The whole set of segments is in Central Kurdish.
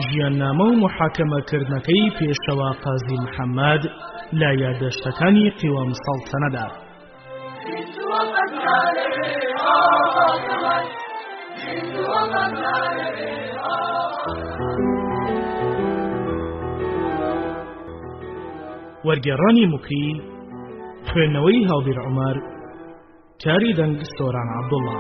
ژیاننامە و محاکەمەکردنەکەی پێشەوا قازی محەممەد لا یادداشتەکانی قیوەم سەڵتەنەدا. وەرگێڕانی موکری، خوێندنەوەی هاوبیر عومەر، کاری دەنگ سۆران عەبدوڵڵا.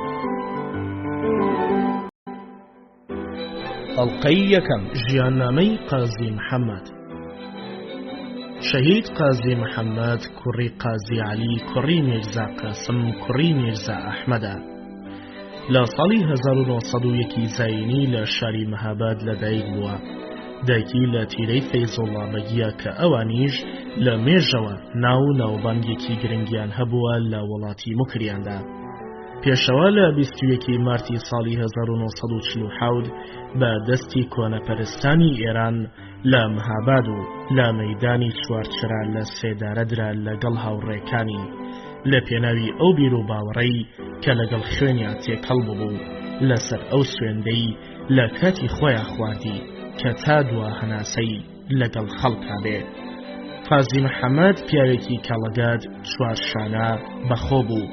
ئەڵقەی یەکەم. ژیاننامەی قازی محەممەد. شەهید قازی محەممەد کوڕی قازی عەلی کوڕی میرزا قاسم کوڕی میرزا ئەحمەدە. لە ساڵی 1901 زاینی لە شاری مەهاباد لەدایک بووە. دایکی لە تیرەی فەیزوڵڵا بەگیە کە ئەوانیش لە مێژەوە ناو ناوبانگێکی گرنگیان هەبووە لە وڵاتی موکریاندا. پێشەوە لە 21 مارتی ساڵی 1947 بە دەستی کۆنەپەرستانی ئێران لە مەهاباد و لە مەیدانی چوارچرا لە سێدارەدرا لەگەڵ هاوڕێکانی لە پێناوی ئەو بیر و باوەڕەی کە لەگەڵ خوێنیان تێکەڵ بوو لەسەر ئەو سوێندەی لە کاتی خۆیان خواردی کە تا دوا هەناسەی لەگەڵ خەڵکا بێ. قازی محەممەد پیاوێکی کەڵەگاد چوارشانە بەخۆ بوو،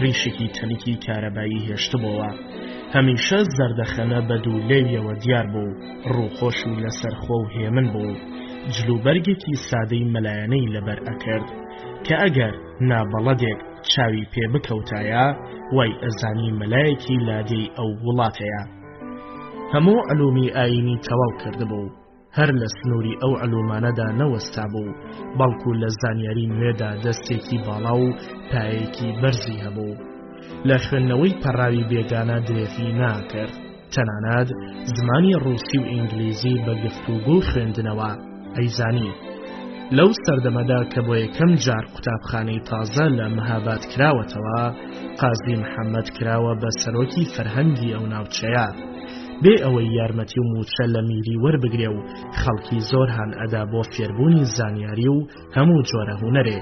ڕیشێکی تەنیکی کارەبایی هێشتبەوە، هەمیشە زەردەخەنە بە دوو لێویەوە دیار بوو، ڕووخۆش و لەسەرخۆ و هێمن بوو، جلوبەرگێکی سادەی مەلایەنەی لەبەر ئەکرد کە ئەگەر نابەڵەدێک چاوی پێ بکەوتایە وای ئەزانی مەلایەکی لادەی ئەو وڵاتەیە. هەموو علومی ئاینی تەواو کردبوو، هەر لە سنووری ئەو علومانەدا نەوەستا بوو، بەڵکو لە زانیاری نوێدا دەستێکی باڵا و پایەکی بەرزی هەبوو. لە خوێندنەوەی پەڕاوی بێگانە درێژی ناکرد، تەنانەت زمانی ڕووسی و ئینگلیزی بە گفتوگۆ خوێندنەوە ئەیزانی. لەو سەردەمەدا کە بۆ یەکەم جار قوتابخانەی تازە لە مەهاباد کراوەتەوە، قازی محەممەد کراوە بە سەرۆکی فەرهەنگی ئەو ناوچەیە، بێ ئەوەی یارمەتی و موچە لە میری وەربگرێ و خەڵکی زۆر هەن ئەدا بۆ فێربوونی زانیاری و هەموو جۆرە هونەرێ.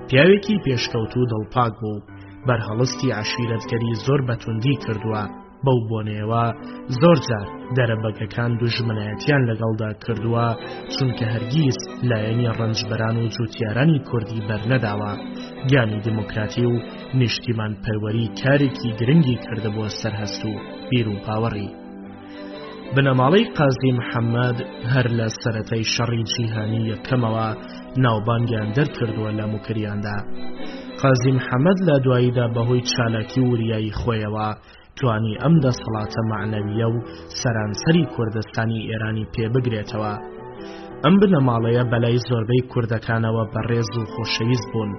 پیاوێکی پێشکەوت و دڵپاک بوو، بەرهەڵستی عەشیرەتگەری زۆر بەتوندی کردووە، بەو بۆنەوە زۆر جار دەرەبەگەکان دوژمنایەتیان لەگەڵدا کردووە، چونکە هەرگیز لایەنی ڕەنجبەران و جوتیارانی کوردی بەرنەداوە. گیانی دموکراتی و نیشتیمان پەروەری کارێکی گرنگی کردبووە سەرهەست و بیر و باوەڕی. بنەماڵەی قازی محەممەد هەر لە سەرەتای شەڕی جیهانی یەکەمەوە ناوبانگیان دەرکردووە لە موکریاندا. قازی محەممەد لە دواییدا بەهۆی چالاکی و وریایی خۆیەوە توانی ئەم دەسەڵاتە معنەویە و سەرانسەری کوردستانی ئێرانی پێبگرێتەوە. ئەم بنەماڵەیە بەلای زۆربەی کوردەکانەوە بەڕێز و خۆشەویست بوون.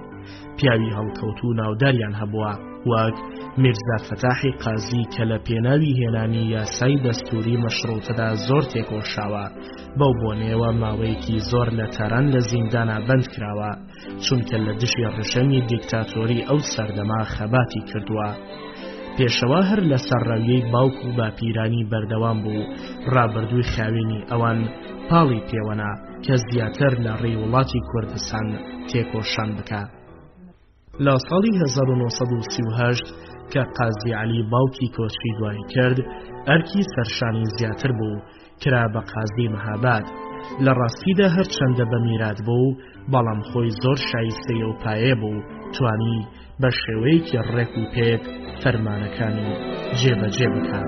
پیاوی هەڵکەوت و ناوداریان هەبووە، وەک میرزا فەتاحی قازی کە لە پێناوی هێنانی یاسای دەستوری مەشروطەدا زۆر تێکۆشاوە، بەو بۆنەوە ماوەیەکی زۆر لە تەرەن لە زیندانە بەند کراوە، چونکە لە دژی ڕژەمی دیکتاتۆری ئەو سەردەما خەباتی کردووە. پێشەوە هەر لە سەرڕەویەی باوک و باپیرانی بەردەوام بوو، ڕابردووی خاوێنی ئەوان پاڵی پێوەنا کە زیاتر لە ڕێی وڵاتی کوردستان تێکۆشان بکە. لە ساڵی 1938 کە قازی عەلی باوکی کۆچی دوای کرد، ئەرکی سەرشانی زیاتر بوو، کرا بە قازی مەهاباد. لە ڕاستیدا هەر چەندە بە میرات بوو، بەڵام خۆی زۆر شایستەی و پایە بوو، توانی بە شێوەیەکی ڕێک و پێک فەرمانەکانی جێبەجێ بکات.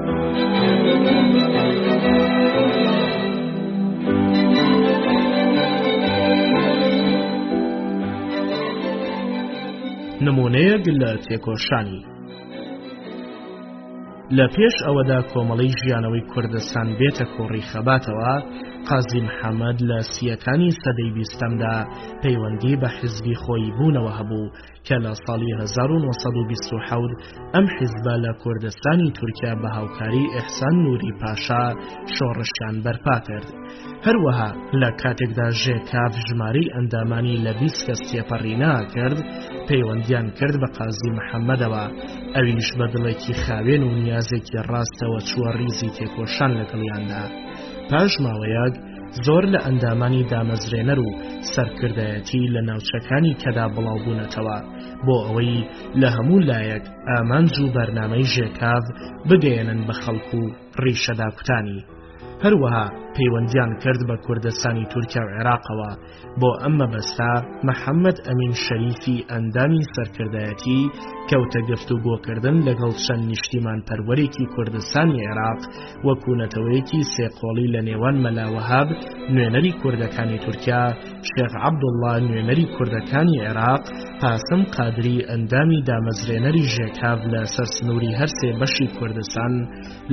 نمونەیەک لە تێکۆشانی. لە پێش ئەوەدا کۆمەڵی ژیانەوەی کوردستان بێتە کۆڕی خەباتەوە، قازی محەممەد لە سیەکانی سەدەی بیستەمدا پەیوەندی بە حیزبی خۆی بوونەوە هەبوو کە لە ساڵی 1927 ئەم حیزبە لە کوردستانی تورکیا بە هاوکاری ئیحسان نووری پاشا شۆڕشیان بەرپا کرد. هەروەها لە کاتێکدا ژێکاف ژمارەی ئەندامانی لە 20 کەس تێپەڕی ناکرد، پەیوەندیان کرد بە قازی محەممەدەوە، ئەویش بە دڵێکی خاوێن و نیازێکی ڕاستەوە چووە ریزی تێکۆشان لەگەڵیاندا. پاش ماوەیەک زۆر لە ئەندامانی دامەزرێنەر و سەرکردایەتی لە ناوچەکانی کەدا بڵاوبوونەتەوە بۆ ئەوەی لە هەموو لایەک ئامانج و بەرنامەی ژێکاو بگەێنن بە خەڵک و ڕیشەدا کوتانی. هەروەها پەیوەندیان کرد بە کوردستانی تورکیا و عێراقەوە. بۆ ئەم مەبەستا محەممەد ئەمین شەریفی ئەندامی سەرکردایەتی کەوتە گفتوگۆکردن لەگەڵ چەند نیشتیمان پەروەرێکی کوردستانی عێراق وەکو نەتەوەیەکی سێقۆڵی لە نێوان مەلا وەهاب نوێنەری کوردەکانی تورکیا، شێخ عەبدوڵڵا نوێنەری کوردەکانی عێراق، قاسم قادری ئەندامی دامەزرێنەری ژێکاو لە سەرسنووری هەر سێ بەشی کوردستان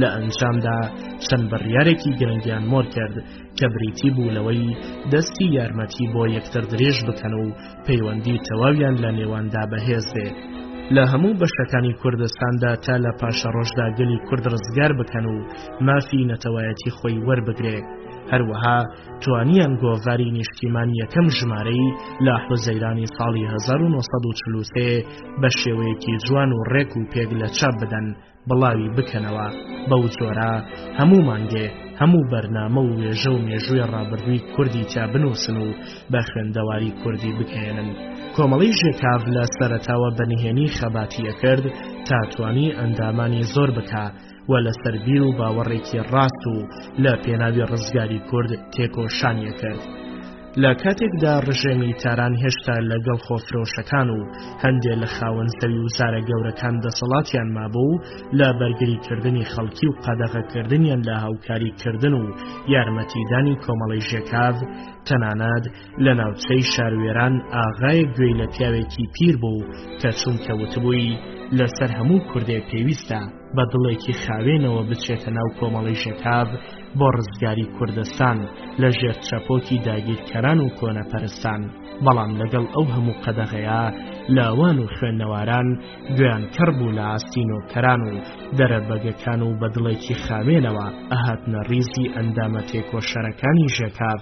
لە ئەنجامدا چەند بڕیارێکی گرنگیان مۆر کرد کە بریتی بوو لەوەی دەستی یارمەتی بۆ یەکتر درێژ بکەن و پەیوەندی تەواویان لە نێواندا بەهێز بێ. لە هەموو بەشەکانی کوردستاندا تا لە پاشە ڕۆژدا گەلی کورد ڕزگار بکەن و مافی نەتەوایەتی خۆی وەربگرێ. هەروەها توانیان گۆڤاری نیشتیمانی یەکەم ژمارەی لە حوزەیرانی ساڵی 1943 بە شێوەیەکی جوان و ڕێک و پێک لە چاپ بدەن بڵاوی بکەنەوە. بەو جۆرە هەموو مانگێ هەموو بەرنامە و وێژە و مێژووی ڕابردووی کوردی تا بنووسن و بە خوێندەواری کوردی بکەێنن. کۆمەڵی ژێکاو لە سەرەتاوە بەنهێنی خەباتیە کرد تا توانی ئەندامانی زۆر بکە و لەسەر بیر و باوەڕێکی ڕاست و لە پێناوی ڕزگاری کورد تێکۆشانیە کرد. لە کاتێکدا ڕژێمی تاران هێشتا لەگەڵ خۆفرۆشەکان و هەندێک لە خاوەنزەوی وزارە گەورەکان دەسەڵاتیان مابوو لە بەرگریکردنی خەڵکی و قەدەغەکردنیان لە هاوکاریکردن و یارمەتیدانی کۆمەڵی ژێکاو، تەنانەت لە ناوچەی شاروێران ئاغایە گوێی لە پیاوێکی پیر بوو کە چونکە وتبووی لەسەر هەموو کوردێک پێویستە بە دڵێکی خاوێنەوە بچێتە ناو کۆمەڵی ژێکاو بۆ ڕزگاری کوردستان لە ژێر چەپۆکی داگیرکەران و کۆنەپەرستان. بەڵام لەگەڵ ئەو هەموو قەدەغەیە لاوان و خوێندنەواران گوێیان کەڕ بوو لە ئاستینۆکەران و دەرەبەگەکان و بە دڵێکی خاوێنەوە ئەهاتنە ڕیزی ئەندامە تێکۆشەرەکانی ژێکاو.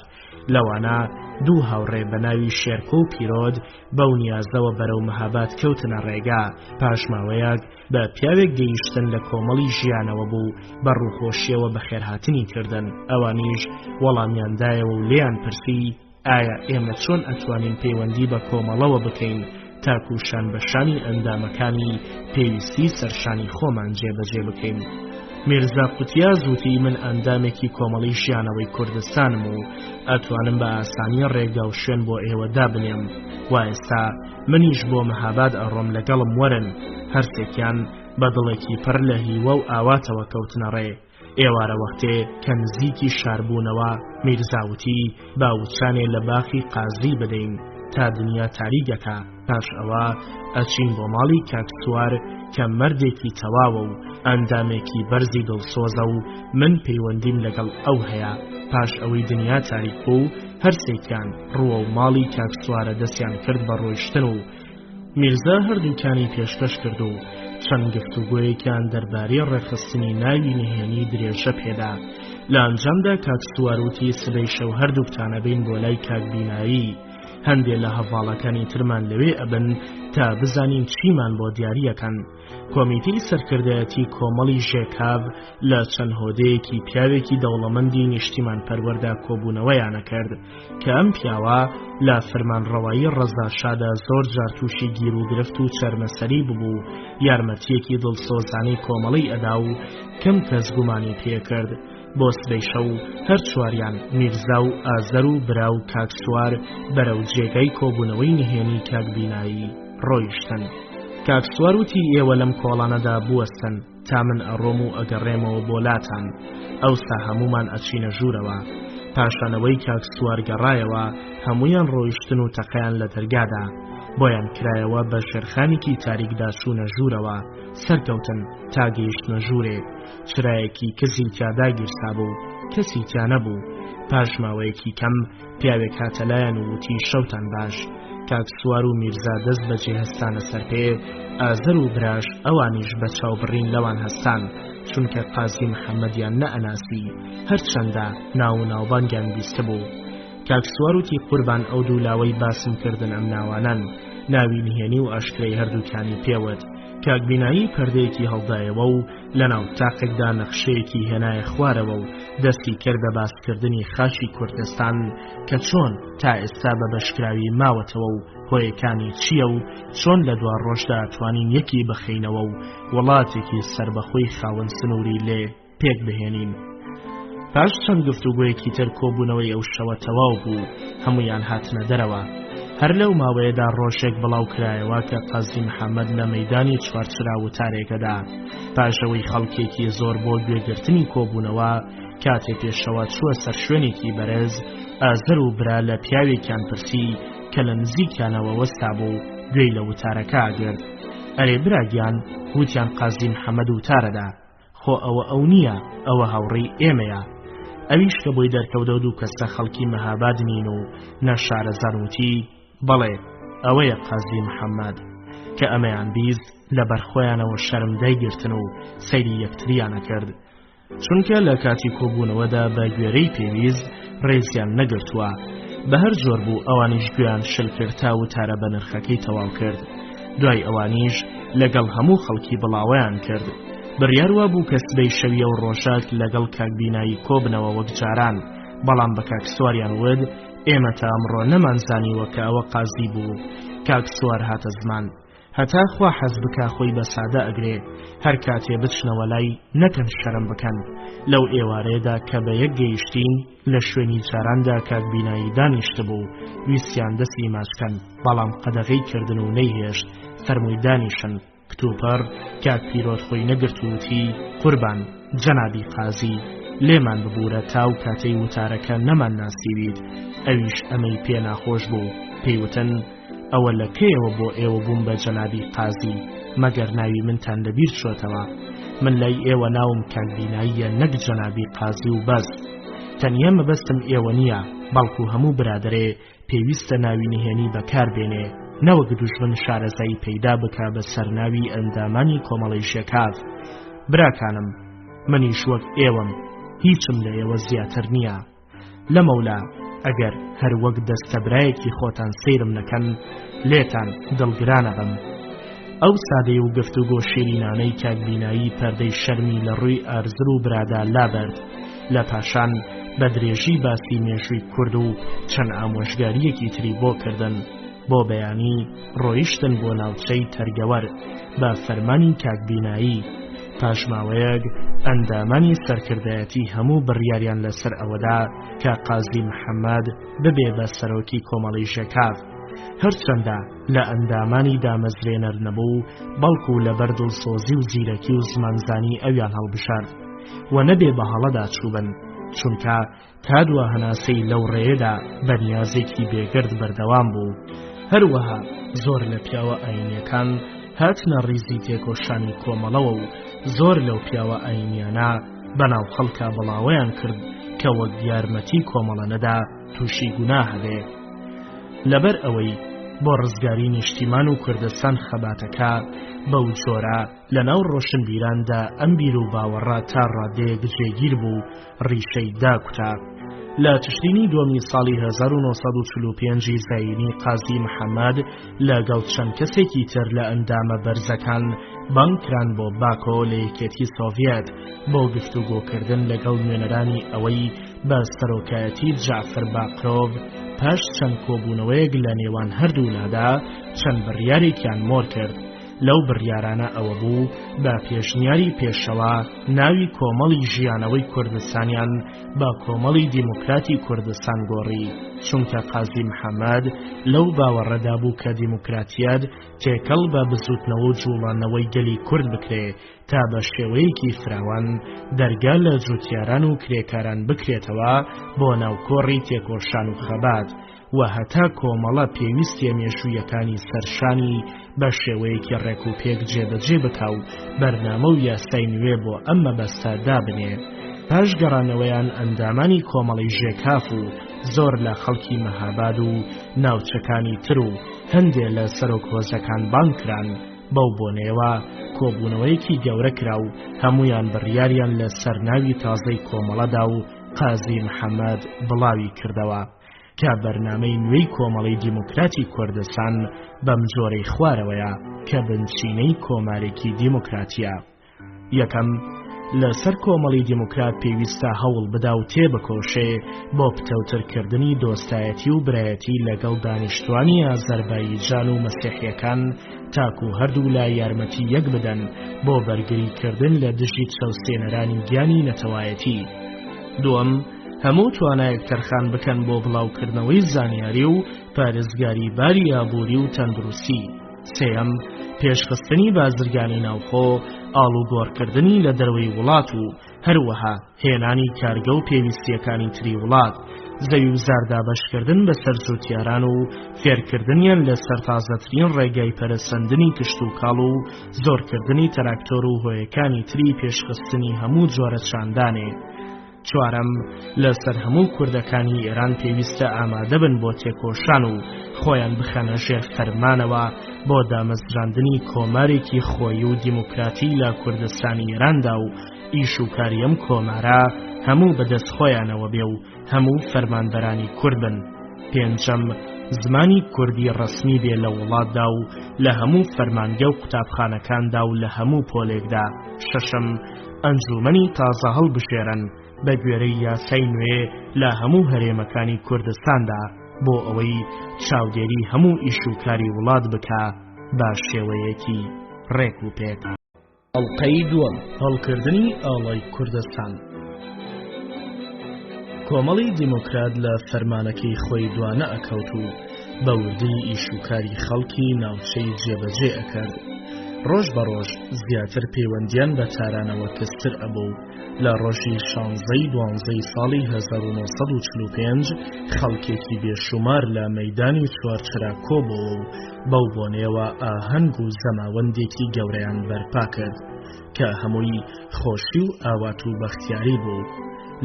لەوانە دوو هاوڕێ بە ناوی شێرکۆ و پیرۆد بەو نیازەوە بەرەو مەهاباد کەوتنە ڕێگا. پاشماوەیەک بە پیاوێک گەیشتن لە کۆمەڵی ژیانەوە بوو بە ڕووخۆشیەوە بەخێرهاتنی کردن. ئەوانیش وەڵامیاندایەوە و لێیان پرسی ئایا ئێمە چۆن ئەتوانین پەیوەندی بە کۆمەڵەوە بکەین تاکو شان بەشانی ئەندامەکانی پێویستی سەرشانی خۆمان جێبەجێ بکەین. میرزا قوتیاز وتی من ئەندامێکی کۆمەڵی ژیانەوەی کوردستانم و ئەتوانم بە ئاسانی ڕێگا و شوێن بۆ ئێوە دابنێم. و ئێستا منیش بۆ مەهاباد ئەڕۆم لەگەڵم وەرن. هەرسێکیان بە دڵێکی پڕ لە هیوە و ئاواتەوە کەوتنە ڕێ. ئێوارە وەختێ کە نزیکی شاربوونەوە میرزاوتی باوچانێ لە باخی قازی بدەین تا دنیا تاریگەکە. پاش ئەوە ئەچین بۆ ماڵی کاکسوار کە مردێکی تەواوە و ئەندامێکی بەرزی دڵسۆزە و من پەیوەندیم لەگەڵ ئەو هەیە. پاش ئەوەی دنیا تاریک بوو هەرسێکیان ڕووە و ماڵی کاکسوارە دەستیان کرد بە ڕۆیشتن و میرزا هەردووکانی پێشکەش کرد و چەند گفتوگۆیەکیان دەربارەی ڕێخستنی ناوی نهێنی درێژە پێدا. لە ئەنجامدا کاکسوار وتی سبەی شەو هەردووکتانە بین بۆ لای کاکبینایی. هەندێک لە هەڤاڵەکانی ترمان لەوێ ئەبن تا بزانین چیمان بۆ دیاریەکەن. کۆمیتەی سەرکردایەتی کۆمەڵی ژێکاو لە چەند هۆدەیەکی پیاوێکی دەوڵەمەندی نیشتیمان پەروەردا کۆبوونەوەیانە کرد کە ئەم پیاوە لە فەرمانڕەوایی ڕەزاشادا زۆر جار تووشی گیر و گرفت و چەرمەسەری ببوو. یارمەتیەکی دڵسۆزانەی کۆمەڵی ئەدا و کەم کەس گومانی پێکرد. بۆ سبەی شەو هەر چواریان میرزا و ئازەر و برا و کاکسوار بەرەو جێگەی کۆبوونەوەی نهێنی کاکبینایی ڕۆیشتن. کاکسوار وتی ئێوە لەم کۆڵانەدا بوەستن تا من ئەڕۆم و ئەگەڕێمەوە بۆ لاتان. ئەوستا هەمومان ئەچینە ژوورەوە. پاشانەوەی کاکسوار گەڕایەوە هەمویان ڕۆیشتن و تەقەیان لە دەرگادا. بۆیان کرایەوە بە شێرخانێکی تاریکدا چوونە ژوورەوە. سەرکەوتن تا گەیشتنە ژوورێ. چرایەکی کەسی تیادا گیرسا بوو، کەسی تیا نەبوو. پاش ماوەیەکی کەم پیاوێک هاتەلایەن و وتی شەوتان باش. کاکسوار و میرزا دەست بەجێ هەستانە سەر پێ. ئازەر و براش ئەوانیش بە چاوبڕین لەوان هەستان چونکە قازی محەممەدیان نەئەناسی هەرچەندە ناو و ناوبانگیان بیستە بوو. کاکسوار وتی قوربان ئەو دوولاوەی باسم کردن ئەم ناوانان. ناوی نهێنی و ئاشکرەی هەردووکانی پێوت. کاکبینایی پەردەیەکی هەڵدایەوە و لە ناو تاقێکدا نەخشەیەکی هێنایە خوارەوە و دەستی کرد بە باسکردنی خاشی کوردستان کە چۆن تا ئێستا بە بەشکراوی ماوەتەوە و هۆیەکانی چییە و چۆن لە دوا ڕۆژدا توانین یەکی بخەینەوە و وڵاتێکی سربەخۆی خاوەن سنووری لێ پێک بهێنین. پاش چەند گفتوگۆیەکی تر کۆبوونەوەی ئەو شەوە تەواو بوو، هەمویان هاتنە دەرەوە. هەر لەو ماوەیەدا ڕۆژێک بڵاو کرایەوە کە قازی محەممەد لە مەیدانی چوارچرا وتارێکەدا پاشەوەی خەڵکێکی زۆر بۆ گوێگرتنی کۆبوونەوە کاتێک پێشەوە چووە سەر شوێنێکی بەرز، ئازر و برا لە پیاوێکیان پرسی کە لە نزیکیانەوە وەستا بوو گوێی لە وتارەکە ئاگرت. ئەرێ براگیان، وتیان قازی محەممەد وتارەدا، خۆ ئەو نییە، ئەوە هاوڕێی ئێمەیە. ئەویش کە بۆی دەرکەوتە و دوو کەسە خەڵکی مەهاباد نین و نەشارەزان وتی بەڵێ ئەوەیە قازی محەممەد، کە ئەمەیان بیست لە بەرخۆیانەوە شەرم دەیگرتن و سەیری یەکتریانە کرد، چونکە لە کاتی کۆبوونەوەدا بە گوێرەی پێویست ڕێزیان نەگرتووە. بە هەر جۆر بوو ئەوانیش گوێیان شل کرد تا وتارە بە نرخەکەی تەواو کرد. دوای ئەوانیش لەگەڵ هەموو خەڵکی بڵاوەیان کرد. بڕیاروا بوو کە سبەی شەویە و ڕۆژات لەگەڵ کاکبینایی کۆبنەوە وەک جاران، بەڵام بە کاکسواریان ود ئێمە تا ئەمڕۆ نەمانزانیوە کە ئەوە قازی بوو. کاکسوار هاتە زمان، هەتا خوا حەز بکا خۆی بە سادە ئەگرێ، هەر کاتێ بچنەوە لای نەکەن شەرم بکەن. لەو ئێوارەیەدا کە بە یەک گەیشتین لە شوێنی جاراندا کاکبینایی دانیشت بوو، ویستیان دەستی ماچکەن، بەڵام قەدەغەی کردن و نەیهێشت، فەرمووی دانیشن. کتوپەر کاک پیرۆت خۆی نەگرت و وتی قوربان جەنابی قازی، لێمان ببوورە تاو کاتەی وتارەکە نەمان ناسیویت. ئەویش ئەمەی پێ ناخۆش بوو، پێیوتن ئەوە لە کێیەوە بۆ ئێوە بووم بە جەنابی قازی، مەگەر ناوی منتان لەبیر چۆتەوە. من لای ئێوە ناوم کاکبیناییە نەک جەنابی قازی و بەس. تەنیا مەبەستم ئێوە نییە، بەڵکو هەموو برادەرێ پێویستە ناوی نهێنی بەکار بێنێ، نەوەک دوژمن شارەزایی پەیدا بکا بە سەرناوی ئەندامانی کۆمەڵی شێکاف. براکانم، منیش وەک ئێوەم، هیچم لە ئێوە زیاتر نییە. لە مەولا ئەگەر هەر وەک دەستەبرایەکی خۆتان سەیرم نەکەن، لێتان دڵگرانە بم. ئەو سادەی و گفتوگۆ شیرینانەی کاکبینایی پەردەی شەرمی لە ڕووی ئارزر و برادا لابرد. لە پاشان بە درێژی باسی مێژووی کورد و چەند ئامۆژگاریەکی تری بۆ کردن، بۆ بەیانی ڕۆیشتن بۆ ناوچەی تەرگەوەر بە فەرمانی کاکبینایی. پاشماوەیەک ئەندامانی سەرکردایەتی هەموو بڕیاریان لەسەر ئەوەدا کە قازی محەممەد ببێ بە سەرۆکی کۆمەڵی ژێکاف، هەرچەندە لە ئەندامانی دامەزرێنەر نەبوو، بەڵکو لەبەر دڵسۆزی و زیرەکی و زمانزانی ئەویان هەڵبشارد و نەبێ بە هەڵەدا چووبن، چونکە کادوە هەناسەی لەو ڕێیەدا بەنیازێکی بێگرد بەردەوام بوو. هەروەها زۆر لە پیاوە ئاینیەکان هاتنە ڕیزی تێکۆشانی کۆمەڵەوە و زۆر لەو پیاوە ئاینیانە بەناو خەڵکا بڵاوەیان کرد کە وەک یارمەتی کۆمەڵە نەدا تووشی گونا هەبێ. لەبەر ئەوەی بۆ ڕزگاری نیشتیمان و کوردستان خەباتەکە بەو جۆرە لە ناو ڕۆشنبیراندا ئەم بیر و باوەڕە تا ڕادەیەک جێگیر بوو ڕیشەی داکوتا. لە تشرینی دووەمی ساڵی 1945 زاینی قازی محەممەد لەگەڵ چەند کەسێکی تر لە ئەندامە بەرزەکان بانکران بۆ باکۆ لە یەکێتی سۆڤیەت بۆ گفتوگۆکردن لەگەڵ نوێنەرانی ئەوەی بە سەرۆکایەتی جعفر باقرۆڤ. پاش چەند کۆبوونەوەیەک لە نێوان هەردوولادا چەند بڕیارێکیان مۆر کرد. لەو بڕیارانە ئەوە بوو بە پێشنیاری پێشەوە ناوی کۆمەڵی ژیانەوەی کوردستانیان بە کۆمەڵی دیموکراتی کوردستان گۆڕی، چونکە قازی محەممەد لەو باوەڕەدا بوو کە دیموکراتیەت تێکەڵ بە بزوتنەوە و جوڵانەوەی گەلی کورد بکرێ تا بە شێوەیەکی فراوان دەرگا لە جوتیاران و کرێکاران بکرێتەوە بۆ ناوکۆڕی تێکۆشان و خەبات و هەتا کۆمەڵە پێویستیە مێژوویەکانی سەرشانی بە شێوەیەکی ڕێک و پێک جێبەجێ بکا و بەرنامە و یاسای نوێ بۆ ئەم مەبەستە دابنێ. پاش گەڕانەوەیان ئەندامانی کۆمەڵی ژێکاف و زۆر لە خەڵکی مەهاباد و ناوچەکانی تر و هەندێک لە سەرۆکۆزەکان بانکران. بەو بۆنەوە کۆبوونەوەیەکی گەورە کرا و هەمویان بڕیاریان لە سەرناوی تازەی کۆمەڵەدا و قازی محەممەد بڵاوی کردەوە کە بەرنامەی نوێی کۆمەڵی دیموکراتی کوردستان بەم جۆرەی خوارەوەیە کە بنچینەی کۆمارێکی دیموکراتیە. یەکەم لەسەر کۆمەڵی دیموکرات پێویستە هەوڵ بدا و تێبکۆشێ بۆ پتەوترکردنی دۆستایەتی و برایەتی لەگەڵ دانیشتوانی ئازەربایجان و مەسیحیەکان تاکو هەردوو لا یارمەتی یەک بدەن بۆ بەرگریکردن لە دژی چەوسێنەرانی گیانی نەتەوایەتی. دووەم، هەموو توانایەک تەرخان بکەن بۆ بڵاوکردنەوەی زانیاری و پارێزگاری باری ئابووری و تەندروستی. سێەم، پێشخستنی بازرگانی ناوخۆ، ئاڵوگۆڕکردنی لە دەروەی وڵات و هەروەها هێنانی کارگە و پێویستیەکانی تری وڵات، زەوی و زاردابەشکردن بە سەرجوتیاران و فێرکردنیان لە سەرتازەترین ڕێگای پەرەسەندنی کشت و کاڵ و زۆرکردنی تراکتۆر و هۆیەکانی تری پێشخستنی هەموو جۆرە چاندانێ. چوارەم، لەسەر هەموو کوردەکانی ئێران پێویستە ئامادە بن بۆ تێکۆشان و خۆیان بخەنە ژێر فەرمانەوە بۆ دامەزراندنی کۆمارێکی خۆی و دیموکراتی لە کوردستانی ئێراندا و ئیش و کاری ئەم کۆمارە هەموو بەدەست خۆیانەوە بێ و هەموو فەرمانبەرانی کورد بن. پێنجەم، زمانی کوردی ڕەسمی بێ لە وڵاتدا و لە هەموو فەرمانگە و قوتابخانەکاندا و لە هەموو پۆلێکدا. شەشەم، ئەنجومەنی تازە هەڵبژێرن بە گوێرەی یاسای نوێ لە هەموو هەرێمەکانی کوردستاندا بۆ ئەوەی چاودێری هەموو ئیش و کاری وڵات بکە بە شێوەیەکی ڕێک و پێک. ئەڵقەی دووەم، هەڵکردنی ئاڵای کوردستان. کۆمەڵی دیموکرات لە فەرمانەکەی خۆی دوانە ئەکەوت و بە وردی ئیش و کاری خەڵکی ناوچەی جێبەجێ ئەکرد. ڕۆژ بە ڕۆژ زیاتر پەیوەندیان بە تارانەوە کەستر ئەبوو. لە ڕۆژی 16 ساڵی 1945 خەڵکێکی بێشومار لە مەیدانی چوارچرا کۆبووە و بەو بۆنەوە ئاهەنگ و زەماوەندێکی گەورەیان بەرپا کرد کە هەمووی خۆشی و ئاوات و بەختیاری بوو.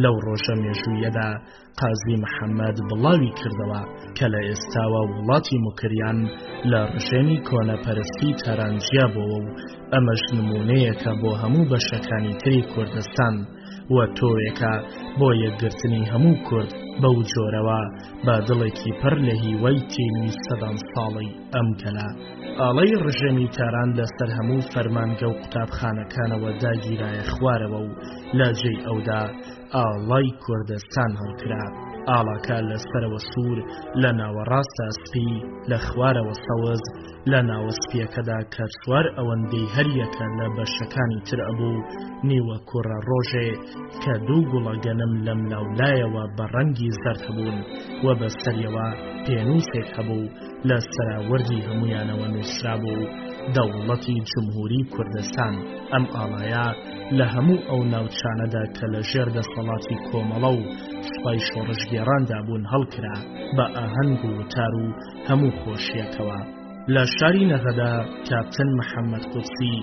لەو ڕۆژە مێژوویەدا قازی محەممەد بڵاوی کردەوە کە لە ئێستاوە وڵاتی موکریان لە ڕژێمی کۆنەپەرستی تەرانجیا بووە و ئەمەش نمونەیەکە بۆ هەموو بەشەکانی تری کوردستان و تۆیەکە بۆ یەکگرتنی هەموو کورد بەو جۆرەوە بە دڵێکی پڕ لە هیوای تینوی سەدان ساڵی ئەم کەلا. ئاڵای ڕژێمی تاران لەسەر هەموو فەرمانگە و قوتابخانەکانەوە داگیرایە خوارەوە و لە جێی ئەودا ئاڵای کوردستان هەڵکرا. ئاڵاکە لەسەرەوە سوور، لە ناوەڕاستە سپی، لە خوارەوە سەوز، لە ناوەسپیەکەدا کە چوار ئەوەندەی هەریەکە لە بەشەکانی تر ئەبوو، نیوە کوڕە ڕۆژێ کە دوو گوڵە گەنم لەم لاولایەوە بە ڕەنگی زەرد هەبوون و بەسەریەوە پێنووسێک هەبوو لە سەراوەردی هەمویانەوە نووسرا بوو دەوڵەتی جمهوری کوردستان. ئەم ئاڵایە لە هەموو ئەو ناوچانەدا کە لە ژێر دەسەڵاتی کۆمەڵە و سوپای شۆڕژگێڕاندا بوون هەڵکرا بە ئاهەنگ و وتار و هەموو خۆشیەکەوە. لە شاری نەغەدا کاپتن محەممەد قوچی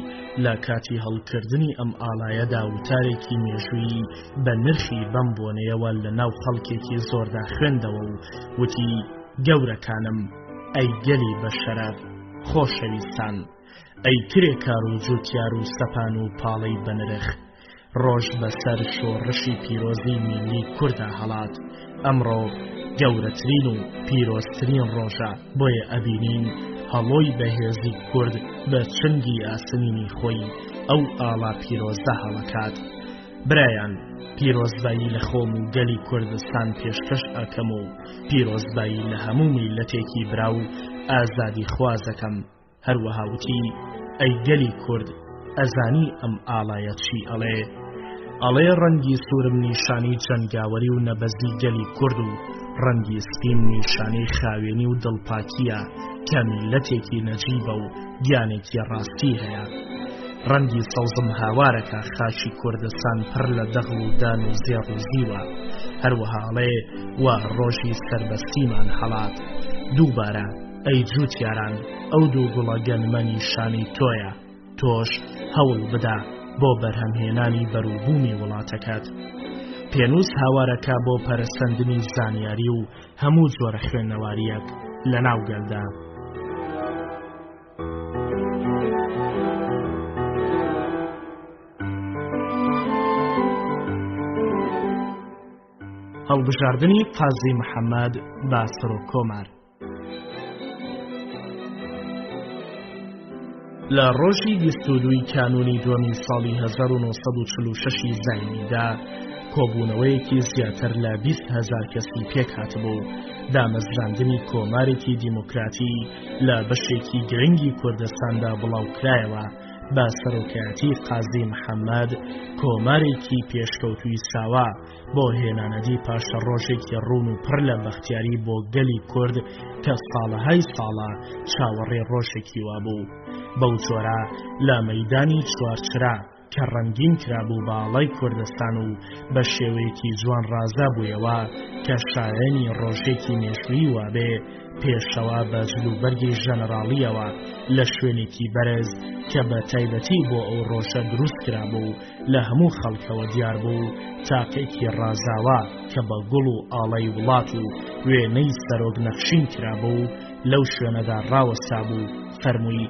لە کاتی هەڵکردنی ئەم ئاڵایەدا وتارێکی مێژووی بە نرخی بەم بۆنەیەوە لە ناو خەڵکێکی زۆردا خوێندەوە و وتی: گەورەکانم، ئەی گەلی بە شەرەف خۆشەویستان، ئەی کرێ کار و جوتیار و سەپان و پاڵەی بەنرخ، ڕۆژ بەسەر شۆڕشی پیرۆزی میلی کووردا هەڵات. ئەمڕۆ گەورەترین و پیرۆزترین ڕۆژە، بۆیە ئەبینین هەڵۆی بەهێزی کورد بە چنگی ئاسنینی خۆی ئەو ئاڵا پیرۆزە هەڵەکات. برایان، پیرۆزبایی لە خۆم و گەلی کوردستان پێشکەش ئەکەم و پیرۆزبایی لە هەموو میلەتێکی برا و ئازادی خوازەکەم. هەروەها وتی: ئەی گەلی کورد، ئەزانی ئەم ئاڵایە چی ئەڵێ؟ ئەڵێ ڕەنگی سوورم نیشانی جەنگاوەری و نەبەزی گەلی کورد و ڕەنگی سپیم نیشانەی خاوێنی و دڵپاکیە کە میلەتێکی نەجیبە و گیانێکی ڕاستی هەیە. ڕەنگی سەوزم هاوارەکە خاشی کوردستان پڕ لە دەغڵ و دان و زێڕ و زیوە. هەروەها ئەڵێ وا ڕۆژی سەربەستیمان هەڵات. دووبارە ئەی جووتیاران، ئەو دوو گوڵە گەنمە نیشانەی تۆیە. تۆش هەوڵ بدە بۆ بەرهەمهێنانی بەرووبوومی وڵاتەکەت. پێنووس هاوارەکە بۆ پەرەسەندنی زانیاری و هەموو جۆرە خوێندنەواریەک لە ناوگەلدا. هەڵبژاردنی قازی محەممەد بە سەر و کۆمار. لە ڕۆژی 22 کانونی دووەمی ساڵی 1946 زاینیدا کۆبوونەوەیەکی زیاتر لە 20,000 کەسی پێک هاتبوو دامەزراندنی کۆمارێکی دیموکراتی لە بەشێکی گرنگی کوردستاندا بڵاوکرایەوە بە سەرۆکایەتی قازی محەممەد کۆمارێکی پێشکەوتووی ساوا بۆ هێنانەدی پاشە ڕۆژێکی ڕوون و پڕ لە بەختیاری بۆ گەلی کورد کە ساڵەهای ساڵە چاوەڕێ ڕۆژێکی وابوو. بەو جۆرە لە مەیدانی چوارچرا کە ڕەنگین کرابوو باڵای کوردستان و بە شێوەیەکی جوان ڕازا بوویەوە کە شایەنی ڕۆژێکی مێژووی وابێ، پێشەوە بە جلوبەرگی ژەنەراڵیەوە لە شوێنێکی بەرز کە بە تایبەتی بۆ ئەو ڕۆژە دروست کرابوو لە هەموو خەڵکەوە دیار بوو، تاقێکی ڕازاوە کە بە گوڵ و ئاڵای وڵات و وێنەی سەرۆک نەخشین کرابوو لەو شوێنەدا ڕاوەستا بوو. فەرمووی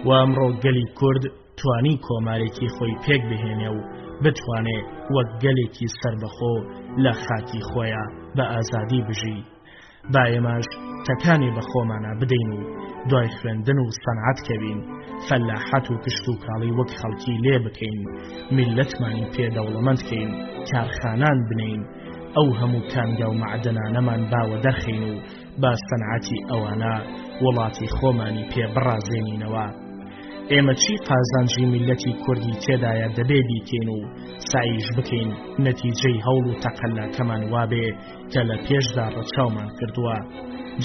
و ئەمڕۆ گەلی کورد توانی کۆمارێکی خۆی پێک بهێنێ و بتوانێ وەک گەلێکی سربەخۆ لە خاکی خۆیە بە ئازادی بژی. با ئێمەش تەکانی بە خۆمانە بدەین و دوای خوێندن و سەنعەتکەوین، فەلاحەت و کشت و کاڵی وەک خەڵکی لێ بکەین، میللەتمانی پێدەوڵەمەندکەین، کارخانان بنین، ئەو هەموو کانگا و معدەنانەمان باوە دەرخین و با سەنعەتی ئەوانە وڵاتی خۆمانی پێ بڕازێنینەوە. ئێمە چی قازانجی میلەتی کوردی تێدایە دەبێ بیکەین و سایش بکەین نەتیجەی هەوڵ و تەقەلاکەمان وابێ کە لە پێشدا ڕەچاومان کردووە.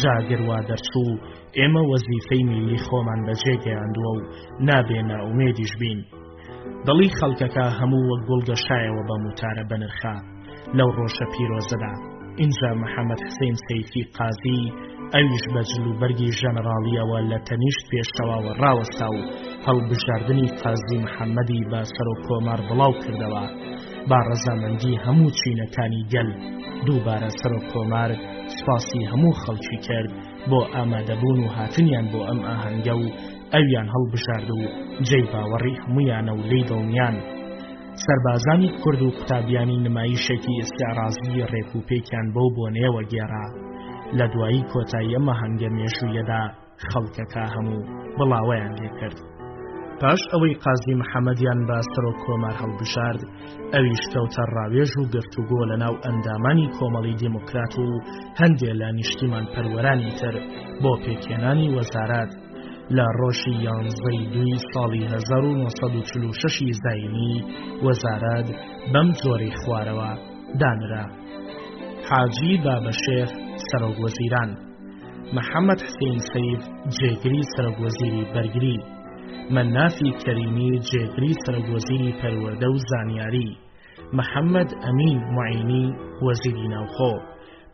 جاگروا دەرچوو ئێمە وەزیفەی میلی خۆمان بەجێگەیاندووە و نابێ ناومێدیش بین. دڵی خەڵکەکە هەموو وەک گوڵگەشایەوە بە موتارە بەنرخە لەو ڕۆژە پیرۆزەدا. اینجا محەممەد حسین سەیفی قازی ئەویش بە جلوبەرگی ژەنەراڵیەوە لە تەنیشت پێشەواوە ڕاوەستا و هەڵبژاردننی قازی محەممەدی بە سەرۆک کۆمار بڵاو کردەوە. با ڕەزامەندی هەموو چینەکانی گەل دووبارە سەرۆک کۆمار سپاسی هەموو خەڵکی کرد بۆ ئامادەبوون و هاتنیان بۆ ئەم ئاهەنگە و ئەویان هەڵبژارد و جێی باوەڕی هەمویانە و لێی دڵنیان. سەربازانی کورد و قوتابیانی نمایشێکی ئێستیعرازی ڕێکوپێکیان بەو بۆنەیەوە گێڕا. لە دوایی کۆتایی ئەمە هەنگە مێژوویەدا خەڵکەکە هەموو بڵاوەیان لێ کرد. پاش ئەوەی قازی محەممەدیان بە سەرۆک کۆمار هەڵبژارد، ئەویش کەوتە ڕاوێژ و گفتوگۆ لەناو ئەندامانی کۆمەڵی دیموکرات و هەندێک لە نیشتیمان پەروەرانی تر بۆ پێکهێنانی وەزارات. لە ڕۆژی 11 دوی ساڵی 1946 زاینی وەزارات بەم جۆرەی خوارەوە دانرا. حاجی بابەشێخ سەرۆک وەزیران، محەممەد حسین سەیف جێگری سەرۆک وەزیری بەرگری، مەنافی کەریمی جێگری سەرۆک وەزیری پەروەردە و زانیاری، محەممەد ئەمین موعینی وەزیری ناوخۆ،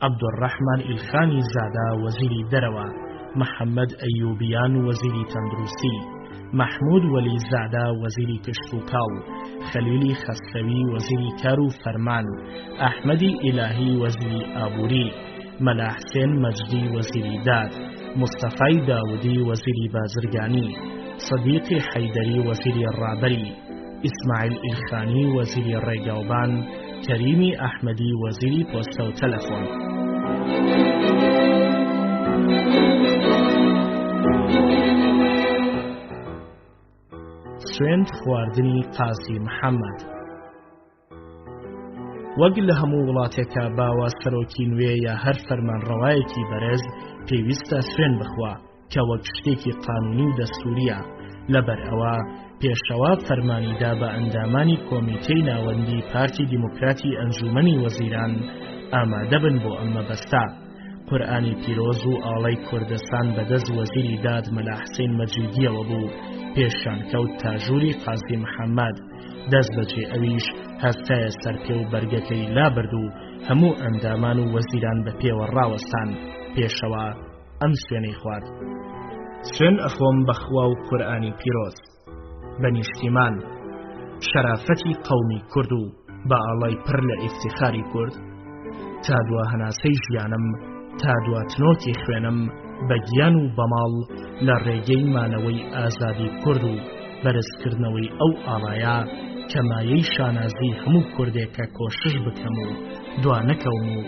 عەبدوڕەحمان ئیلخانی زادا وەزیری دەرەوە، محەممەد ئەیوبیان وەزیری تەندروستی، محمود وەلی زادا وەزیری کشت و کاڵ، خەلیلی خەسرەوی وەزیری کار و فەرمان، ئەحمەدی ئیلاهی وەزیری ئابووری، مەلا حسێن مەجدی وەزیری داد، مستەفای داودی وەزیری بازرگانی، صدیقی حەیدەری وەزیری ڕابەری، ئیسماعیل ئیلخانی وەزیری ڕێگاوبان، کەریمی ئەحمەدی وەزیری پۆستە و تەلەفۆن. سوێند خواردنی قازی محەممەد. وەک لە هەموو وڵاتێکە باوە سەرۆکی نوێ یا هەر فەرمانڕەوایەکی بەرز پێویستە سوێن بخوا کە وەک شتێکی قانونی و دەستوریە. لەبەر ئەوە پێشەوا فەرمانیدا بە ئەندامانی کۆمیتەی ناوەندی پارتی دیموکراتی ئەنجومەنی وەزیران ئامادە بن بۆ ئەم مەبەستە. قورئانی پیرۆز و ئاڵای کوردستان بەدەست وەزیری داد مەلا حسێن مەجیدیەوە بوو، پێشان کەوت تا ژووری قازی محەممەد، دەست بەجێ ئەویش هەستایە سەرپێ و بەرگەکەی لابرد و هەموو ئەندامان و وەزیران بە پێوە ڕاوەستان. پێشەوە ئەم سوێنەی خوارد: سوێن ئەخۆم بەخوا و قورئانی پیرۆز، بە نیشتیمان، شەرافەتی قەومی کورد و بە ئاڵای پڕ لە ئیفتیخاری کورد، تا دوا هەناسەی ژیانم، تا دوا تنۆکی خوێنم بە گیان و بەماڵ لە ڕێگەی مانەوەی ئازادی کورد و بەرزکردنەوەی ئەو ئاڵایە کە مایەی شانازی هەموو کوردێکە کۆشش بکەم و دوانەکەوم و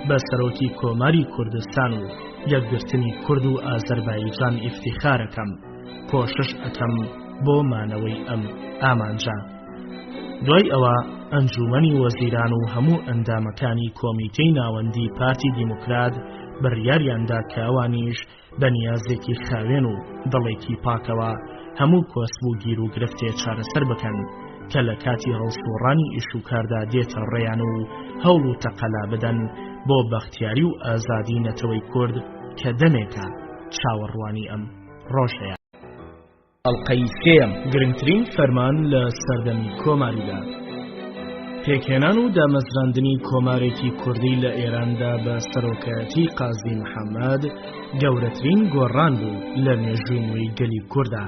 بە سەرۆکی کۆماری کوردستان و یەکگرتنی کورد و ئازەربایجان ئیفتیخارەکەم، کۆشش ئەکەم بۆ مانەوەی ئەم ئامانجا. دوای ئەوە ئەنجومەنی وەزیران و هەموو ئەندامەکانی کۆمیتەی ناوەندی پارتی دیموکرات بڕیاریاندا کە ئەوانیش بە نیازێکی خاوێن و دڵێکی پاکەوە هەموو کۆسبوو گیر و گرفتێ چارەسەر بکەن کە لە کاتی هەڵسوڕانی ئیش و کاردا دێتە ڕێیان و هەوڵ و تەقەلا بدەن بۆ بەختیاری و ئازادی نەتەوەی کورد کە دەمێکە چاوەڕوانی ئەم ڕۆژەیە. ئەڵقەی سێم گرنگترین فەرمان لە سەردەمی کۆماریدا. پێکهێنان و دامەزراندنی کۆمارێکی کوردی لە ئێراندا بە سەرۆکایەتی قازی محەممەد گەورەترین گۆڕان بوو لە مێژووی گەلی کووردا.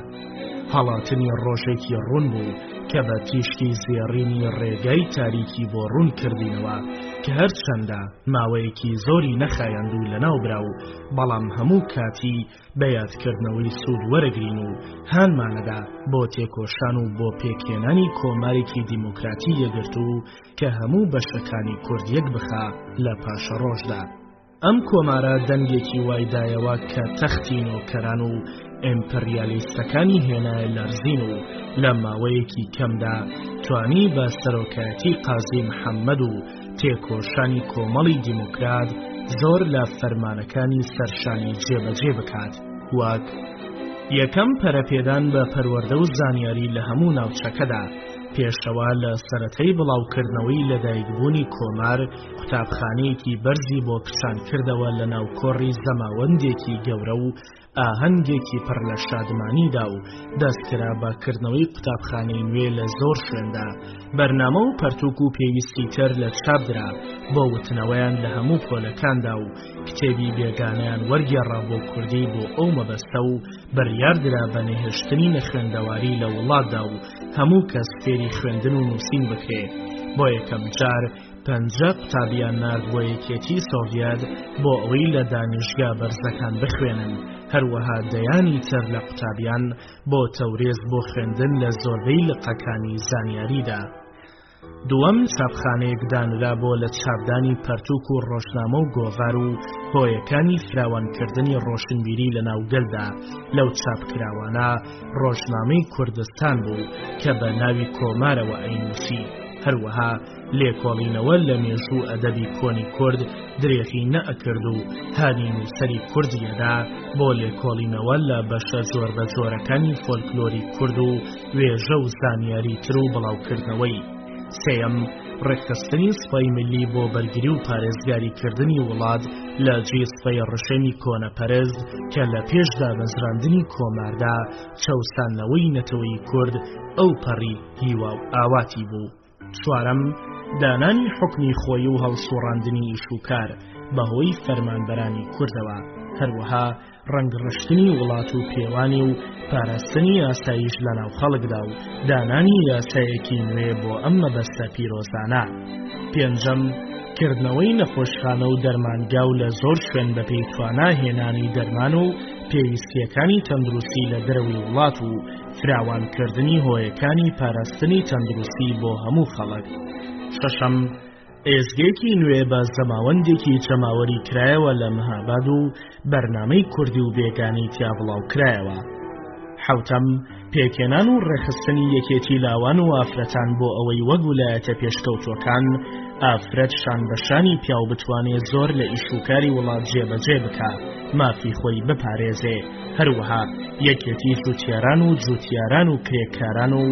هەڵاتنی ڕۆژێکی ڕوون بوو کە بە تیشکی زێڕینی ڕێگای تاریکی بۆ ڕوون کردینەوە کە هەرچەندە ماوەیەکی زۆری نەخایاندوو لەناوبرا و بەڵام هەموو کاتی بە یادکردنەوەی سوود وەرەگرین و هانمانەدا بۆ تێکۆشان و بۆ پێکهێنانی کۆمارێکی دیموکراتی یەگرت و کە هەموو بەشەکانی کورد یەک بخا لە پاشە ڕۆژدا. ئەم کۆمارە دەنگێکی وایدایەوە کە تەختی نۆکەران و ئیمپریالیستەکانی هێنایە لەرزین و لە ماوەیەکی کەمدا توانی بە سەرۆکایەتی قازی محەممەد و تێکۆشانی کۆمەڵی دیموکرات زۆر لە فەرمانەکانی سەرشانی جێبەجێ بکات، وەک یەکەم پەرەپێدان بە پەروەردە و زانیاری لە هەموو ناوچەکەدا، پێشەوە لە سەرەتەی بڵاوکردنەوەی لەدایکبوونی کۆمار قوتابخانەیەکی بەرزی بۆ پیشان کردەوە لە ناو کۆڕی زەماوەندێکی گەورە و ئاهەنگێکی پڕ لە شادمانیدا و دەستکرا بەکردنەوەی قوتابخانەی نوێ لە زۆر شوێندا. بەرنامە و پەرتووک و پێویستی تر لە چاپدرا بۆ وتنەوەیان لە هەموو پۆلەکاندا و کتێبی بێگانەیان وەرگێڕا بۆ کوردی بۆ ئەو مەبەستە و بڕیاردرا بە نەهێشتنی خوێندەواری لە وڵاتدا و هەموو کەس فێری خوێندن و نووسین بکرێ. بۆ یەکەم جار 50 قوتابیان نارد بۆ یەکێتی سۆڤیەت بۆ ئەوەی لە دانیشگا بەرزەکان بخوێنن. هەروەها دەیانی تر لە قوتابیان بۆ تەورێز بۆ خوێندن لە زۆربەی لقەکانی زانیاریدا. دووەم چاپخانەیەک دانرا بۆ لە چاپدانی پەرتووک و ڕۆژنامە و گۆڤار و هۆیەکانی فراوانکردنی ڕۆشنبیری لە ناوگەلدا. لەو چاپکراوانە ڕۆژنامەی کوردستان بوو کە بە ناوی کۆمارەوە ئەینووسی. هەروەها لێکۆڵینەوە لە مێژوو ئەدەبی کۆنی کورد درێخی نەئەکرد و هانی نووسەری کوردیەدا بۆ لێکۆڵینەوە لە بەشە زۆر بە جۆرەکانی فۆلکلۆری کورد و وێژە و زانیاری تر و بڵاوکردنەوەی. سێەم ڕێکخستنی سوپای ملی بۆ بەرگری و پارێزگاریکردنی وڵات لە جێ سوپای ڕشەمی کۆنەپەرز کە لە پێش دامەزراندنی کۆماردا چەوسانەوەی نەتەوەی کورد ئەو پەڕی هیوا و ئاواتی بوو. چوارەم دانانی حکمی خۆی و هەڵسوڕاندنی ئیشوکار بەهۆی فەرمانبەرانی کوردەوە. هەروەها ڕەنگڕشتنی وڵات و پێوانی و پاراستنی یاساییش لە ناو خەڵکدا و دانانی یاسایەکی نوێ بۆ ئەم مەبەستە پیرۆزانە. پێنجەم کردنەوەی نەخۆشخانە و دەرمانگا و لە زۆر شوێن بە پێی توانە هێنانی دەرمان و پێویستیەکانی تەندروستی لە دەرەوەی وڵات و فراوانکردنی هۆیەکانی پاراستنی تەندروستی بۆ هەموو خەڵک. شەشەم ئێزگێکی نوێ بە زەماوەندێکی جەماوەری کرایەوە لە مەهاباد و بەرنامەی کوردی و بێگانی تیا بڵاو کرایەوە. حوتەم پێکێنان و ڕێخستنی یەکێتی لاوان و ئافرەتان بۆ ئەوەی وەک ویلایەتە پێشکەوتوەکان ئافرەت شان بەشانی پیاو بتوانێت زۆر لە ئیشوکاری وڵات جێبەجێ بکە، مافی خۆی بپارێزێ. هەروەها یەکێتی جوتیاران و جوتیاران و کرێکاران و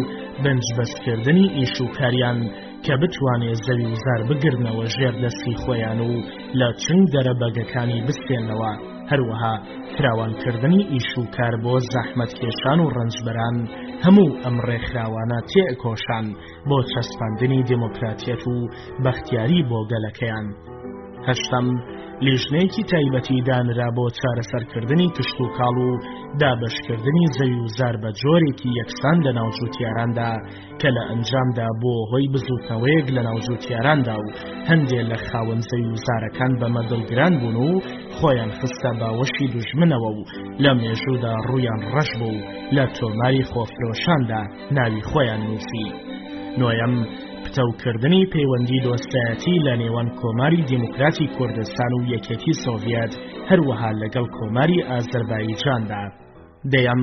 بنجبەستکردنی ئیشوکاریان کە بتوانێت زەوی وزار بگرنەوە ژێر دەستی خۆیان و لە چنگ دەرەبەگەکانی بستێنەوە. هەروەها فراوانکردنی ئیشوکار بۆ زەحمەتکێشان و ڕەنجبەران هەموو ئەم ڕێکخراوانە تێئکۆشان بۆ چەسپاندنی دموکراتیەت و بەختیاری بۆ گەلەکەیان. هەشتەم لیژنەیەکی تایبەتی دانرا بۆ چارەسەرکردنی کشت و کاڵ و دابەشکردنی زەوی وزار بە جۆرێکی یەکسان لە ناو جوتیاراندا کە لە ئەنجامدا بۆ هۆی بزوتنەوەیەک لە ناو جوتیاراندا و هەندێک لە خاوەن زەوی وزارەکان بەمە دڵگران بوون و خۆیان خستە باوەشی دوژمنەوە و لە مێژوودا ڕوویان ڕەش بوو و لە تۆماری خۆفرۆشاندا ناوی خۆیان نووسی. نۆیەم پتەوکردنی پەیوەندی دۆستایەتی لە نێوان کۆماری دیموکراتی کوردستان و یەکێتی سۆڤیەت هەروەها لەگەڵ کۆماری ئازەربایجاندا. دەیەم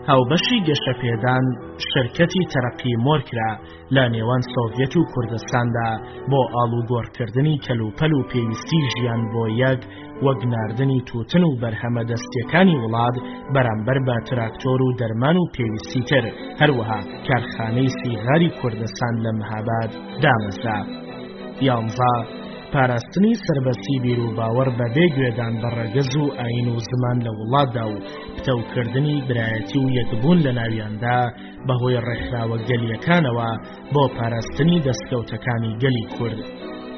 هاوبەشی گەشەپێدان شرکەتی تەرەقی مۆرکرا لە نێوان سۆڤیەت و کوردستاندا بۆ ئاڵوگۆڕکردنی کەلوپەل و پێویستی ژیان بۆ یەک وەک ناردنی تووتن و بەرهەمە دەستیەکانی وڵات بەرامبەر بە تراکتۆر و دەرمان و پێویستی تر. هەروەها کارخانەی سیغاری کوردستان لە مەهاباد دامەزرا. 11 پاراستنی سربەستی بیر و باوەڕ بەبێ گوێدان بە ڕەگەز و ئاین و زمان لە وڵاتدا و پتەوکردنی برایەتی و یەکبوون لە ناویاندا بەهۆی ڕێکخراوە گەلیەکانەوە بۆ پاراستنی دەستکەوتەکانی گەلی کورد.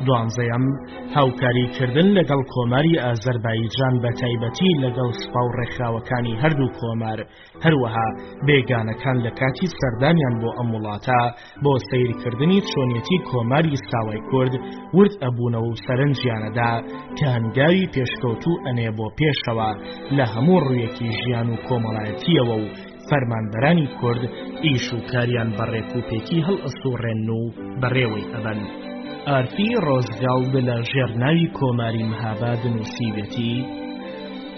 12 هاوکاریکردن لەگەڵ کۆماری ئازەربایجان بە تایبەتی لەگەڵ سوپا و ڕێکخراوەکانی هەردوو کۆمار، هەروەها بێگانەکان لە کاتی سەردانیان بۆ ئەم وڵاتە بۆ سەیرکردنی چۆنیەتی کۆماری ساوای کورد ورد ئەبوونەوە و سەرنجیانەدا کە هەنگاوی پێشکەوتوو ئەنێ بۆ پێشەوە لە هەموو ڕوویەکی ژیان و کۆمەڵایەتیەوە و فەرمانبەرانی کورد ئیش و کاریان بەڕێک و پێکی هەڵ ئەسوڕێن و بەڕێوەی ئەبەن. ئارفی ڕۆزگاڵد لە ژێرناوی کۆماری مەهاباد نووسیوێتی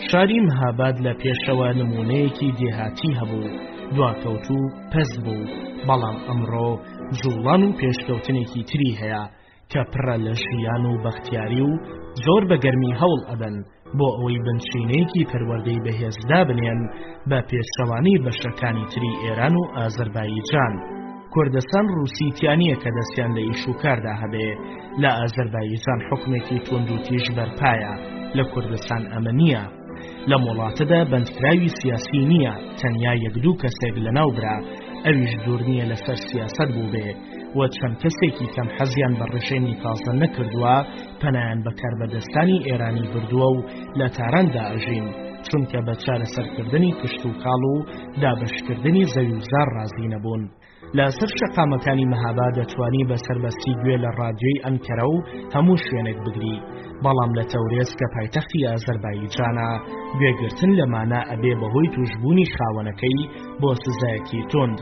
شاری مەهاباد لە پێشەوە نمونەیەکی دێهاتی هەبوو، دواکەوت و پەس بوو، بەڵام ئەمڕۆ جوڵان و پێشکەوتنێکی تری هەیە کە پڕە لە ژیان و بەختیاری و زۆر بە گەرمی هەوڵ ئەدەن بۆ ئەوەی بنچینەیەکی پەروەردەی بەهێزدا بنێن بە پێشەوانەی بەشەکانی تری ئێران و ئازەربایجان. کوردستان ڕووسیتیانیە کە دەستیان لە ئیشوکاردا هەبێ، لە ئازەربایجان حکومێکی توند و تیژ بەرپایە، لە کوردستان ئەمە نییە. لە وڵاتەدا بەندکراوی سیاسی نییە، تەنیا یەک دوو کەسێک لەناوبرا، ئەویش دوور نییە لەسەر سیاست بوو بێ و چەند کەسێکی کەم حەزیان بە ڕێژەمی تازە نەکردووە پەنایان بە کاربەدەستانی ئێرانی بردووە و لە تاراندا ئەژین، چونکە بە چارەسەرکردنی کشت و کاڵ و دابشکردنی زەوی و زار ڕازی نەبوون. لەسەر شەقامەکانی مەهاباد دەتوانی بە سەربەستی گوێ لە ڕادیۆی ئەنکەرە و هەموو شوێنێک بگری، بەڵام لە تەورێز کە پایتەختی ئازەربایجانە گوێگرتن لەمانە ئەبێ بەهۆی توشبوونی خاوەنەکەی بۆ سزایەکی تند.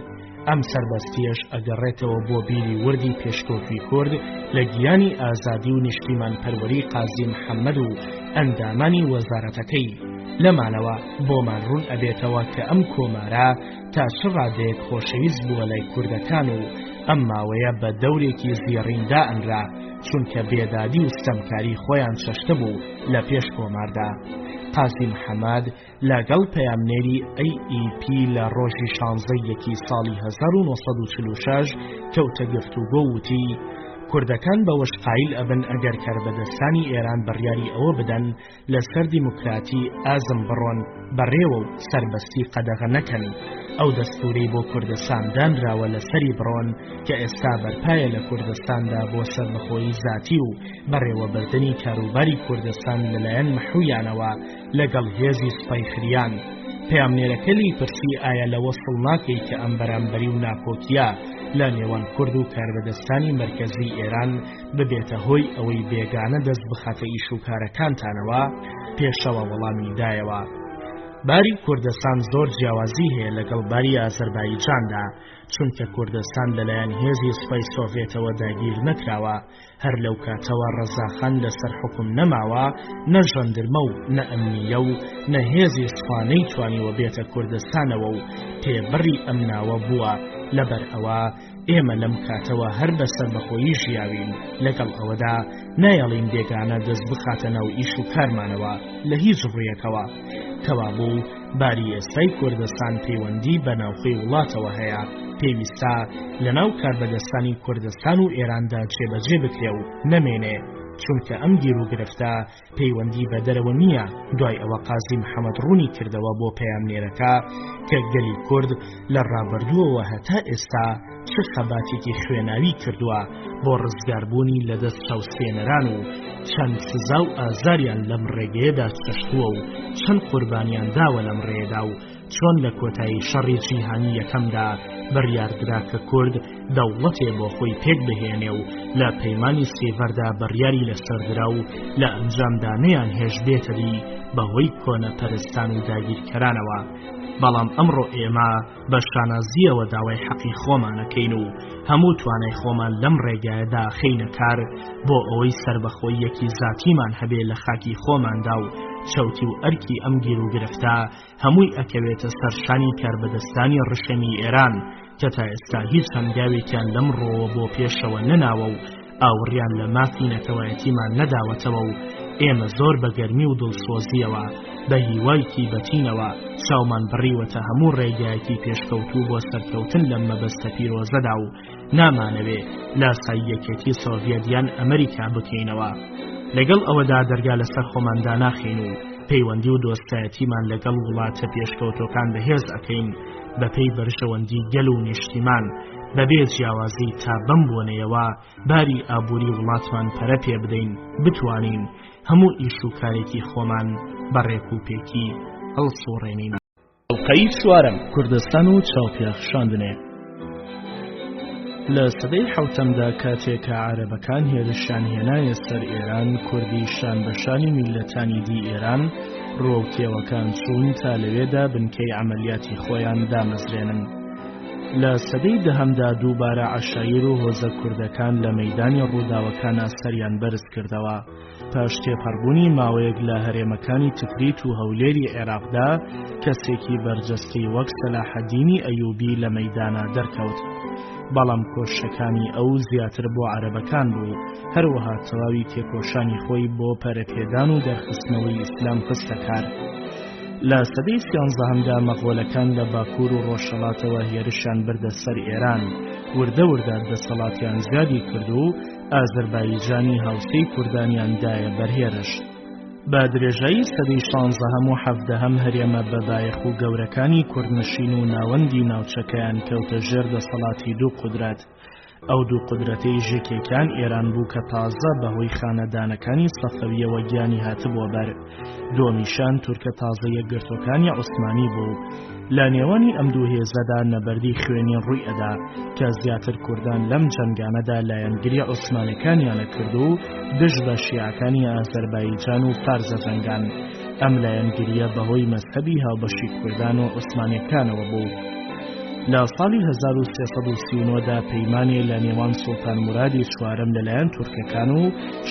ئەم سەربەستیەش ئەگەڕێتەوە بۆ بیری وردی پێشکەوتوی کورد لە گیانی ئازادی و نیشتیمان پەروەری قازی محەممەد و ئەندامانی وەزارەتەکەی. لەمانەوە بۆمان ڕوون ئەبێتەوە کە ئەم کۆمارە تا چ ڕادەیەک خۆشەویست بووە لای کوردەکان و ئەم ماوەیە بە دەورێکی زیێڕیندا ئەنرا، چونکە بێدادی و ستەمکاری خۆیان چەشتە بوو لە پێش کۆماردا. قازی محەممەد لەگەڵ پەیامنێری AEP لە ڕۆژی 16 ساڵی 1946 کەوتە گفتوگۆ وتی کوردەکان بەوەش قایل ئەبن ئەگەر کاربەدەستانی ئێران بڕیاری ئەوە بدەن لەسەر دیموکراتی ئازم بڕۆن بەڕێوە و سەربەستی قەدەغە نەکەن. ئەو دەستوری بۆ کوردستان دانراوە لەسەری بڕۆن کە ئێستا بەرپایە لە کوردستاندا بۆ سەربەخۆیی زاتی و بەڕێوەبردننی کاروباری کوردستان لەلایەن مەحویانەوە لەگەڵ هێزی سوپای خریان. پەیامنێرەکە لی پرسی ئایا لە وەسڵ ناکەی کە ئەم بەرامبەری و ناکۆکیە لە نێوان کورد و کاربەدەستانی مرکزی ئێران ببێتە هۆی ئەوەی بێگانە دەست بخاتە ئیشوکارەکانتانەوە؟ پێشەوە وەڵامی دایەوە. باری کوردستان زۆر جیاوازی هەیە لەگەڵ باری ئازەربایجاندا، چونکە کوردستان لەلایەن هێزی سوپای سۆڤێتەوە داگیر نەکراوە، هەر لەو کاتەوە ڕەزاخان لەسەر حکوم نەماوە، نە ژەندرمە و نە ئەمنیە و نە هێزی سوپا نەیتوانیوە بێتە کوردستانەوە و پێبڕی ئەم ناوە بووە. لەبەر ئەوە ئێمە لەم کاتەوە هەر بەسەر بەخۆیی ژیاوین، لەگەڵ ئەوەدا نایەڵین بێگانە دەست بخاتە ناو ئیش و کارمانەوە لە هیچ ڕوویەکەوە. کەوابوو باری ئێستای کوردستان پەیوەندی بە ناوخۆی وڵاتەوە هەیە، پێویستە لە ناو کاربەدەستانی کوردستان و ئێراندا جێبەجێ بکرێ و نەمێنێ، چونکە ئەم گیر و گرفتە پەیوەندی بە دەرەوە نییە. دوای ئەوە قازی محەممەد ڕوونی کردەوە بۆ پەیامنێرەکە کە گەلی کورد لە ڕابردووەوە هەتا ئێستا چ خەباتێکی خوێناوی کردووە بۆ ڕزگاربوونی لەدەست چاوسێنەران و چەند سزا و ئازاریان لەم ڕێگەیەدا چەشتووە و چەند قوربانیان داوە لەم ڕێدا و چۆن لە کۆتایی شەڕی جیهانی یەکەمدا بڕیاردرا کە کورد دەوڵەتێ بۆ خۆی پێک بهێنێ و لە پەیمانی سێڤەردا بڕیاری لەسەردرا و لە ئەنجامدا نەیان هێش بێتەری بەهۆی کۆنە پەرستان و داگیرکەرانەوە. بەڵام ئەمڕۆ ئێمە بە شانازیەوە داوای حەقی خۆمانەکەین و هەموو توانای خۆمان لەم ڕێگایەدا خەینە کار بۆ ئەوەی سەربەخۆیەکی زاتیمان هەبێ لە خاکی خۆماندا و چەوتی و ئەرکی ئەم گیر و گرفتە هەمووی ئەکەوێتە سەرشانی کاربەدەستانی ڕشەمی ئێران کە تا ئێستا هیچ هەنگاوێکیان لەم ڕۆوە بۆ پێشەوە نەناوە و ئاوڕیان لە مافی نەتەوایەتیمان نەداوەتەوە و ئێمە زۆر بە گەرمی و دڵسۆزیەوە بە هیوایکی بەتینەوە چاومان بڕیوەتە هەموو ڕێگایەکی پێشکەوتوو بۆ سەرکەوتن لەم مەبەستە پیرۆزەدا و نامانەوێ لاسایی یەکێتی سۆڤیەتیان ئەمریکا بکەینەوە. لەگەڵ ئەوەدا دەرگا لەسەر خۆماندا ناخین و پەیوەندی و دۆستایەتیمان لەگەڵ وڵاتە پێشکەوتۆکان بەهێز ئەکەین بەپێی بەرژەوەندی گەل و نیشتیمان بەبێ جیاوازی تا بەم بۆنەیەوە باری ئابووری وڵاتمان پەرە پێ بدەین بتوانین هەموو ئیش و کارێکی خۆمان بەڕێک و پێکی هەڵسوڕێنین. ئەڵقەی چوارەم کوردستان و چاوپێخشاندنێ. لە سەدەی حەوتەمدا کاتێکە عەرەبەکان هێرشیان هێنایە سەر ئێران کوردی شان بەشانی میلەتانی دی ئێران ڕۆکێوەکان چوون تا لەوێدا بنکەی عەمەلیاتی خۆیان دامەزرێنن. لە سەدەی دەهەمدا دووبارە عەشایر و هۆزە کوردەکان لە مەیدانی ڕووداوەکانە سەریان بەرز کردەوە پاش تێپەڕبوونی ماوەیەک لە هەرێمەکانی تکریت و هەولێری عێراقدا کەسێکی بەرجەستی وەک سەلاحەدینی ئەیوبی لە مەیدانە دەرکەوت. بەڵام کۆشەکانی ئەو زیاتر بۆ عەرەبەکان بوو، هەروەها تەواوی تێکۆشانی خۆی بۆ پەرەپێدان و دەرخستنەوەی ئیسلام خستە کار. لە سەدەی سیانزەهەمدا مەغۆلەکان لە باکوور و ڕۆژهەڵاتەوە هێرشیان بردە سەر ئێران، وردە وردە دەسەڵاتیان زیادی کرد و ئازەربایجانی هاوسەی کوردانیاندایە بەرهێرش. بە درێژایی سەدەی شانزەهەم و حەڤدەهەم هەرێمە بەبایەخ و گەورەکانی کوردنشین و ناوەندی ناوچەکەیان کەوتە ژێر دەسەڵاتی دوو قودرەت. ئەو دوو قودرەتەی ژێکێکیان ئێران بوو کە تازە بەهۆی خانەدانەکانی سەفەویەوە گیانی هاتبووە بەر، دۆمیشان تورکە تازە یەکگرتوەکانی عوسمانی بوو. لە نێوانی ئەم دوو هێزەدا نەبەردی خوێنی ڕووی ئەدا کە زیاتر کوردان لەم جەنگانەدا لایەنگری عوسمانەکانیانە کرد و دژ بە شیعەکانی ئازەربایجان و فارزە جەنگان. ئەم لایەنگریە بەهۆی مەزهەبی هاوبەشی کوردان و عوسمانیەکانەوە بوو. لە ساڵی 1339دا پەیمانێ لە نێوان سوڵتان مورادی چوارەم لەلایەن تورکەکان و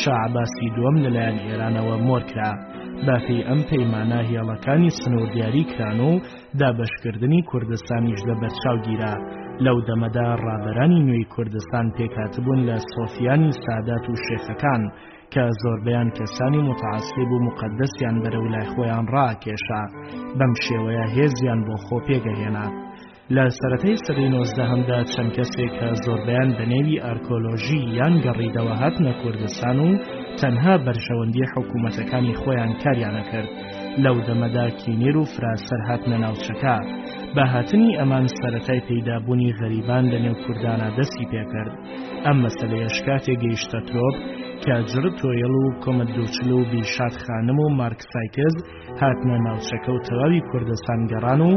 شاه عەباسی دووەم لەلایەن ئێرانەوە مۆرکرا. بافی ئەم پەیمانە هێڵەکانی سنوور دیاری کران و دابەشکردنی کوردستانیش لە بەرچاو گیرا. لەو دەمەدا ڕابەرانی نوێی کوردستان پێکهاتبوون لە سۆفیانی سادات و شێخەکان کە زۆربەیان کەسانی متعەسیب و مقەدەسیان بەرەو لای خۆیان ڕاکێشا، بەم شێوەیە هێزیان بۆ خۆ پێگەهێنا. لە سەرەتای سەدەی نۆزدەهەمدا چەند کەسێک کە زۆربەیان بە نێوی ئارکۆلۆژی یان گەڕیدەوە هاتنە کوردستان و تەنها بەرژەوەندی حکوومەتەکانی خۆیان کاریانە کرد. لەو دەمەدا کینیر و فراسەر هاتنە ناوچەکە. بە هاتنی ئەمان سەرەتای پەیدابوونی غەریبان لە نێو کوردانە دەستی پێکرد. ئەم مەسەلەیەش کاتێک گەیشتە ترۆپ کە جرت تۆیڵ و کۆمەت دووچل و بیشات خانم و مارکسایکز هاتنە ناوچەکە و تەواوی کوردستان گەڕان و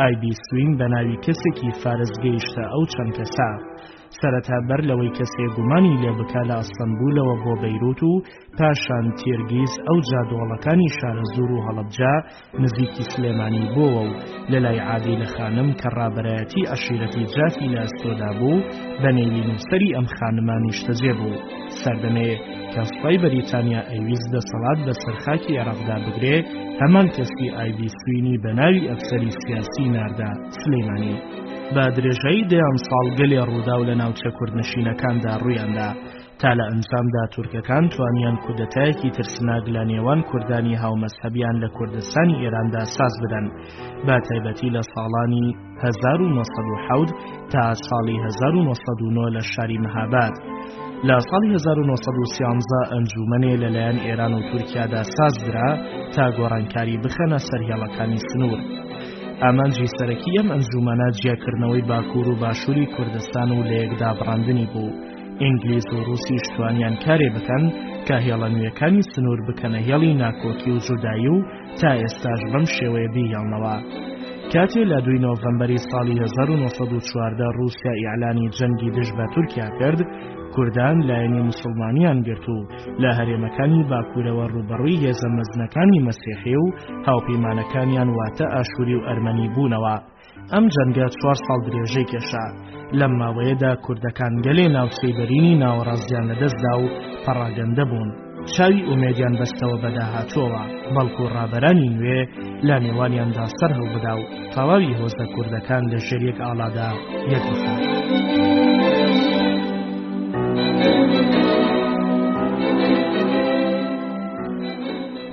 ئایبی سوین بە ناوی کەسێکی فارس گەیشتە ئەو چەند کەسە. سەرەتا بەر لەوەی کەسێ گومانی لێ بکا لە ئەستەمبولەوە بۆ بەیروت و پاشان تێرگیز ئەو جادۆڵەکانی شارەزور و هەڵەبجا نزیکی سلێمانی بۆوە و لەلای عادی لە خانم کە ڕابەرایەتی عەشیرەتی جافی لە ئەستۆدا بوو بە نێوی نووسەری ئەم خانمانیش تەجێ بوو. سەردەمێ کە سوپای بەریتانیا ئەویست دەسەڵات بە سەرخاکی عێراقدا بگرێ، هەمان کەسی ئایبی سوینی بە ناوی ئەفسەری سیاسی ناردا سلەیمانی. بە درێژایی دەیان ساڵ گەلێ ڕوودا و لە ناوچە کوردنشینەکاندا ڕوویاندا تا لە ئەنجامدا تورکەکان توانیان کودەتایەکی ترسناک لە نێوان کوردانی هاومەزهەبیان لە کوردستانی ئێراندا ساز بدەن، بە تایبەتی لە ساڵانی 1970 تا ساڵی 1990 لە شاری مەهاباد. لە ساڵی 1913 ئەنجومەنێ لەلایەن ئێران و تورکیادا سازدرا تا گۆڕانکاری بخەنە سەر هێڵەکانی سنوور. ئامانجی سەرەکی ئەم ئەنجومەنە جیاکردنەوەی باکوور و باشووری کوردستان و لە یەکدا بڕاندنی بوو. ئینگلیز و رووسیش توانیان کارێ بکەن کە هێڵە نوێیەکانی سنوور بکەنە هێڵی ناکۆکی و جودایی و تا ئێستاش بەم شێوەیە بیهێڵنەوە. کاتێ لە 2 نۆڤەمبەری ساڵی 1914 رووسیا ئیعلانی جەنگی دژ بە تورکیا کرد، کوردان لایەنی موسڵمانیان گرت و لە هەرێمەکانی باکوورەوە ڕوبەڕووی هێزە مەزنەکانی مەسیحی و هاوپەیمانەکانیان واتە ئاشووری و ئەرمەنی بوونەوە. ئەم جەنگە 4 ساڵ درێژەی کێشا. لەم ماوەیەدا کوردەکان گەلێ ناوچەی بەرینی ناوەڕاستیان لەدەستدا و پەڕاگەندە بوون. چاوی ئومێدیان بەستەوە بەداهاتووەوە، بەڵکو ڕابەرانی نوێ لە نێوانیاندا سەر هەڵبدا و تەواوی هۆزە کوردەکان لە ژێر یەک ئاڵادا یەکبخات.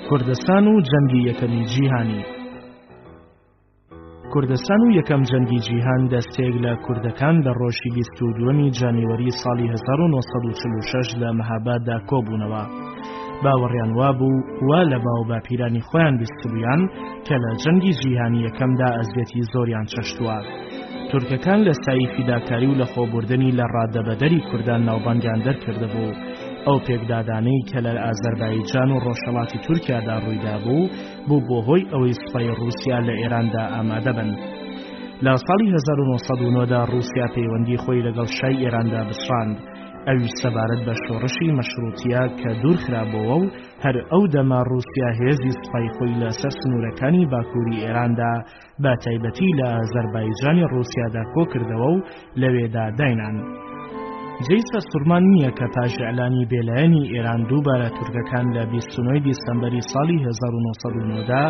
کوردستان و جەنگی یەکەمی جیهانی. کوردستان و یەکەم جەنگی جیهان دەستێک لە کوردەکان لە ڕۆژی 22 جانیوەری ساڵی 1946 لە مەهاباددا کۆبوونەوە. باوەڕیان وابوو وا لە باو باپیرانی خۆیان بیستبوویان کە لە جەنگی جیهانی یەکەمدا ئەزیەتی زۆریان چەشتووە. تورکەکان لە سایی فیداکاری و لە خۆبوردنی لە ڕادەبەدەری کوردان ناوبانگیان دەرکردبوو. ئەو پێکدادانەی کە لە ئازەربایجان و ڕۆژهەڵاتی تورکیادا ڕوویدا بوو بۆ هۆی ئەوەی سوپای ڕووسیا لە ئێراندا ئامادە بن. لە ساڵی 1990دا ڕووسیا پەیوەندی خۆی لەگەڵ شای ئێراندا بچڕاند. ئەویش سەبارەت بە شۆڕشی مەشروتیە کە دوورخرابەوە و هەر ئەو دەما ڕووسیا هێزی سوپای خۆی لەسەر سنوورەکانی باکووری ئێراندا بە تایبەتی لە ئازەربایجانی ڕووسیادا کۆکردەوە و لەوێدا داینان. جێی سەرسوورمان نییە کە پاش ئەعلانی بێلایەنی ئێران دووبارە تورکەکان لە 29 دیسەمبەری ساڵی 1990دا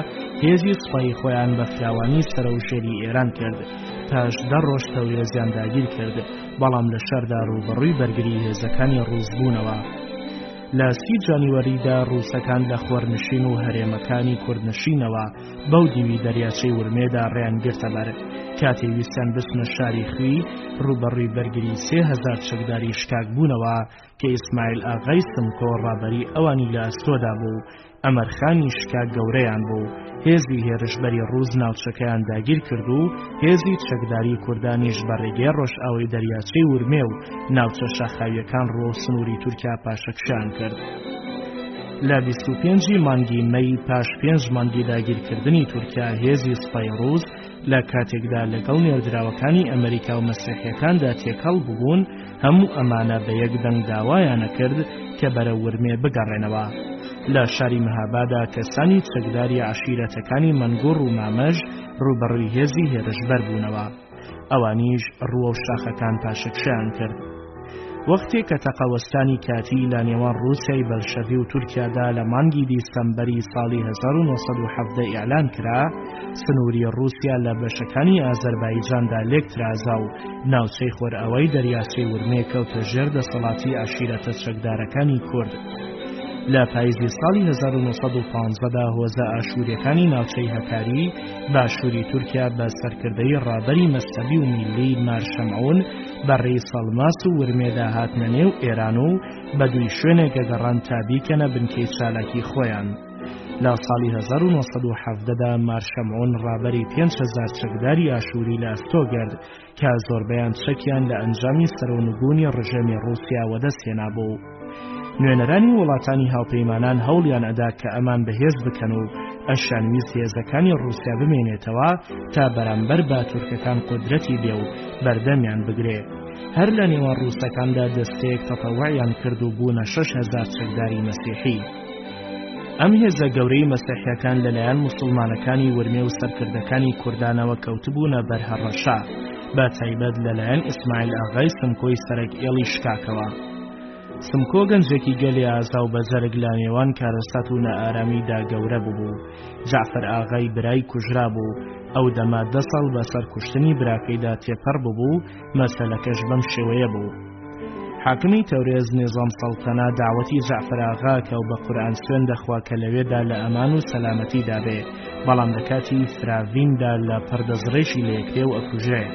هێزی سوپای خۆیان بە فراوانی سەرەوشێری ئێران کرد. پاش 10 ڕۆژ تەوریێزیان داگیر کرد، بەڵام لە شەردا ڕوبەڕووی بەرگری هێزەکانی ڕووس بوونەوە. لە 30 جانیوەریدا ڕووسەکان لە خۆرنشین و هەرێمەکانی کوردنشینەوە بەو دیوی دەریاچەی ورمێدا ڕێیان گرتە بەر. کاتێ ویستیان بچنە شاری خوی ڕوبەڕووی بەرگری 3000 چەکداری شکاک بوونەوە کە ئیسماعیل ئاغای سمکۆ ڕابەری ئەوانی لە ئەستۆدا بوو. ئەمەرخانی شکاک گەورەیان بوو. هێزی هێرشبەری ڕووس ناوچەکەیان داگیر کرد و هێزی چەکداری کوردانیش بە ڕێگەی ڕۆژئاوای دەریاچەی ورمێ و ناوچە شاخاویەکان ڕۆ سنووری تورکیا پاشەکشیان کرد. لە 25 مانگی مەی پاش 5 مانگی داگیرکردنی تورکیا هێزی سوپای ڕووس لە کاتێکدا لەگەڵ نێردراوەکانی ئەمریکا و مەسیحیەکاندا تێکەڵ بوون هەموو ئەمانە بە یەک دەنگ داوایانە کرد کە بەرە ورمێ بگەڕێنەوە. لە شاری مەهابادا کەسانی چەکداری عەشیرەتەکانی مەنگوڕ و مامەژ ڕوبەڕووی هێزی هێرشبەر بوونەوە. ئەوانیش ڕووە و شاخەکان پاشەکشیان کرد. وەختێک کە تەقەوەستانی کاتی لە نێوان ڕووسیای بەلشەڤی و تورکیادا لە مانگی دیسەمبەری ساڵی 1970 ئیعلان کرا، سنووری ڕووسیا لە بەشەکانی ئازەربایجاندا لێکترازا و ناوچەی خۆرئاوای دەریاچەی ورمێ کەوتە ژێر دەسەڵاتی عەشیرەتە چەکدارەکانی کورد. لە پاییزی ساڵی 1950دا هۆزە ئاشوریەکانی ناوچەی هەکاری باشووری تورکیا بە سەرکردەی ڕابەری مەستەبی و میلی مارشەمعون بەڕێی سەڵماس و ورمێدا هاتنە نێو ئێران و بە دوی شوێنێکە گەڕان تا بیکەنە بنکەی چالاکی خۆیان. لە ساڵی 1970دا مارشەمعون ڕابەری 5000 چەکداری ئاشووری لە ئەستۆ گرت کە زۆربەیان چەکیان لە ئەنجامی سەرۆنگوونی ڕژێمی ڕووسیا وەدەستهێنا بوو. نوێنەرانی وڵاتانی هاوپەیمانان هەوڵیان ئەدا کە ئەمان بەهێز بکەن و ئەشان ویست هێزەکانی ڕووسیا بمێنێتەوە تا بەرامبەر بە تورکەکان قودرەتی بێ و بەردەمیان بگرێ. هەر لە نێوان ڕووسەکاندا دەستەیەک تەتەووعیان کرد و بوونە 6000 چەکداری مەسیحی. ئەم هێزە گەورەی مەسیحیەکان لەلایەن موسڵمانەکانی ورمێ و سەرکردەکانی کوردانەوە کەوتبوونە بەرهەڕەشا، بە تایبەت لەلایەن ئیسماعیل ئاغای سمکۆی سەرەک ئێڵی شکاکەوە. سمکۆ گەنجێکی گەلی ئازا و بەزەرگ لە نێوان کارەسات و نەئارامیدا گەورە بوو. جعفەر ئاغای برای کوژرا بوو. ئەو دەما 10 ساڵ بەسەر کوشتنی براکەیدا تێپەڕ بوو، مەسەلەکەش بەم شێوەیە بوو. حاکمی تەورێز نێزام سەڵتەنە داوەتی جعفەر ئاغا کە و بە قورئان سوێن دەخوا کە لەوێدا لە ئەمان و سەلامەتیدا بێ، بەڵام لە کاتی فراڤیندا لە پەردەزڕێژی لە یەکرێ و ئەکوژێ.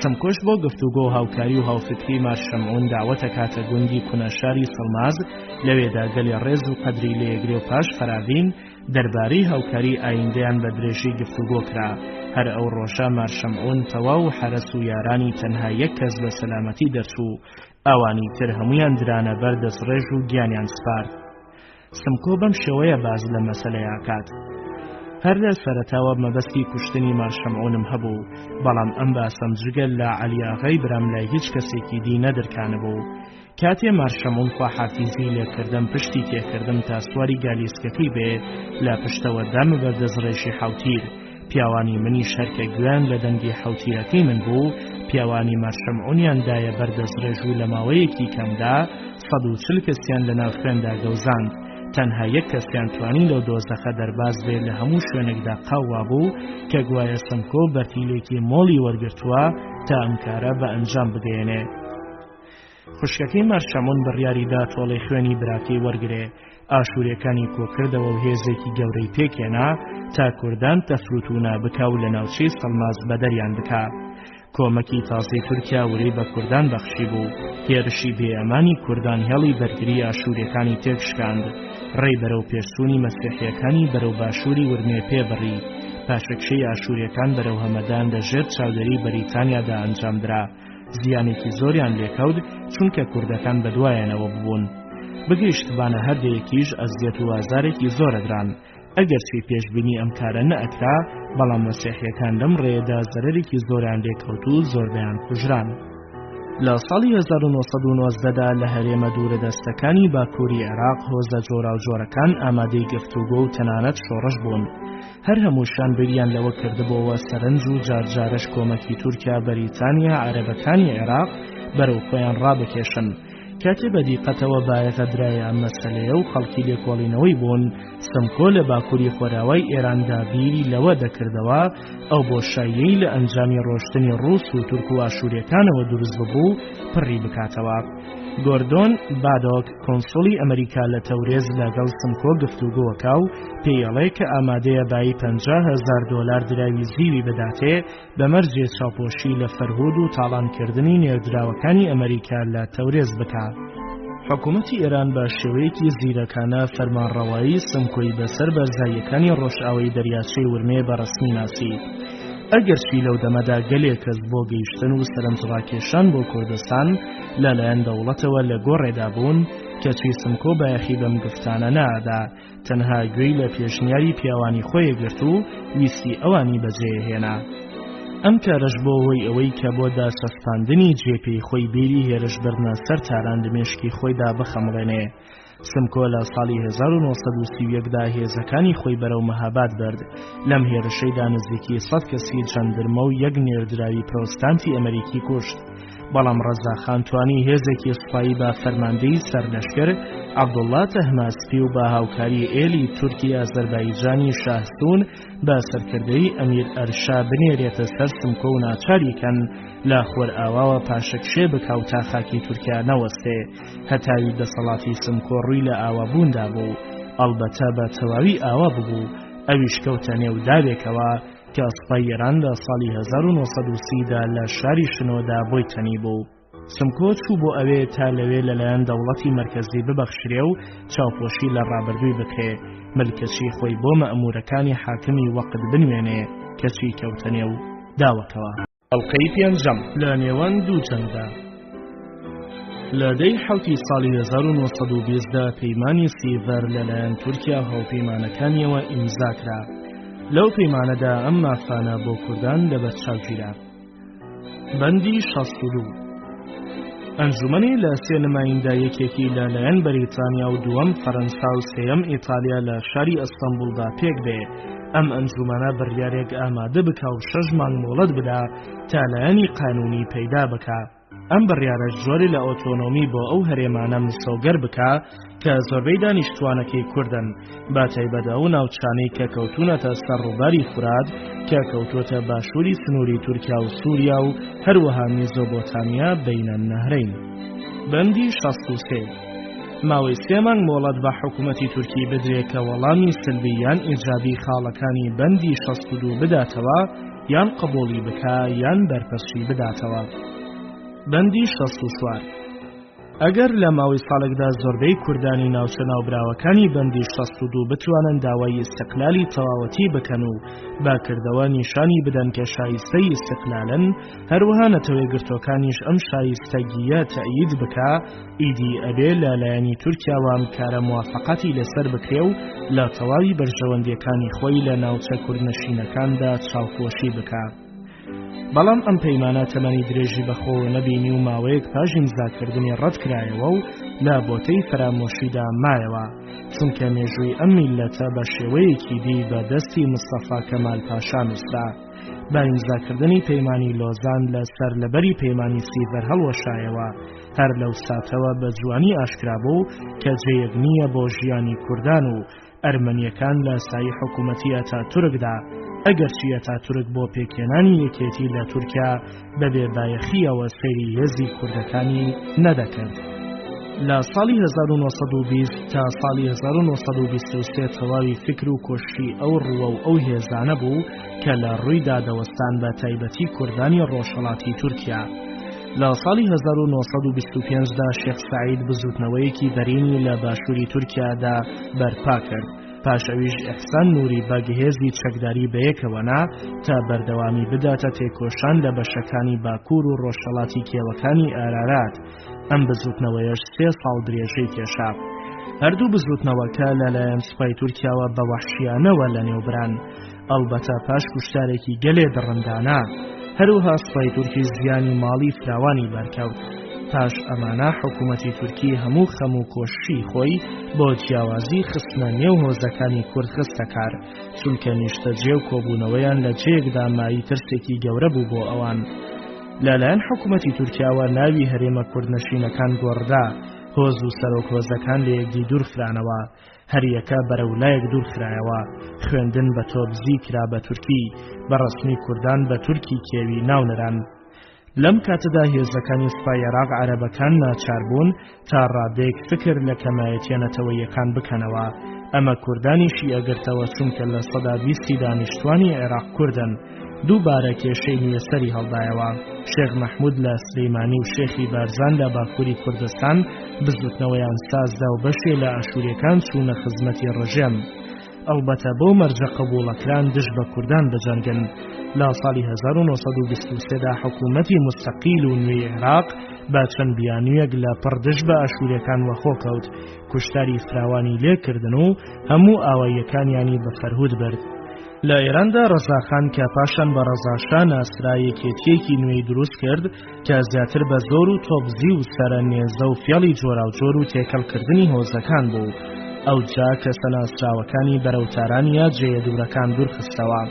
سمکۆش بۆ گفتوگۆ و هاوکاری و هاوفکری مارشەمعون داوەتە کاتە گوندی کونەشاری سەڵماز لەوێدا گەلی ڕێز و قەدری لە یەکرێ و پاش فراڤین دەربارەی هاوکاری ئایندەیان بە درێژی گفتوگۆ کرا. هەر ئەو ڕۆژە مارشەمعون تەواو و حەرەس و یارانی تەنها یەک کەس بە سەلامەتی دەرچوو، ئەوانی تر هەمویان درانە بەر دەستڕێژ و گیانیان سپارد. سمکۆ بەم شێوەیە باز لە مەسەلەیە کات. هەر لە سەرەتاوە مەبەستی کوشتنی مارشەمعونم هەبوو، بەڵام ئەم باسەم جگەل لە عەلی ئاغای برام لای هیچ کەسێکی دی نەدرکانەبوو. کاتێ مارشەمعون خواحافیزی لێکردم پشتی تێکردم تا سواری گالیسکەکەی بێ لە پشتەوە دام بەردەزڕێژی حەوتیر. پیاوانی منیش هەرکە گویان لە دەنگی حەوتیرەکەی من بوو، پیاوانی مارشەمعونیان دایە بەردەزڕێژ و لە ماوەیەکی کەمدا 140 کەسیان لە ناوخوێندا گەوزاند. تەنها یەک کەسیان توانی لەو دۆزەخە دەرباز بێت لە هەموو شوێنێکدا قاوا بوو کە گوایە سمکۆ بەرتیلێکی مۆڵی وەرگرتووە تا ئەم کارە بە ئەنجام بگەێنێ. خوشکەکەی مارشەمۆن بڕیاریدا تۆڵەی خوێنی براکەی وەرگرێ، ئاشوورەکانی کۆکردەوە و هێزێکی گەورەی پێکێنا تا کوردان تەفروتونا بکا و لە ناوچەی سەڵماز بەدەریان بکا. کۆمەکی تازەی تورکیا ورەی بە کوردان بەخشی بوو. هێرشی بێئەمانی کوردان هێڵی بەرگری ئاشوورەکانی تێکشکاند. ڕێی بەرەو پێشچوونی مەسیحیەکانی بەرەو باشووری ورمێ پێبڕی. پاشەکشەی ئاشوورەکان بەرەو هەمەدان لەژێر چاودێری بەریتانیادا ئەنجامدرا. زیانێکی زۆریان لێکەوت چونکە کوردەکان بەدوایانەوە ببوون. بگەیشتبانە هەردەیەکیش ئەزیەت و ئازارێکی زۆرەدران. ئەگەرچی پێشبینی ئەم کارە نەئەکرا، بەڵام مەسیحیەکان لەم ڕێیەدا زەرەرێکی زۆریان لێکەوت و زۆربەیان کوژران. لە ساڵی 1990دا لە هەرێمە دوورەدەستەکانی باکووری عێراق هۆزە جۆرا و جۆرەکان ئامادەی گفتوگۆ و تەنانەت شۆڕش بوون. هەر هەمووشان بریان لەوە کردبەوە سەرنج و جارجارش کۆمەکی تورکیا بەریتانیا عەرەبەکانی عێراق بەرەو خۆیان ڕابکێشن. کاتێ بەدیقەتەوە بایەخە درایە ئەم مەسەلەیە و خەڵکی لێکۆڵینەوەی بوون، سمکۆ لە باکووری خۆراوای ئێراندا بیری لەوە دەکردەوە ئەو بۆشاییەی لە ئەنجامی ڕۆشتنی ڕووس و تورک و ئاشوورەکانەوە دروست ببوو پڕی بکاتەوە. گۆردۆن بادۆک کۆنسوڵی ئەمریکا لە تەورێز لەگەڵ سمکۆ گفتوگۆکا و پێیەڵێ کە ئامادەیە بای $50,000 دراوی زیوی بداتێ بەمەرجێ چاوپۆشی لە فەرهود و تاڵانکردنی نێردراوەکانی ئەمریکا لە تەورێز بکات. حکوومەتی ئێران بە شێوەیەکی زیرەکانە فەرمانڕەوایی سمکۆی بەسەر بەرزاییەکانی ڕۆژئاوای دەریاچەی ورمێ بەڕەسمی ناسی. ئەگەرچی لەو دەمەدا گەلێک کەس بۆ گەیشتن و سەرنجڕاکێشان بۆ کوردستان لەلایەن دەوڵەتەوە لە گۆڕێدا بوون، کەچی سمکۆ بایەخی بەم گفتانە نەئادا، تەنها گوێی لە پێشنیاری پیاوانی خۆی گرت و ویستی ئەوانی بەجێهێنا. ئەم کارەش بۆ ئەوەی کە بۆ داسەستاندنی جێپەی خۆی بیری هێرشبردنە سەر تاران دمێشکی خۆیدا بخەمڵێنێ. سمکۆ لە ساڵی 1931دا هێزەکانی خۆی بەرەو مەهاباد برد. لەم هێرشەیدا نزیکی 100 کەسی جەندرمە و یەک نێردراوی پرۆتستانتی ئەمریکی کوشت. بەڵام ڕەزاخان توانی هێزێکی سوپایی بە فەرماندەی سەرلەشکر عەبدوڵڵا تەهماسپی و بە هاوکاری ئێلی تورکی ئازەربایجانی شاهستون بە سەرکردەی ئەمیر ئەرشا بنێرێتە سەر سمکۆ و ناچاریکەن لە خۆرئاواوە پاشەکشێ بکاو تا خاکی تورکیا نەوەستێ. هەتاوی دەسەڵاتی سمکۆ ڕووی لە ئاوابووندا بوو، ئەڵبەتە بە تەواوی ئاوا ببوو. ئەویش کەوتە نێو داوێکەوە کە سوپای ئێران لە ساڵی 1930دا لە شاری شنۆدا بۆی تەنی بوو. سمکۆ چوو بۆ ئەوێ تا لەوێ لەلایەن دەوڵەتی مەرکەزی ببەخشرێ و چاوپۆشی لە ڕابردووی بکرێ، ملکەچی خۆی بۆ مەئمورەکانی حاکمی وەقت بنوێنێ، کەچی کەوتە نێو داوەکەوە. ئەڵقەی پێنجەم لە نێوان دوو جەنگدا. لە دەی حوتی ساڵی 1920دا پەیمانی سیڤەر لەلایەن تورکیا هاوپەیمانەکانیەوە ئیمزاکرا. لەو پەیمانەدا ئەم مافانە بۆ کوردان دەبەرچاوگیرا. بەندی 62 ئەنجومەنی لە سێ نمایندایەکێکی لەلایەن بەریتانیا و دووەم فەرەنسا و سێیەم ئیتالیا لە شاری ئەستەمبولدا پێک بێ. ئەم ئەنجومەنە بڕیارێک ئامادە بکا و 6 مانگ مۆڵەت بدا تا لایەنی قانونی پەیدا بکا. ئەم بڕیارەش جۆری لە ئۆتۆنۆمی بۆ ئەو هەرێمانە مسۆگەر بکا کە زۆربەی دانیشتوانەکەی کوردن، با تایبەتە و ناوچانەی کە کەوتونەتە سەر ڕووباری فورات کە کەوتوتە باشووری سنووری تورکیا و سووریا و هەروەها میزۆبۆتامیا بەینە نەهرەین. بەندی 63 ماوەی 3 مانگ مۆڵەت بە حکوومەتی تورکی بدرێت کە وەڵامی سلبی یان ئیجابی خاڵەکانی بەندی 62 بداتەوە، یان قبوڵی بکا یان بەرپەرچی بداتەوە. بەندی 64 ئەگەر لە ماوەی ساڵێکدا زۆربەی کوردانی ناوچە ناوبراوەکانی بەندی 62 بتوانن داوای ئیستیقلالی تەواوەتی بکەن و باکردەوە نیشانی بدەن کە شایستەی ئیستیقلالن، هەروەها نەتەوەیەگرتوەکانیش ئەم شایستەگیە تەئید بکا، ئیدی ئەبێ لەلایەنی تورکیاوە ئەم کارە موافقەتی لەسەر بکرێ و لە تەواوی بەرژەوەندیەکانی خۆی لە ناوچە کوردنشینەکاندا چاوپۆشی بکا. بەڵام ئەم پەیمانە تەمەنی درێژی بەخۆوە نەبینی و ماوەیەک پاش ئیمزاکردنی ڕەتکرایەوە و لە بۆتەی فەرامۆشیدا مایەوە، چونکە مێژووی ئەم میلەتە بە شێوەیەکی دی بە دەستی مستەفا کەمال پاشا نووسرا. با ئیمزاکردنی پەیمانی لۆزان لەسەر لەبەری پەیمانی سیڤەر هەڵوەشایەوە هەر لەو ساتەوە بە جوانی ئاشکرا بوو کە جێیەک نییە بۆ ژیانی کوردان و ئەرمەنیەکان لە سای حکوومەتی ئەتاتورکدا ئەگەرچی ئەتاتورک بۆ پێکهێنانی یەکێتی لە تورکیا بەبێ بایەخیەوە سەیری هێزی کوردەکانی نەدەکرد. لە ساڵی 1920 تا ساڵی 1923 تەواوی فکر و کۆشی ئەو ڕووە و ئەو هێزانە بوو کە لە ڕووی دادەوەستان بە تایبەتی کوردانی ڕۆژهەڵاتی تورکیا. لە ساڵی 1925دا شێخ سعید بزوتنەوەیەکی دەرینی لە باشووری تورکیادا بەرپا کرد. پاش ئەویش ئەحسان نووری بەگهێزی چەکداری بەیەکەوەنا تا بەردەوامی بداتە تێکۆشان لە بەشەکانی باکوور و ڕۆژهەڵاتی کێوەکانی ئارارات. ئەم بزوتنەوەیەش 3 ساڵ درێژەی کێشا. هەردوو بزوتنەوەکە لەلایەن سوپای تورکیاوە بە وەحشیانەوە لە نێوبران، ئەلبەتە پاش کوشتارێکی گەلێ دڕندانە. هەروەها سوپای تورکی زیانی ماڵی فراوانی بەرکەوت. پاش ئەمانە حکوومەتی تورکی هەموو خەم و کۆششی خۆی بۆ جیاوازی خستنە نێو هۆزەکانی کورد خستە کار، چونکە نیشتەجێ و کۆبوونەوەیان لە جێیەکدا مایی ترسێکی گەورە بوو بۆ ئەوان. لەلایەن حکوومەتی تورکیاوە ناوی هەرێمە کوردنشینەکان گۆڕدا، هۆز و سەرۆک هۆزەکان لە یەکدی دوورخرانەوە، هەریەکە بەرەولایەک دوورخرایەوە، خوێندن بە تۆبزی کرا بە تورکی، بە ڕسمی کوردان بە تورکی کێوی ناونران. لەم کاتەدا هێزەکانی سوپای عێراق عەرەبەکان ناچار بوون تا ڕادێک فکر لە کەمایەتیانەتەوەیەکان بکەنەوە. ئەمە کوردانیشی ئەگرتەوە چونکە لە سەدا 20 دانیشتوانی عێراق کوردن. دووبارە کێشەی نوێسەری هەڵدایەوە. شێخ مەحموود لە سلەیمانی و شێخی بارزان لە باکووری کوردستان بزوتنەوەیان سازدا و بەشێ لە ئاشووریەکان چوونە خزمەتی ڕژێم. ئەلبەتە بۆ مەرجە قبوڵەکران دژ بە کوردان بجەنگن. لە ساڵی 1923دا حکوومەتی مستەقیل و نوێی عێراق با چەند بیانوویەک لە پڕدژ بە ئاشووریەکان وەخۆکەوت، کوشتاری فراوانی لێکردن و هەموو ئاواییەکانیانی بە فەرهود برد. لە ئێراندا ڕەزاخان کە پاشان بە ڕەزاشا ناسرایەکێتیەکی نوێی دروست کرد کە زیاتر بە زۆر و تۆبزی و سەرە نێزە و فێڵی جۆراوجۆر و تێکەڵکردنی هۆزەکان بوو. ئەو جا کە سەناسراوەکانی بەرەوتارانیا جێیە دوورەکان دوورخستەوە.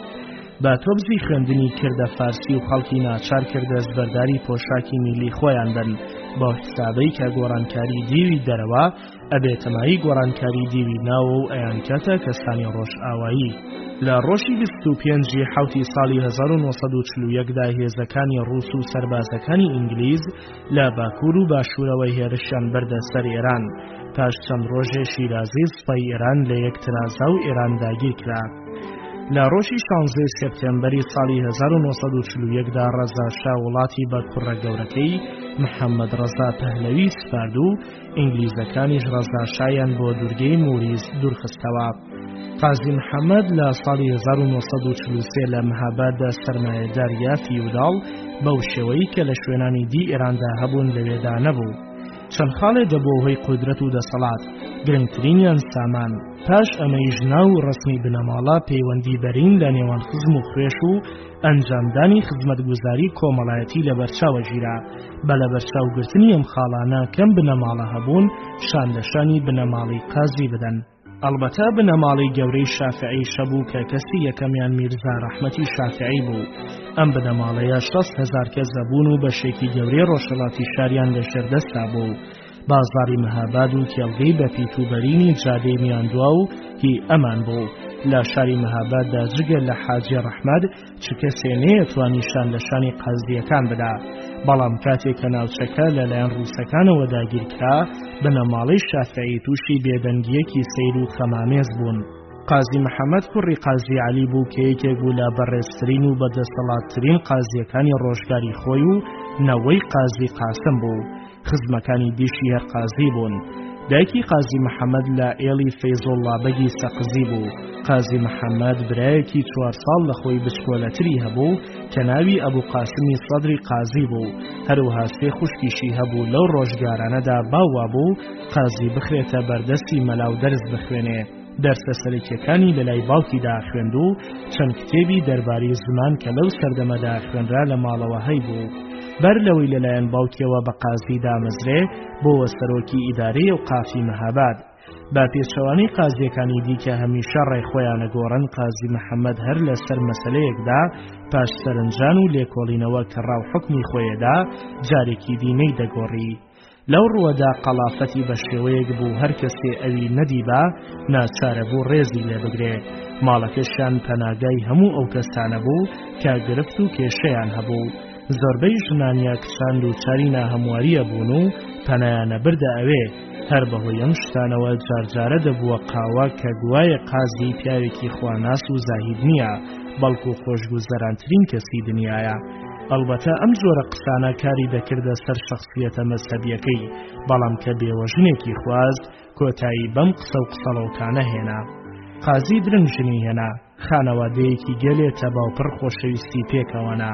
بە تۆبزی خوێندنی کردە فارسی و خەڵکی ناچار کردە زبەرداری پۆشاکی میلی خۆیان بن، بۆ حسابەی کە گۆڕانکاری دیوی دەرەوە ئەبێتەمایی گۆڕانکاری دیوی ناوە و ئەیانکەتە کەسانی ڕۆژ ئاوایی. لە ڕۆژی 25 حوتی ساڵی 1941دا هێزەکانی ڕووس و سەربازەکانی ئینگلیز لە باکوور و باشوورەوەی هێرشیان بردە سەر ئێران. پاش چەند ڕۆژێ شیرازی سوپای ئێران لە یەک تەنازا و ئێران داگیر کرا. لە ڕۆژی 16 سپتێمبەری ساڵی 1941دا ڕەزا شا وڵاتی بە کوڕە گەورەکەی محەممەد ڕەزا پەهلەوی سپارد و ئینگلیزەکانیش ڕەزا شایان بۆ دوورگەی موریز دوورخستەوە. قازی محەممەد لە ساڵی 1943 لە مەهاباددا سەرمایەدار یا فیوداڵ بەو شێوەی کە لە شوێنانی دی ئێراندا هەبوون لەوێدا نەبوو. چەند خاڵێ دەبۆ هۆی قودرەت و دەسەڵات، گرنگترینیان سامان. پاش ئەمەیش ناو و ڕسمی بنەماڵە پەیوەندی بەرین لە نێوان خزم و خوێش و ئەنجامدانی خزمەتگوزاری کۆمەڵایەتی لە بەرچاوە ژیرا. بە لە بەرچاوگرتنی ئەم خاڵانە کەم بنەماڵە هەبوون شاندەشانی بنەماڵی قازی بدەن. ئەلبەتە بنەماڵی گەورەی شافعی شەبوو کە کەسی یەکەمیان میرزا ڕەحمەتی شافعی بوو. ئەم بنەماڵەیە 60,000 کەس دەبوون و بەشێکی گەورەی ڕۆژهەڵاتی شاریان لە شەردەستا بوو. بازاری مەهاباد و کێڵگەی بە پیتوبەرینی جادەی میاندوا و هی ئەمان بوو. لە شاری مەهاباددا جگە لە حاجی ڕەحمەد چ کەسێ نەیەتوانی شاندەشانی قازیەکان بدا، بەڵام کاتێک کە ناوچەکە لەلایەن ڕووسەکانەوە داگیرکرا بنەماڵەی شافعی تووشی بێدەنگیەکی سەیر و خەمامێز بوون. قازی محەممەد کوڕی قازی عەلی بوو کە یەکێک بوو لە بەڕێزترین و بەدەسەڵاتترین قازیەکانی ڕۆژگاری خۆی و نەوەی قازی قاسم بوو. خزمەکانی دیشی هەر قازی بوون. دایکی قازی محەممەد لە ئێڵی فەیزۆڵڵا بەگی سەقزی بوو. قازی محەممەد برایەکی 4 ساڵ لە خۆی بچکۆلەتری هەبوو کە ناوی ئەبوو قاسمی سەدری قازی بوو. هەروەها 3 خوشکیشی هەبوو. لەو ڕۆژگارانەدا باوە بوو قازی بخرێتە بەردەستی مەلاو دەرس بخوێنێ. دەرسە سەرەکیەکانی لەلای باوکیدا خوێند و چەند کتێبی دەربارەی زمان کە لەو سەردەمەدا خوێنرا لە ماڵەوە هەی بوو. بەر لەوەی لەلایەن باوکیەوە بە قازی دامەزرێ بۆوە سەرۆکی ئیدارەی ئەوقافی مەهاباد. با پێچەوانەی قازیەکانی دیکە هەمیشە ڕێخۆیانە گۆڕن، قازی محەممەد هەر لەسەر مەسەلەیەکدا پاش سەرنجان و لێکۆڵینەوە کە ڕاو حکمی خۆیەدا جارێکی دینەی دەگۆڕی. لەو ڕووەدا قەڵافەتی بە شێوەیەک بوو هەر کەسێ ئەوی نەدیبا ناچارە بوو ڕێزی لێ بگرێ. ماڵەکەشیان پەناگای هەموو ئەو کەسانە بوو کە گرفت و کێشەیان هەبوو. زۆربەی ژنانیا کچان دووچاری ناهەمواریە بوون و پەنایانە بردە ئەوێ. هەر بەهۆی ئەم شتانەوە جارجارە دەبووە قاوە کە گوایە قازی پیاوێکی خواناس و زاهید نییە، بەڵکو خۆشگوزەرانترین کەسی دنیاە. ئەلبەتە ئەم جۆرە قسانە کاری دەکردە سەر شەخسیەتە مەزهەبیەکەی، بەڵام کە بێوەژنێکی خواست کۆتایی بەم قسە و قسەڵەوکانە هێنا. قازی درنگژنی هێنا، خانەوادەیەکی گەلێ تەباوپڕ خۆشەویستی پێکەوەنا.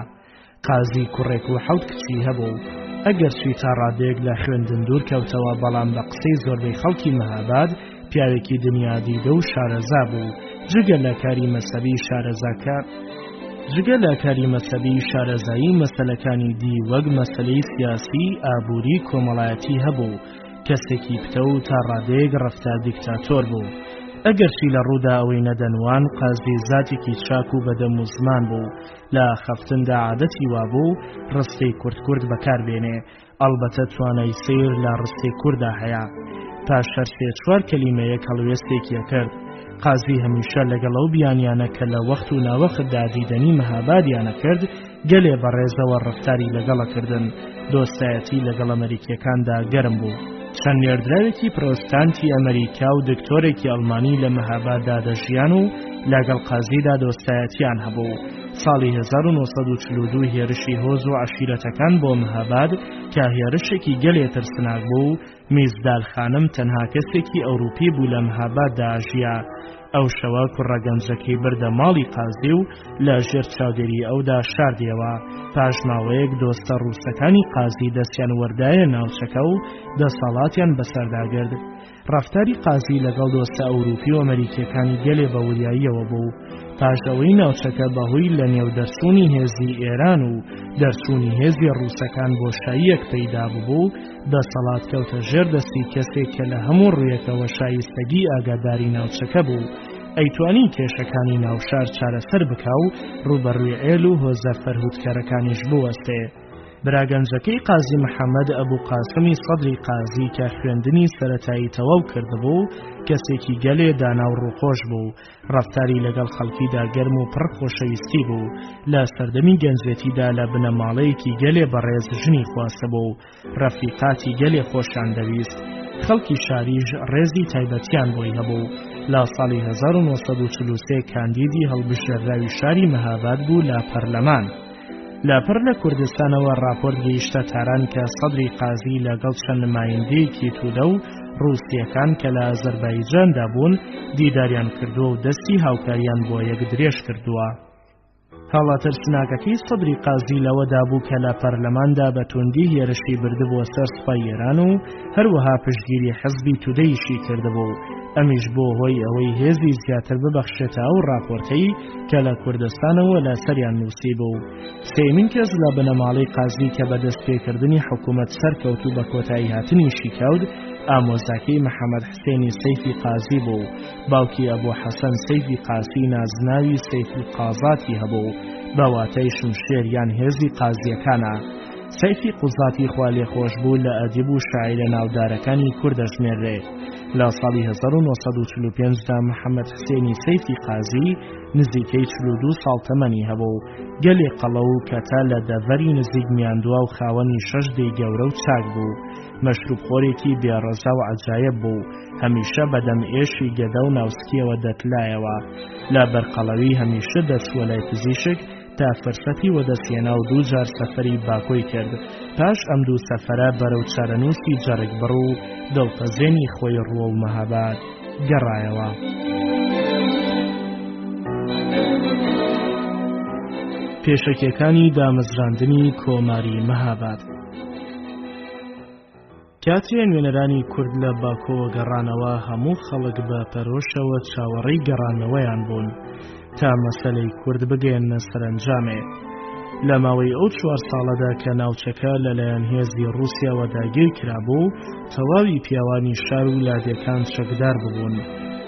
قازی کوڕێک و 7 کچی هەبوو. ئەگەر چی تا ڕادێک لە خوێندن دوور کەوتەوە، بەڵام بە قسەی زۆربەی خەڵکی مەهاباد پیاوێکی دنیادیدە و شارەزا بوو. جگە لە کاری مەسەبی شارەزایی مەسەلەکانی دی وەک مەسەلەی سیاسی، ئابووری، کۆمەڵایەتی هەبوو. کەسێکی پتە و تا ڕادێک ڕەفتار دیکتاتۆر بوو. ئەگەرچی لە ڕوودا ئەوەی نەدەنوان، قازی زاتێکی چاک و بەدەم و زمان بوو. لە خەفتندا عادەتی وابوو ڕستەی کورد بەکاربێنێ. ئەلبەتە توانای سیر لە ڕستەی کووردا هەیە. پاش هەر 3-4 کەلیمەیەک هەڵوێستێکیە کرد. قازی هەمیشە لەگەڵ ئەو بیانیانە کە لە وەخت و ناوەختدا دیدەنی مەهابادیانە کرد گەلێ بەڕێزەوە ڕەفتاری لەگەڵەکردن. دۆستایەتی لەگەڵ ئەمریکیەکاندا گەرم بوو. چەند نێردراوێکی پرۆستانتی ئەمریکا و دکتۆرێکی ئەڵمانی لە مەهاباددا دەژیان و لەگەڵ قازیدا دۆستایەتیان هەبوو. ساڵی 1942 هێرشی هۆز و عەشیرەتەکان بۆ مەهاباد کە هێرشێکی گەلێ ترسناک بوو. میزدال خانم تەنها کەسێکی ئەوروپی بوو لە مەهاباددا ئاژیا. ئەو شەوە کوڕەگەنجەکەی بردە ماڵی قازی و لە ژێر چاودێری ئەودا شاردیەوە. پاش ماوەیەک دۆستە ڕووسەکانی قازی دەستیان وەردایە ناوچەکە و دەسەڵاتیان بەسەرداگرت. ڕەفتاری قازی لەگەڵ دۆستە ئەوروپی و ئەمریکیەکانی گەلێ بەوریاییەوە بوو. پاش ئەوەی ناوچەکە بەهۆی لە نێو دەرچوونی هێزی ئێران و دەرچوونی هێزی ڕووسەکان بۆشاییەک پەیدا بوو، دەسەڵات کەوتە ژێر دەستی کەسێک کە لە هەموو ڕوویەکەوە شایستگی ئاگاداری ناوچەکە بوو. ئەیتوانی کێشەکانی ناوشار چارەسەر بکا و ڕوبەڕووی ئێل و هۆزە فەرهودکەرەکانیش بوەستێ. براگەنجەکەی قازی محەممەد ئەبوو قاسمی سەدری قازی کە خوێندنی سەرەتایی تەواو کردبوو، کەسێکی گەلێ دانا و ڕووخۆش بوو. ڕەفتاری لەگەڵ خەڵکیدا گەرم و پڕ خۆشەویستی بوو. لە سەردەمی گەنجێتیدا لە بنەماڵەیەکی گەلێ بەڕێز ژنی خواستە بوو. ڕەفیقاتی گەلێ خۆشیان دەویست. خەڵکی شاریش ڕێزی تایبەتیان بۆی هەبوو. لە ساڵی 1943 کاندیدی هەڵبژێردراوی شاری مەهاباد بوو لە پەرلەمان. لاپەر لە کوردستانەوە راپۆرت گەیشتە تاران کە سەدری قازی لەگەڵ چەند نمایندەیەکی توودە و ڕووسیەکان کە لە ئەزەربایجاندا بوون دیداریان کردووە و دەستی هاوکاریان بۆ یەک درێژ کردووە. هەڵاترسناکەکەی سەدری قازی لەوەدا بوو کە لە پەرلەماندا بە توندی هێرشی بردبووە سەر سوپای ئێران و هەروەها پشتگیری حزبی تودەیشی کردبوو. ئەمیش بۆ هۆی ئەوەی هێزی زیاتر ببەخشێتە ئەو راپۆرتەی کە لە کوردستانەوە لە سەریان نووسی بوو. سێمین کەس لە بنەماڵەی قازی کە بە دەستپێکردنی حکوومەت سەرکەوت و بە کۆتایی هاتنیشی کەوت ئامۆزاکەی محەممەد حسێنی سەیفی قازی بوو. باوکی ئەبوو حەسەن سەیفی قازی نازناوی سەیفی قازاتی هەبوو، بەواتای شمشێر یان هێزی قازیەکانە. سەیفی قوزاتی خوا لێخۆش بوو لە ئەدیب و شاعیرە ناودارەکانی کوردەژمێرێ. لە ساڵی 1945دا محەممەد حسێنی سەیفی قازی نزیکەی 42 ساڵ تەمەنی هەبوو. گەلێ قەڵە و کەتا لە دەڤەری نزیک میاندووە و خاوەنی 6 دەی گەورە و چاک بوو. مەشروبخۆرێکی بێڕەزا و عەجایب بوو. هەمیشە بەدەم ئێشی گەدە و ناوسکیەوە دەتلایەوە. لە بەرقەڵەوی هەمیشە دەچووە لای پزیشک تا فرسەتی وەدەسێنا و 2 جار سەفەری باکۆی کرد. پاش ئەم 2 سەفەرە بەرەو چارەنووسی جەرگ بڕ و دڵپەزێنی خۆی ڕووە و مەهاباد گەڕایەوە. پێشەکیەکانی دامەزراندنی کۆماری مەهاباد. کاتێ نوێنەرانی کورد لە باکۆوە گەڕانەوە هەموو خەڵک بە پەرۆشەوە چاوەڕێی گەڕانەوەیان بوون تا مەسەلەی کورد بگەێنە سەرنجامێ. لە ماوەی ئەو 4 ساڵەدا کە ناوچەکە لەلایەن هێزی ڕووسیاوە داگیر کرابوو، تەواوی پیاوانی شار و لادێکان چەکدار ببوون.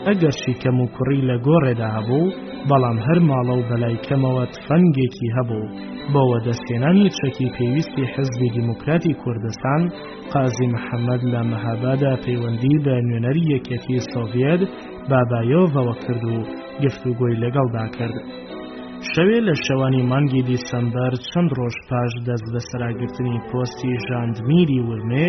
ئەگەرچی کەم و کوڕی لە گۆڕێدا هەبوو، بەڵام هەر ماڵە و بەلای کەمەوە تفەنگێکی هەبوو. بۆ دەستێنانی چەکی پێویستی حزبی دیموکراتی کوردستان، قازی محەممەد لە مەهابادا پەیوەندی بە نوێنەری یەکێتی سۆڤیەت بابایۆڤەوە کرد و گفتوگۆی لەگەڵدا کرد. شەوێ لە شەوانی مانگی دیسەمبەر چەند ڕۆژ پاش دەست بە سەراگرتنی پۆستی ژاندمیری ورمێ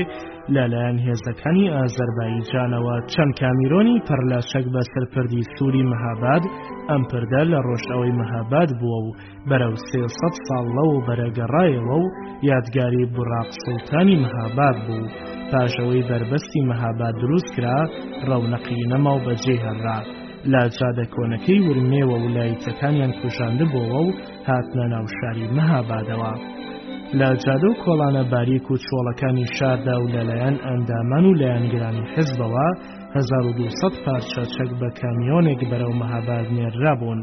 لەلایەن هێزەکانی ئازەربایجانەوە چەند کامیرۆنی پەرلاچەک بە سەرپردی سووری مەهاباد ئەم پردە لە ڕۆژئەوەی مەهاباد بووە و بەرەو 300 ساڵ لەو بەرەگەڕایەوە و یادگاری بوڕاق سوڵتانی مەهاباد بوو. پاشەوەی بربەستی مەهاباد دروست کرا، ڕەونەقی نەما و بەجێ هەڕا. لە جادە کۆنەکەی ورمێوە وولایەتەکانیان کوژاندبووەوە و هاتنە ناو شاری مەهابادەوە. لە جادە و کۆڵانە باریک و چۆڵەکانی شاردا و لەلایەن ئەندامان و لایەنگرانی حزبەوە 1200 پارچە چەک بە کامیۆنێک بەرەو مەهاباد نێردرابوون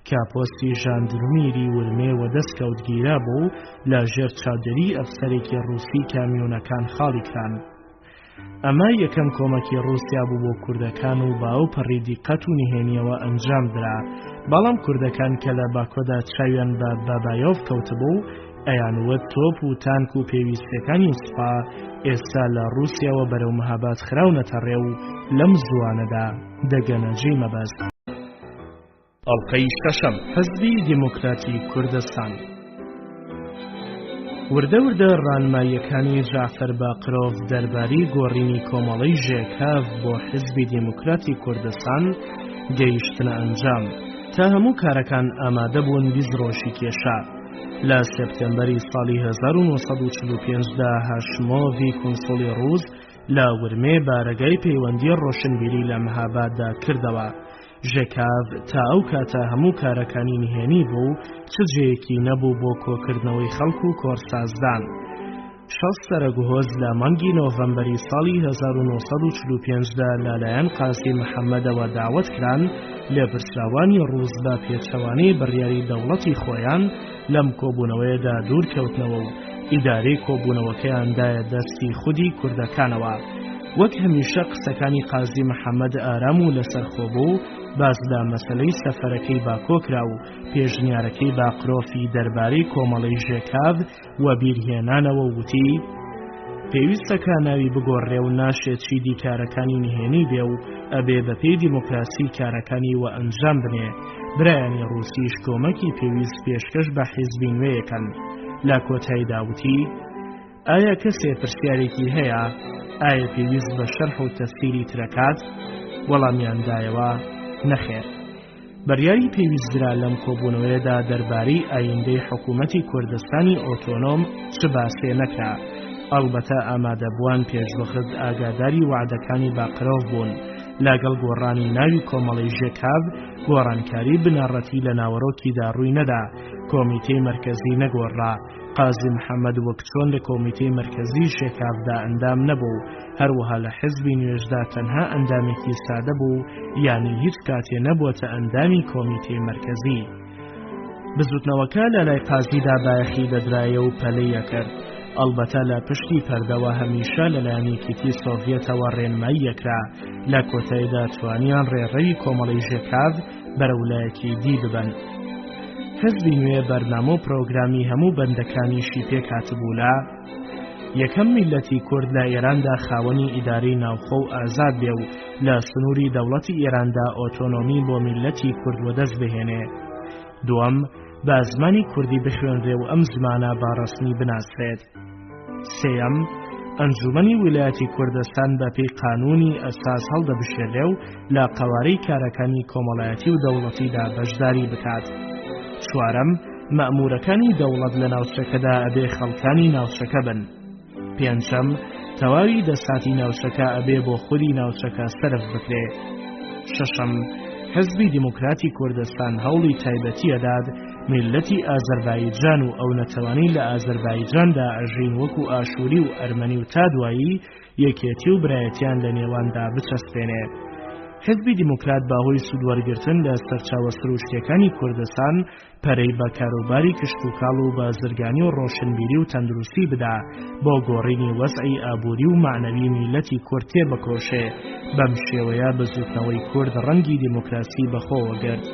کە پۆستی ژاندرمیری ورمێوە دەستکەوتگیرا بوو لە ژێر چاودێری ئەفسەرێکی ڕووسی کامیۆنەکان خاڵی کران. ئەمە یەکەم کۆمەکی ڕووسیا بوو بۆ کوردەکان و باو پەڕی دیقەت و نهێنیەوە ئەنجام درا. بەڵام کوردەکان کە لە باکۆدا چاویان بە بابایۆڤ کەوتبوو، ئەیانوت تۆپ و تانک و پێویستەکانی سوپا ئێستا لە ڕووسیاوە بەرەو مەهاباد خراونەتە ڕێ و لەم زوانەدا دەگەنە جێی مەبەست. ئەڵقەی شەشەم، حزبی دیموکراتی کوردستان. وردە ڕانماییەکانی جعفەر باقرۆڤ دەربارەی گۆڕینی کۆمەڵەی ژێکاڤ بۆ حزبی دیموکراتی کوردستان گەیشتنە ئەنجام. تا هەموو کارەکان ئامادە بوون 20 ڕۆژی کێشا. لە سپتێمبەری ساڵی 1945دا هاشمۆڤی کونسڵی ڕووس لە ورمێ بارەگای پەیوەندی ڕۆشنبیری لە مەهاباددا کردەوە. ژێکاڤ تا ئەو کاتە هەموو کارەکانی نهێنی بوو، چ جێیەکی نەبوو بۆ کۆکردنەوەی خەڵکو و کۆرسازدان. 6 سەرەگوهۆز لە مانگی نۆڤەمبەری ساڵی 1945دا لەلایەن قازی محەممەدەوە داوەت کران لێپرسراوانی ڕووس بە پێچەوانەی بڕیاری دەوڵەتی خۆیان لەم کۆبوونەوەیەدا دوورکەوتنەوە و ئیدارەی کۆبوونەوەکەیاندایە دەستی خودی کوردەکانەوە. وەک هەمیشە قسەکانی قازی محەممەد ئارام و لەسەرخۆ بوو، باسدا مەسەلەی سەفەرەکەی باکۆکرا و پێشنیارەکەی باقرۆفی دەربارەی کۆمەڵەی ژێکاڤ و بیرهێنانەوە وتی پێویستەکە ناوی بگۆڕێ و ناشێت چیدی کارەکانی نهێنی بێ و ئەبێ بەپێی دیموکراسی کارەکانی وە ئەنجام بنێ. برایانی ڕووسیش کۆمەکی پێویست پێشکەش بە حیزبی نوێیەکەن. لە کۆتاییدا وتی ئایا کەسێ پرسیارێکی هەیە؟ ئایا پێویست بە شەرح و تەفسیری ترەکات؟ وەڵامیاندایەوە نەخێر. بەریاری پێویسترا لەم کۆبوونەوەیەدا دەربارەی ئایندەی حکوومەتی کوردستانی ئۆتۆنۆم چ باسێ نەکرا. ئەڵبەتە ئامادەبووان پێشبەخت ئاگاداری وعدەکانی باقرۆڤ بوون. لەگەڵ گۆڕانی ناوی کۆمەڵەی ژێکاڤ گۆڕانکاری بنەڕەتی لە ناوەڕۆکیدا ڕووی نەدا. کۆمیتەی مەرکەزی نەگۆڕا. قازی محەممەد وەک چۆن لە کۆمیتەی مەرکەزی ژێکاڤدا ئەندام نەبوو، هەروەها لە حیزبی نوێژدا تەنها ئەندامێکی سادە بوو، یانی هیچ کاتێ نەبووەتە ئەندامی کۆمیتەی مەرکەزی. بزوتنەوەکە لە لای قازیدا بایەخی دەدرایە و پەلەیە کرد. ئەڵبەتە لە پشتی پەردەوە هەمیشە لەلایەن یەکێتی سۆڤیەتەوە ڕێنمایی یەکرا. لە کۆتاییدا توانیان ڕێڕەوی کۆمەڵەی ژێکاڤ بەرە ویلایەتی دی ببەن. حزبی نوێ بەرنامە و پرۆگرامی هەموو بەندەکانیشی پێکاتبوولا یەکەم میلەتی کورد لە ئێراندا خاوەنی ئیدارەی ناوخۆ و ئازاد بێ و لە سنووری دەوڵەتی ئێراندا ئۆتۆنۆمی بۆ میلەتی کورد وەدەست بهێنێ. دووەم، بە زمانی کوردی بخوێنرێ و ئەم زمانە بە ڕەسمی بناسرێت. سێەم، ئەنجومەنی ویلایەتی کوردستان بەپێی قانونی ئەساس هەڵدەبشێرێ و لە قەوارەی کارەکانی کۆمەڵایەتی و دەوڵەتیدا بەشداری بکات. چوارەم، مەئمورەکانی دەوڵەت لە ناوچەکەدا ئەبێ خەڵکانی ناوچەکە بن. پێنجەم، تەواوی دەساتی ناوچەکە ئەبێ بۆ خودی ناوچەکە سەرف بکرێ. شەشەم، حزبی دیموکراتی کوردستان هەوڵی تایبەتیەداد میلەتی ئازەربایجان و ئەو نەتەوانی لە ئازەربایجاندا ئەژین وەکو ئاشووری و ئەرمەنی و تا دوایی یەکێتی و برایەتیان لە نێواندا بچەسپێنێ. حزبی دیموکرات باهۆی سوودوەرگرتن لە سەرچاوە سروشتیەکانی کوردستان پەرەی بە کاروباری کشتوکاڵ و بازرگانی و ڕۆشنبیری و تەندروستی بدا بۆ گۆڕینی وەزعی ئابووری و معنەوی میلەتی کورد تێبکۆشێ. بەم شێوەیە بزوتنەوەی کورد ڕەنگی دیموکراسی بەخۆوەگرت.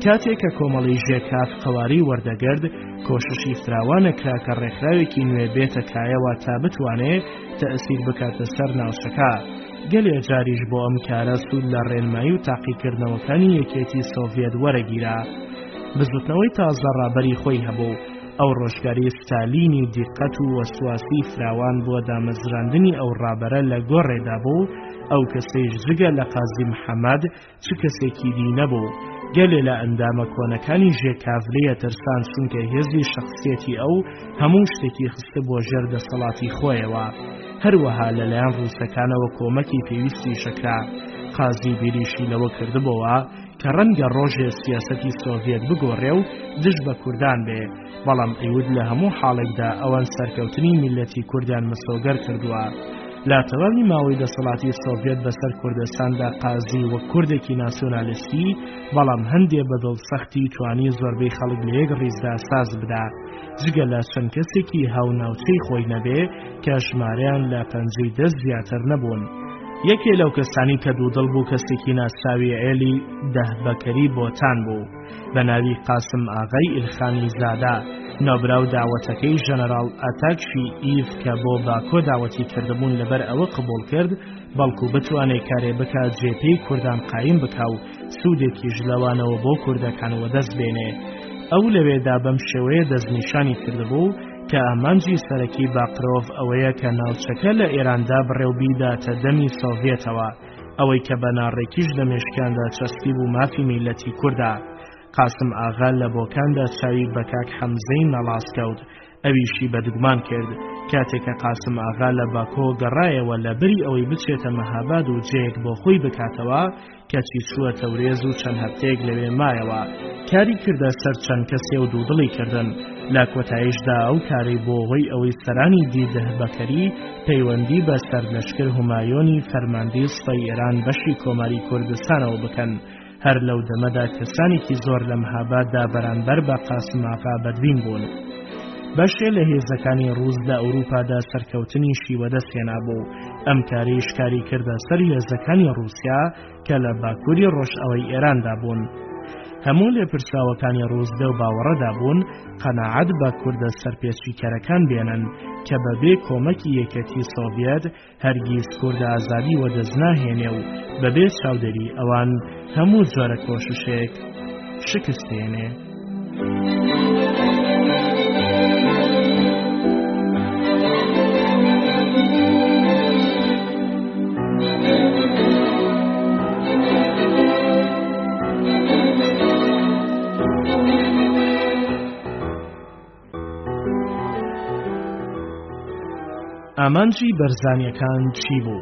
کاتێک کە کۆمەڵی ژێکاف قەواری وەردەگرت، کۆششی فراوانە کرا کە ڕێکخراوێکی نوێ بێتە کایەوە تا بتوانێت تەئسیر بکاتە سەر ناوچەکە. گەلێ جاریش بۆ ئەم کارە سوود لە ڕێنمایی و تاقیکردنەوەکانی یەکێتی سۆڤیەت وەرەگیرا. بزوتنەوەی تازە ڕابەری خۆی هەبوو. ئەو ڕۆژگاری ستالینی دیقەت و وەسواسی فراوان بۆ دامەزراندنی ئەو ڕابەرە لە گۆڕێدا بوو. ئەو کەسەیش جگە لە قازی محەممەد چ کەسێکی دی نەبوو. گەلێ لە ئەندامە کۆنەکانی ژێکاڤلەیە ترسان چونکە هێزی شخصیەتی ئەو هەموو شتێکی خستە بۆ ژێر دەسەڵاتی خۆیەوە. هەروەها لەلایەن ڕووسەکانەوە کۆمەکی پێویستی شەکرا. قازی بیریشی لەوە کردبەوە کە ڕەنگە ڕۆژێ سیاسەتی سۆڤیەت بگۆڕێ و دژ بە کوردان بێ، بەڵام ئەیود لە هەموو حاڵێکدا ئەوان سەرکەوتنی میلەتی کوردیان مەسۆگەر کردووە. لە تەواوی ماوەی دەسەڵاتی سۆڤیەت بەسەر کوردستاندا قازی وەک کوردێکی ناسیۆنالیستی، بەڵام هەندێ بەدڵسەختی توانی زۆربەی خەڵک لە یەک ڕیزدا ساز بدا، جگە لە چەند کەسێکی هاوناوچەی خۆی نەبێ کە ژمارەیان لە 50 زیاتر نەبوون. یەکێ لەو کەسانی کە دوودڵ بوو کەسێکی ناسراوی ئێلی دەهبەکەری بۆتان بوو بە ناوی قاسم ئاغای ئیلخانی زادا، نۆبراو داوەتەکەی ژەنەراڵ ئاتاکشی ئیف کە بۆ باکۆ داوەتی کردبوون لەبەر ئەوە قبوڵ کرد بەڵکو بتوانێت کارێ بکات جێپەی کوردان قایم بکا و سوودێکیش لەوانەوە بۆ کوردەکانەوە دەست بێنێ. ئەو لەوێدا بەم شێوەیە دەستنیشانی کردبوو کە ئامانجی سەرەکی باقرۆڤ ئەوەیە کە ناوچەکە لە ئێراندا بڕێوبیداتە دەمی سۆڤیەتەوە، ئەوەی کە بە ناڕێکیش لە مێشکاندا چەستی بوو مافی میلەتی کووردا. قاسم ئاغا لە بۆکاندا چاوی بە کاک حەمزەی نەڵاسکەوت، ئەویشی بەدگومان کرد. کاتێکە قاسم ئاغا لە باکۆ گەڕایەوە لە بری ئەوەی بچێتە مەهاباد و جێیەک بۆ خۆی بکاتەوە، کەچی چووە تەورێز و چەند هەفتەیەک لەوێ مایەوە. کاری کردە سەر چەند کەسێ و دوودڵی کردن. لە کۆتاییشدا ئەو کاری بۆ هۆی ئەوەی سەرانی دیدەهبەکەری پەیوەندی بە سەرلەشکر هومایۆنی فەرماندەی سوپای ئێران بەشی کۆماری کوردستانەوە بکەن. هەر لەو دەمەدا کەسانێکی زۆر لە مەهاباددا بەرامبەر بە قاسم ئاغا بەدبین بوون. بەشێ لە هێزەکانی ڕووس لە ئەوروپادا سەرکەوتنی شیوەدەستێنا بوو. ئەم کاریش کاری کردە سەر هێزەکانی ڕووسیا کە لە باکووری ڕۆژئەوەی ئێراندا بوون. هەموو لێپرسراوەکانی ڕووسدە و باوەڕەدا بوون قەناعەت بە کوردە سەرپێچیکەرەکان بێنن کە بەبێ کۆمەکی یەکێتی سۆڤیەت هەرگیز کوردە ئازادی وەدەست ناهێنێ و بەبێ چاودێری ئەوان هەموو جۆرە کۆششێک شکستێنێ. ئامانجی بەرزانیەکان چی بوو؟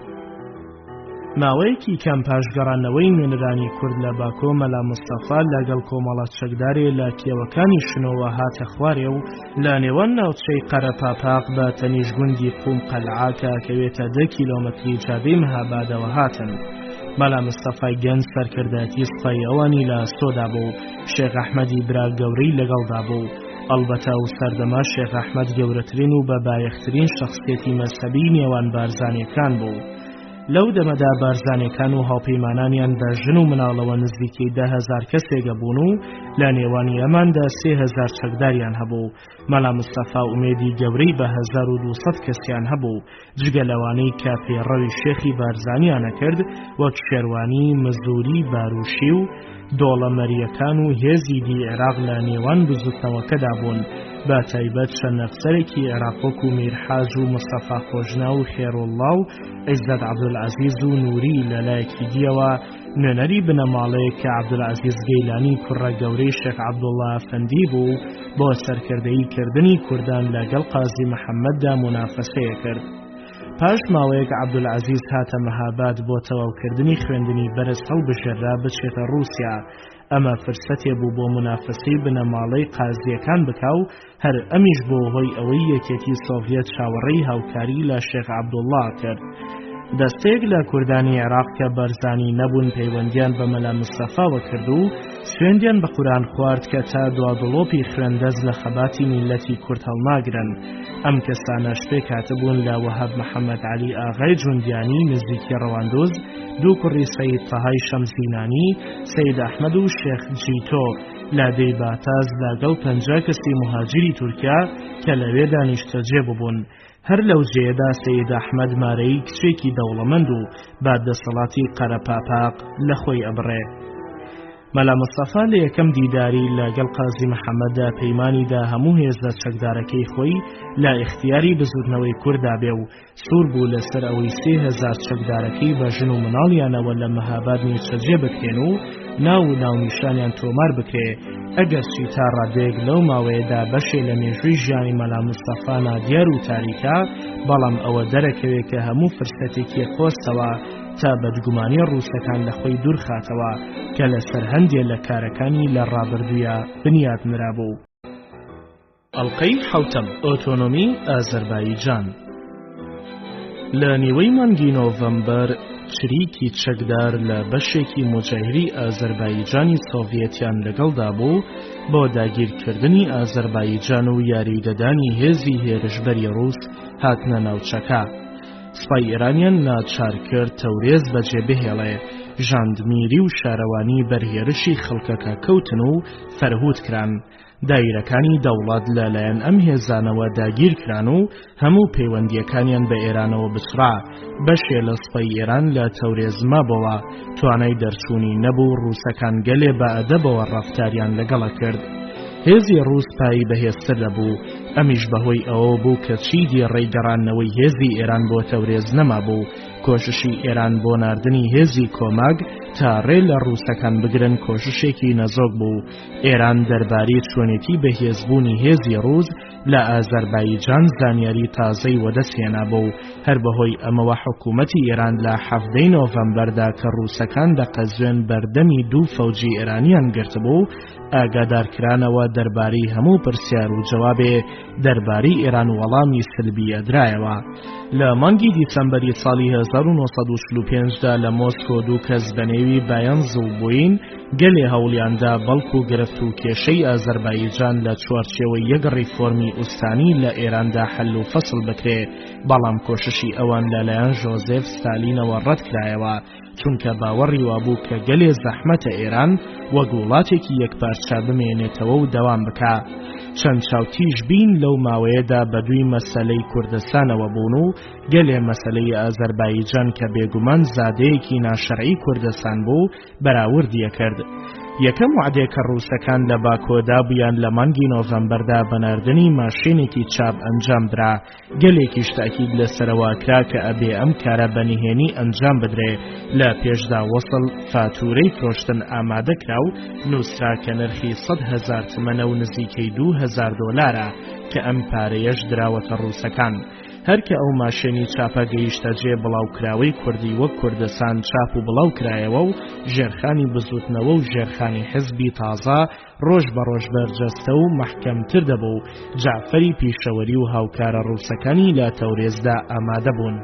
ماوەیەکی کەم پاشگەڕانەوەی نوێنەرانی کورد لە باکۆ مەلا مستەفا لەگەڵ کۆمەڵە چەکدارێ لە کێوەکانی شنەوە هاتە خوارێ و لە نێوان ناوچەی قەرەپاپاق بە تەنیشگوندی قوم قەلعاکە کەوێتە 10 کیلۆمەتری جادەی مەهابادەوە هاتن. مەلا مستەفای گەنج سەرکردایەتی سوپای ئەوانی لە سۆدا بوو. شێخ ئەحمەدی برا گەورەی لەگەڵدا بوو. ئەلبەتە و سەردەما شێخ ئەحمەد گەورەترین و بە بایەخترین شەخسیەتی مەزهەبی نێوان بارزانیەکان بوو. لەو دەمەدا بارزانیەکان و هاوپەیمانانیان بە ژن و مناڵەوە نزیکەی 10,000 کەسێکە بوون و لە نێوانی ئەماندا 3,000 چەکداریان هەبوو. مەلا مستەفا ئومێدی گەورەی بە 1200 کەسیان هەبوو، جگە لەوانەی کە پێڕەوی شێخی بارزانیانە کرد وەک شێروانی، مزدوری، باروشی و دۆڵەمەریەکان و هێزی دی عێراق لە نێوان بزوتنەوەکەدا بوون. بە تایبەت چەند نەفسەرێکی عێراقۆک و میرحاج و مستەفا خۆژنا و خێرۆڵڵا و عیزەت عەبدولعەزیز و نووری لەلایەکی دیەوە نوێنەری بنەماڵەیە کە عەبدولعەزیز گەیلانی کوڕە گەورەی شێخ عەبدوڵڵا ئەفەندی بوو بۆ سەرکردەیی کردنی کوردان لەگەڵ قازی محەممەددا مونافەسەیە کرد. پاش ماوەیەک عەبدولعەزیز هاتە مەهاباد بۆ تەواوکردنی خوێندنی بەرز هەڵبژێرا بچێتە ڕووسیا. ئەمە فرسەتێ بوو بۆ مونافەسەی بنەماڵەی قازیەکان بکا و هەر ئەمیش بۆ هۆی ئەوەی یەکێتی سۆڤیەت چاوەڕێی هاوکاری لە شێخ عەبدوڵڵا کرد. دەستێک لە کوردانی عێراق کە بەرزانی نەبوون پەیوەندیان بە مەلا مستەفاوە کرد و سوێندیان بە قورئان خوارد کە تا دوادڵۆپی خوێندەز لە خەباتی میلەتی کورد هەڵناگرن. ئەم کەسانە شپێک هاتبوون لە وەهاب محەممەد عەلی ئاغای جوندیانی نزیکی ڕەواندۆز، دوو کوڕی سەید تەهای شەمزینانی، سەید ئەحمەد و شێخ جیتۆ لادەی باتاز لەگەڵ 50 کەسی مهاجری تورکیا کە لەوێ دانیشتەجێ ببوون. هەر لەو جێدا سەید ئەحمەد مارەی کچێکی دەوڵەمەند و بادەسەڵاتی قەرەپاپاق لە خۆی ئەبڕێ. مەلا مستەفا لە یەکەم دیداری لەگەڵ قازی محەممەددا پەیمانیدا هەموو هێزە چەکدارەکەی خۆی لە ئیختیاری بزوتنەوەی کووردا بێ و سوور بوو لەسەر ئەوەی 3000 چەکدارەکەی بە ژن و مناڵیانەوە لە مەهاباد نیچەجێ بکرێن و ناونیشانیان تۆمار بکرێ. ئەگەر چی تا ڕادێک لەو ماوەیەدا بەشێ لە مێژووی ژیانی مەلا مستەفا نادیار و تاریکا، بەڵام ئەوە دەرەکەوێت کە هەموو فرسەتێکی خۆستەوە تا بەدگومانی ڕووسەکان لە خۆی دوور خاتەوە کە لەسەر هەندێک لە کارەکانی لە ڕابردوویە بنیاد نرابوو. ئەڵقەی حەوتەم: ئۆتۆنۆمی ئازەربایجان. لە نیوەی مانگی نۆڤەمبەر چریکی چەکدار لە بەشێکی مجاهری ئازەربایجانی سۆڤیەتیان لەگەڵدا بوو بۆ داگیرکردنی ئازەربایجان و یاریدەدانی هێزی هێرشبەری ڕووس هاتنە ناوچەکە. سوپای ئێرانیان ناچار کرد تەورێز بەجێ بهێڵێ، ژاندمیری و شارەوانی بەرهێرشی خەڵکەکە کەوتن و فەرهود کران. دایرەکانی دەوڵەت لەلایەن ئەم هێزانەوە داگیر کران و هەموو پەیوەندیەکانیان بە ئێرانەوە بچڕا. بەشێ لە سوپای ئێران لە تەورێز مابەوە، توانای دەرچوونی نەبوو، ڕووسەکان گەلێ بە ئەدەبەوە ڕەفتاریان لەگەڵە کرد. هێزی ڕووس پایی بەهێزتر دەبوو، ئەمیش بەهۆی ئەوە بوو کە چیدی ڕێگەڕانەوەی هێزی ئێران بۆ تەورێز نەمابوو. کۆششی ئێران بۆ ناردنی هێزی کۆماگ تا ڕێ لە ڕووسەکان بگرن کۆششێکی نەزۆک بوو. ئێران دەربارەی چۆنێتی بەهێزبوونی هێزی ڕووس لە ئازەربایجان زانیاری تازەی وەدەستهێنا بوو. هەر بەهۆی ئەمەوە حکوومەتی ئێران لە 7 نۆڤەمبەردا کە ڕووسەکان لە قەزوێن بەردەمی دوو فەوجی ئێرانیان گرتبوو، ئاگادارکرانەوە دەربارەی هەموو پرسیار و جوابێ دەربارەی ئێران وەڵامی سلبی ئەدرایەوە. لە مانگی دیسەمبەری ساڵی 1945دا لە مۆسکۆ دوو کەس بەنێوی بایەنز و بوین گەلێ هەوڵیاندا بەڵک و گرفت و کێشەی ئازەربایجان لە چوارچێوەی یەک ڕیفۆرمی ئوستانی لە ئێراندا حەل و فەسڵ بکرێ، بەڵام کۆششی ئەوان لەلایەن ژۆزێف ستالینەوە ڕەت کرایەوە، چونکە باوەڕی وابوو کە گەلێ زەحمەتە ئێران وەک وڵاتێکی یەکپارچە بمێنێتەوە و دەوام بکا. چەند چاوتیش بین لەو ماوەیەدا بە دووی مەسەلەی کوردستانەوە بوون و گەلێ مەسەلەی ئازەربایجان کە بێگومان زادەیەکی ناشەرعی کوردستان بوو بەراوردیە کرد. یەکەم وعدێکە ڕووسەکان لە باکۆدا بوویان لە مانگی نۆڤەمبەردا بەناردنی ماشینێکی چاپ ئەنجام درا. گەلێکیش تاکید لەسەرەوە کرا کە ئەبێ ئەم کارە بەنهێنی ئەنجام بدرێ. لە پێشدا وەسڵ فاتورەی فرۆشتن ئامادە کرا و نووسرا کە نرخی 100,000 تمەنە و نزیکەی 2,000 دۆلارە کە ئەم پارەیەش دراوەتە ڕووسەکان. هەرکە ئەو ماشێنی چاپە گەیشتە جێ بڵاوکراوەی کوردی وەک کوردستان چاپ و بڵاو کرایەوە و ژێرخانی بزوتنەوە و ژێرخانی حزبی تازە ڕۆژ بە ڕۆژ بەرجەستە و مەحکەمتر دەبوو. جعفەری پیشەوەری و هاوکارە ڕووسەکانی لە تەورێزدا ئامادە بوون.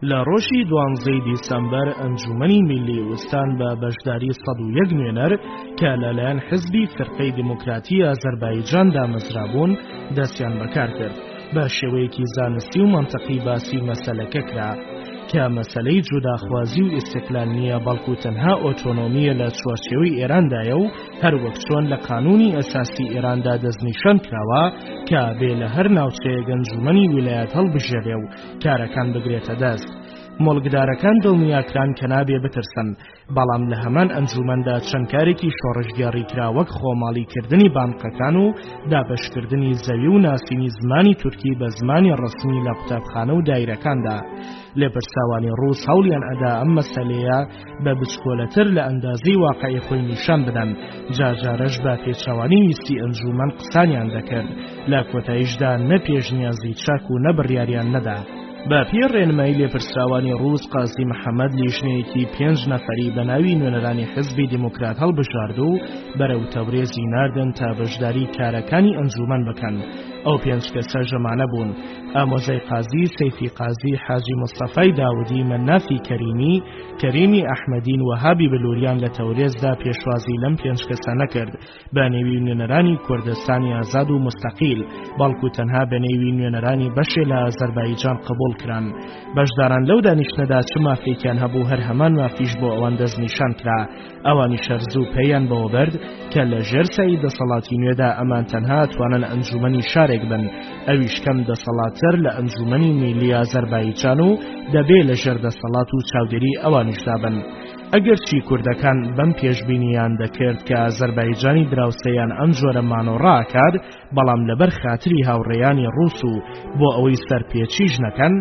لە ڕۆژی 12 دیسەمبەر ئەنجومەنی میلی وستان بە بەشداری 101 نوێنەر کە لەلایەن حزبی فرقەی دیموکراتی ئازەربایجان دامەزرابوون دەستیان بەکار کرد. بە شێوەیەکی زانستی و مەنتەقی باسی مەسەلەکە کرا کە مەسەلەی جوداخوازی و ئیستیقلال نییە، بەڵکو تەنها ئۆتۆنۆمیە لە چوارچێوەی ئێراندایە و هەروەک چۆن لە قانونی ئەساسی ئێراندا دەستنیشان کراوە کە بێ لە هەر ناوچەیەک ئەنجومەنی ویلایەت هەڵبژێرێ و کارەکان بگرێتە دەست. مۆڵگدارەکان دڵنیاکران کە نابێ بترسن، بەڵام لە هەمان ئەنجومەندا چەند کارێکی شۆڕشگێڕی کرا وەک خۆماڵیکردنی بانقەکان و دابەشکردنی زەوی و ناسینی زمانی تورکی بە زمانی ڕسمی لە قوتابخانە و دایرەکاندا. لێپرساوانی ڕووس هەوڵیان ئەدا ئەم مەسەلەیە بە بچکۆلەتر لە ئەندازەی واقعی خۆی نیشان بدەن. جارجارەش بە پێچەوانی ویستی ئەنجومەن قسانیان دەکرد، لە کۆتاییشدا نە پێشنیازی چاک و نە بڕیاریان نەدا. بە پێی ڕێنمایی لێپرساوانی ڕووس قازی محەممەد لیژنەیەکی 5 نەفەری بە ناوی نوێنەرانی حزبی دیموکرات هەڵبژارد و بەرەو تەورێزی ناردن تا بەشداری کارەکانی ئەنجومەن بکەن. ئەو 5 کەسە ژەمانە بوون: ئامۆزای قازی سەیفی قازی، حاجی مستەفای داودی، مەنافی کەریمی، کەریمی ئەحمەدین، وەهابی بلووریان لە تەورێزدا پێشوازی لەم 5 کەسە نەکرد بە نێوی نوێنەرانی کوردستانی ئازاد و مستەقیل، بەڵکو تەنها بە نێوی نوێنەرانی بەشێ لە ئازەربایجان قبوڵ کران. بەشداران لەو دانیشتنەدا چ مافێکیان هەبوو هەر هەمان مافیش بۆ ئەوان دەستنیشان کرا. ئەوانی شەرزوو پێیان بەوە برد کە لە ژێرسایی دەسەڵاتی نوێدا ئەمان تەنها توانن ئەنجومەنی شارێک بن، ئەویش کەم دەسەڵاتتر لە ئەنجومەنی میلی ئازەربایجان و دەبێ لە ژێر دەسەڵات و چاودێری ئەوانیشدا بن. ئەگەرچی کوردەکان بەم پێشبینیان دەکرد کە ئازەربایجانی دراوسەیان ئەم جۆرە مانۆڕاکات، بەڵام لەبەر خاتری هاوڕێیانی ڕووس و بۆ ئەوەی سەرپێچیش نەکەن،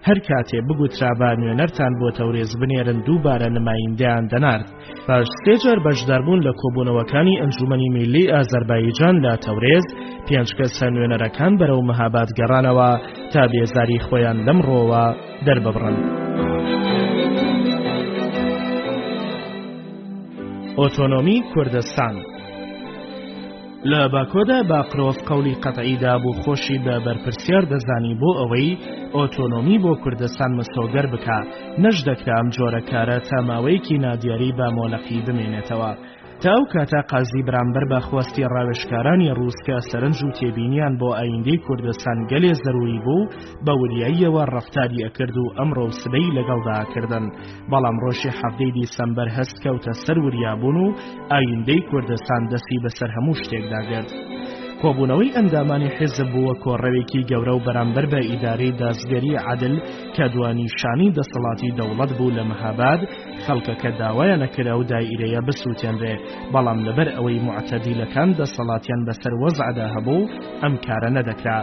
هەر کاتێ بگوترا با نوێنەرتان بۆ تەورێز بنێرن دووبارە نمایندەیان دەنارد. پاش 3 جار بەشداربوون لە کۆبوونەوەکانی ئەنجومەنی میلی ئازەربایجان لە تەورێز، 5 کەسە نوێنەرەکان بەرەو مەهاباد گەڕانەوە تا بێزاری خۆیان لەمڕۆوە دەرببڕن. ئۆتۆنۆمی کوردستان. لە باکۆدا باقرۆف قەولی قەتعیدا بوو خۆشی بە بەرپرسیار دەزانی بۆ ئەوەی ئۆتۆنۆمی بۆ کوردستان مستەوگەر بکە، نەش دەکرا ئەم جۆرە کارە تا ماوەیەکی نادیاری بە مۆلەقی بمێنێتەوە. تا ئەو کاتە قازی بەرامبەر بە خواستی ڕاوێژکارانی ڕووسکە سەرنج و تێبینیان بۆ ئایندەی کوردستان گەلێ زەروری بوو، بە وریاییەوە ڕەفتاری ئەکرد و ئەمڕۆ سبەی لەگەڵداکردن. بەڵام ڕۆژی 7 دیسەمبەر هەست کەوتە سەر وریابوون و ئایندەی کوردستان دەستی بەسەر هەموو شتێکدا گرت. کۆبوونەوەی ئەندامانی حیزب بووە کۆڕەوێکی گەورە و بەرامبەر بە ئیدارەی دادگەری عەدل کە دوانیشانی دەسەڵاتی دەوڵەت بوو لە مەهاباد، خەڵکەکە داوایان نەکرا و دایرەیە بسووتێنرێ، بەڵام لەبەر ئەوەی موعتەدیلەکان دەسەڵاتیان بەسەر وەزعدا هەبوو ئەم کارە نەدەکرا.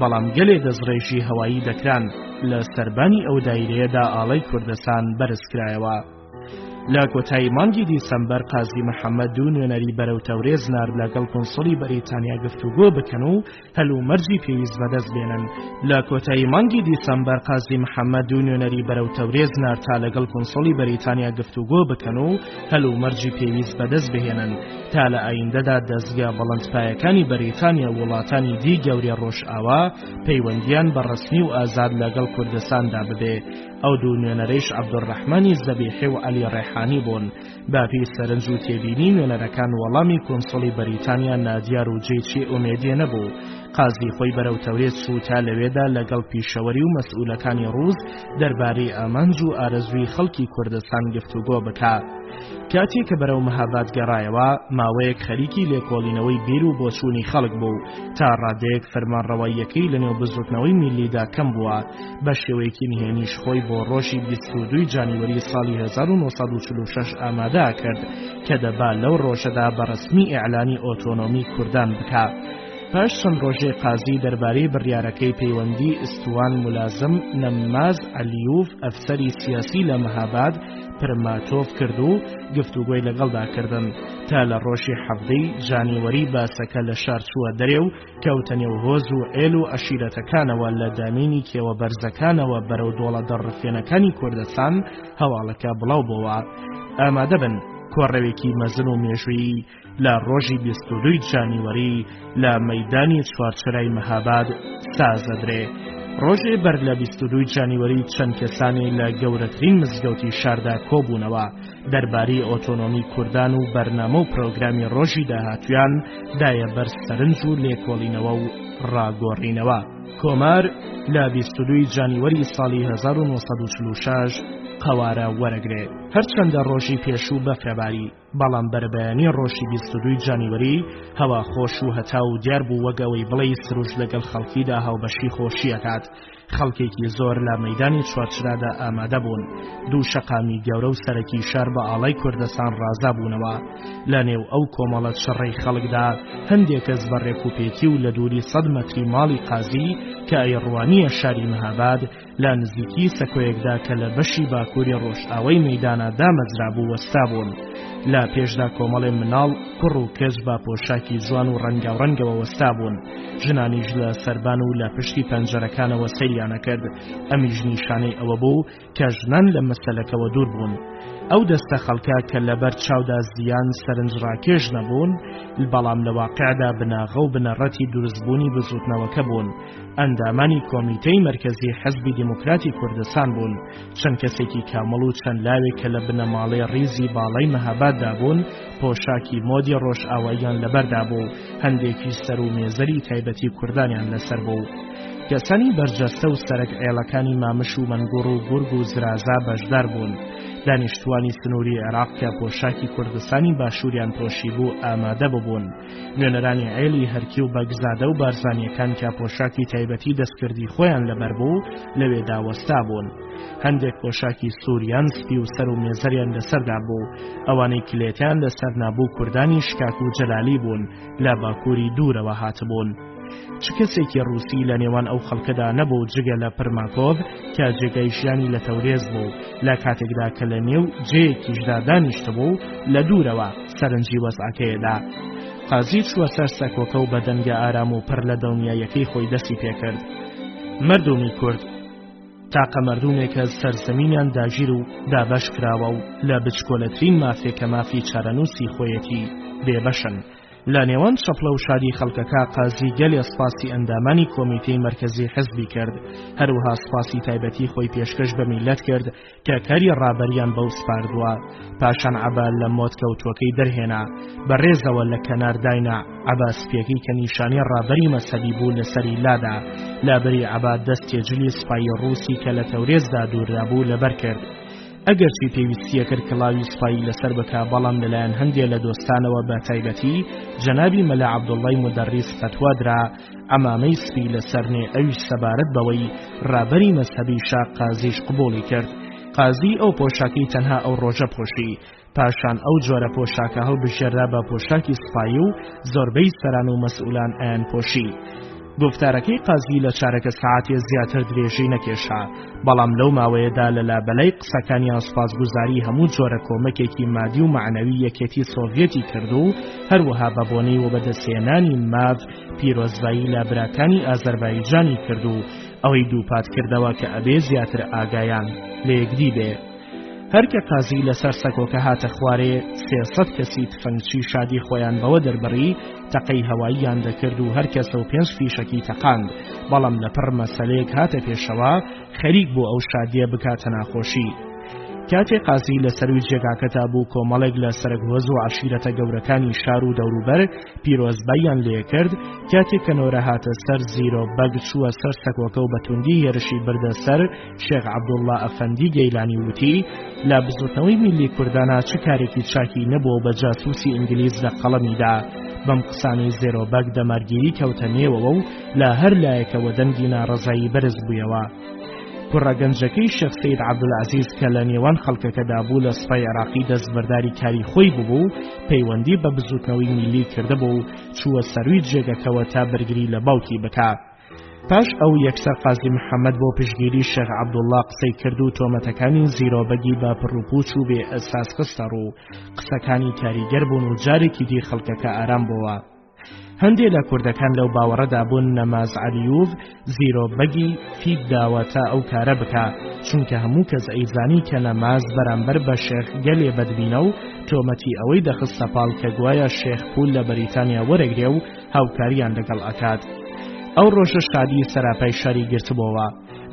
بەڵام گەلێ دەستڕێژی هەوایی دەکران، لە سەربانی ئەو دایرەیەدا ئاڵای کوردستان بەرز کرایەوە. لە کۆتایی مانگی دیسەمبەر قازی محەممەد و نوێنەری بەرەو تەورێز نارد لەگەڵ کۆنسڵی بەریتانیا گفتوگۆ بکەن و هەلومەرجی پێویست بەدەست بێنن. لە کۆتایی مانگی دیسەمبەر قازی محەممەد و نوێنەری بەرەو تەورێز نارد تا لەگەڵ کۆنسڵی بەریتانیا گفتوگۆ بکەن و هەلومەرجی پێویست بەدەست بهێنن تا لە ئایندەدا دەستگا بەڵندپایەکانی بەریتانیا وڵاتانی دی گەوری ڕۆژئاوا پەیوەندیان بە ڕەسمی و ئازاد لەگەڵ کوردستاندا ببێ. ئەو دوو نوێنەرەیش عەبدوڕەحمانی زەبیحی و عەلی ڕێحانی بوون. باپی سەرنج و تێبینی نوێنەرەکان وەڵامی کۆنسڵی بەریتانیا نادیار و جێچی ئومێدیە نەبوو. قازی خۆی بەرەو تەورێز چوو تا لەوێدا لەگەڵ پیشەوەری و مەسئولەکانی ڕووس دەربارەی ئامانج و ئارەزووی خەڵکی کوردستان گفتوگۆ بکە. کاتێک کە بەرەو مەهاباد گەڕایەوە، ماوەیەک خەریکی لێکۆڵینەوەی بیر و بۆچوونی خەڵک بوو تا ڕادەیەک فەرمانڕەواییەکەی لەنێو بزوتنەوەی میلیدا کەم بووە. بە شێوەیەکی نهێنیش خۆی بۆ ڕۆژی 22 جانیوەری ساڵی 1946 ئامادە کرد کە دەبا لەو ڕۆژەدا بە ڕەسمی ئیعلانی ئۆتۆنۆمی کوردان بکە. پاش چەند ڕۆژێ قازی دەربارەی بڕیارەکەی پەیوەندی ئستوان مولازم نەماز عەلیوف ئەفسەری سیاسی لە مەهاباد پرماتۆف کرد و گفتوگۆی لەگەڵدا کردن تا لە ڕۆژی 7 جانیوەری باسەکە لە شار چووە دەرێ و کەوتە نێو هۆز و ئێل و عەشیرەتەکانەوە لە دامینی کێوە بەرزەکانەوە بەرەو دۆڵە دەڕفێنەکانی کوردستان هەواڵەکە بڵاو بووە. ئامادە بن کۆڕەوێکی مەزن و مێژووی لە ڕۆژی 22 جانیوەری لە مەیدانی چوارچرای مەهاباد سازەدرێ. ڕۆژێ بەر لە 22 جانیوەری چەند کەسانی لە گەورەترین مزگەوتی شاردا کۆبوونەوە دەربارەی ئۆتۆنۆمی کوردان و بەرنامە و پرۆگرامی ڕۆژی داهاتویان دایە بەر سەرنج و لێکۆڵینەوە و ڕاگۆڕینەوە. کۆمار لە 22 جانیوەری ساڵی 1946 قەوارە وەرەگرێ. هەرچەندە ڕۆژی پێشوو بەفرەباری، بەڵام بەربەیانی ڕۆژی 22 جانیوەری هەوا خۆش و هەتا و دیار بوو وەگەوەی بڵێ سروش لەگەڵ خەڵکیدا هاوبەشی خۆشیەکات. خەڵکێکی زۆر لە مەیدانی چوارچرادا ئامادە بوون. دوو شەقامی گەورە و سەرەکی شار بە ئاڵای کوردستان ڕازا بوونەوە. لە نێو ئەو کۆمەڵە شەڕەی خەڵکدا هەندێک کەس بە ڕێکوپێکی و لە دووری 100 مەتری ماڵی قازی کە ئەیڕوانیە شاری مەهاباد لە نزیکی سەکۆیەکدا کە لە بەشی باکووری ڕۆژئاوای مەیدانە دامەزرا بوو وەستا بوون. لە پێشدا کۆمەڵێ مناڵ کوڕ و کەس با پۆشاکی جوان و ڕەنگاوڕەنگەوە وەستا بوون. ژنانیش لە سەربان و لە پشتی پەنجەرەکانەوە سەیریانە کرد. ئەمیش نیشانەی ئەوە بوو کە ژنان لە مەسەلەکەوە دوور بوون. ئەو دەستە خەڵکە کە لەبەر چاودا زیان سەرنجڕاکێش نەبوون بەڵام لە واقعدا بناغە و بنەڕەتی دروستبوونی بزوتنەوەکە بوون. ئەندامانی کۆمیتەی مەرکەزی حەزبی دیموکراتی کوردستان بوون، چەند کەسێکی کامەڵ و چەند لاوێک کە لە بنەماڵەی ڕیزی باڵای مەهاباددا بوون پۆشاکی مۆدی ڕۆژئاواییان لەبەردا بوو، هەندێکی سەر و مێزەری تایبەتی کوردانیان لەسەر بوو. کەسانی بەرجەستە و سەرک ئێڵەکانی مامش و مەنگوڕ و گورگ و زرازا بەشدار بوون. دانیشتوانی سنووری عێراق کە پۆشاکی کوردستانی باشووریان پۆشی بوو ئامادە ببوون. نوێنەرانی عێلی هەرکی و بەگزادە و بارزانیەکان کە پۆشاکی تایبەتی دەستکردی خۆیان لەبەر بوو لەوێ داوەستا بوون. هەندێک پۆشاکی سووریان سپی و سەر و مێزەریان لەسەردا بوو. ئەوانەی کلێتیان لەسەر نابوو کوردانی شکاک و جەلالی بوون، لە باکووری دوورەوە هاتبوون. چ کەسێکی ڕووسی لە نێوان ئەو خەڵکەدا نەبوو جگە لە پرماکۆڤ کە جێگەی ژیانی لە تەورێز بوو، لە کاتێکدا کە لە نێو جێیەکیشدا دانیشتە بوو لە دوورەوە سەرنجی وەزعەکەیەدا. قازی چووە سەر سەکۆکە و بە دەنگە ئارام و پڕ لە دڵنیاییەکەی خۆی دەستی پێکرد. مردمی کورد تاقە مردومێکە سەرزەمینیان داگیر و دابەش کراوە و لە بچکۆلەترین مافێکە مافی چارەنووسی خۆیەتی بێبەشن. لە نێوان شەپڵە و شادی خەڵکەکە قازی گەلێ سپاسی ئەندامانی کۆمیتەی مەرکەزی حزبی کرد، هەروەها سپاسی تایبەتی خۆی پێشکەش بە میلەت کرد کە کاری ڕابەریان بەو سپاردووە. پاشان عەبا لە مۆتکەوتوەکەی دەرهێنا، بەڕێزەوە لە کەنار داینا عەبا سپیەکەی کە نیشانی ڕابەری مەسەبی بوو لەسەری لادا. لابەری عەبا دەستێجلی سوپایی ڕووسی کە لە تەورێزدا دوورابوو لەبەر کرد. ئەگەرچی پێویستیە کرد کڵاوی سوپایی لەسەر بکا، بەڵام لەلایەن هەندێک لە دۆستانەوە بە تایبەتی جەنابی مەلا عەبدوڵڵای مودەڕیس فتوادرا ئەمامەی سپی لەسەرنێ ئەویش سەبارەت بەوەی ڕابەری مەسەبی شا قازیش قبوڵی کرد. قازی ئەو پۆشاکی تەنها ئەو ڕۆژە پۆشی. پاشان ئەو جۆرە پۆشاکە هەڵبژێرا بە پۆشاکی سوپایی و زۆربەی سەران و مەسئولان ئایان پۆشی. گفتارەکەی قازی لە چارەکە سەعاتێ زیاتر درێژەی نەکێشا، بەڵام لەو ماوەیەدا لە لابەلای قسەکانیان سوپاسگوزاری هەموو جۆرە کۆمەکێکی مادی و معنەوی یەکێتی سۆڤیەتی کرد و هەروەها بە بۆنەی و بەدەستهێنانی ماڤ پیرۆزبایی لە براکانی ئازەربایجانی کرد و ئەوەی دووپات کردەوە کە ئەبێ زیاتر ئاگایان لە یەکدی بێ. هەرکە قازی لەسەر سەکۆکە هاتە خوارێ 300 کەسی تفەنگچی شادی خۆیان بەوە دەربڕی تەقەی هەواییان دەکرد و هەر کەسە و 5 فیشەکی تەقاند، بەڵام لەپڕ مەسەلەیەک هاتە پێشەوە خەریک بۆ ئەو شادیە بکاتە ناخۆشی. کاتێ قازی لە سەروی جێگاکەتا بوو کۆمەڵێک لە سەرگوەز و عەشیرەتە گەورەکانی شار و دەوروبەر پیرۆزباییان لێ کرد. کاتێک کە نۆرە هاتە سەر زیرۆ بەگ چووە سەر سەکۆکە و بەتوندی هێرشی بردە سەر شێخ عەبدوڵڵا ئەفەندی گەیلانی وتی لە بزوتنەوەی میلی کوردانە چ کارێکی چاکی نەبوو بە جاسووسی ئینگلیز لە قەڵەمیدا. بەم قسانی زێرۆ بەگ دەمارگیری کەوتە نێوەوە و لە هەر لایەکەوە دەنگی ناڕەزایی بەرز بوویەوە. کوڕەگەنجەکەی شێخ سەید عەبدولعەزیز کە لە نێوان خەڵکەکەدا بوو لە سوپای عێراقی دەستبەرداری کاری خۆی ببوو، پەیوەندی بە بزوتنەوەی میلی کردبوو و چووە سەروی جێگەکەوە تا بەرگری لە باوکی بکات. پاش ئەو یەکسەر قازی محەممەد بۆ پشگیری شێخ عەبدوڵڵا قسەی کرد و تۆمەتەکانی زیرۆبەگی بە پڕوپوچ و بێ ئەساس خستە ڕوو. قسەکانی کاریگەر بوون و جارێکی دی خەڵکەکە ئارام بووە. هەندێک لە کوردەکان لەو باوەڕەدا بوون نەماز عەلیوف زیرۆبەگی فیک داوە تا ئەو کارە بکا، چونکە هەموو کەس ئەیزانی کە نەماز بەرامبەر بە شێخ گەلێ بەدبینە و تۆمەتی ئەوەی دەخستە پاڵ کە گوایە شێخ پول لە بەریتانیا وەرەگرێ و هاوکاریان لەگەڵ ئەکات. ئەو ڕۆژە شادی سەراپای شاری گرتبەوە،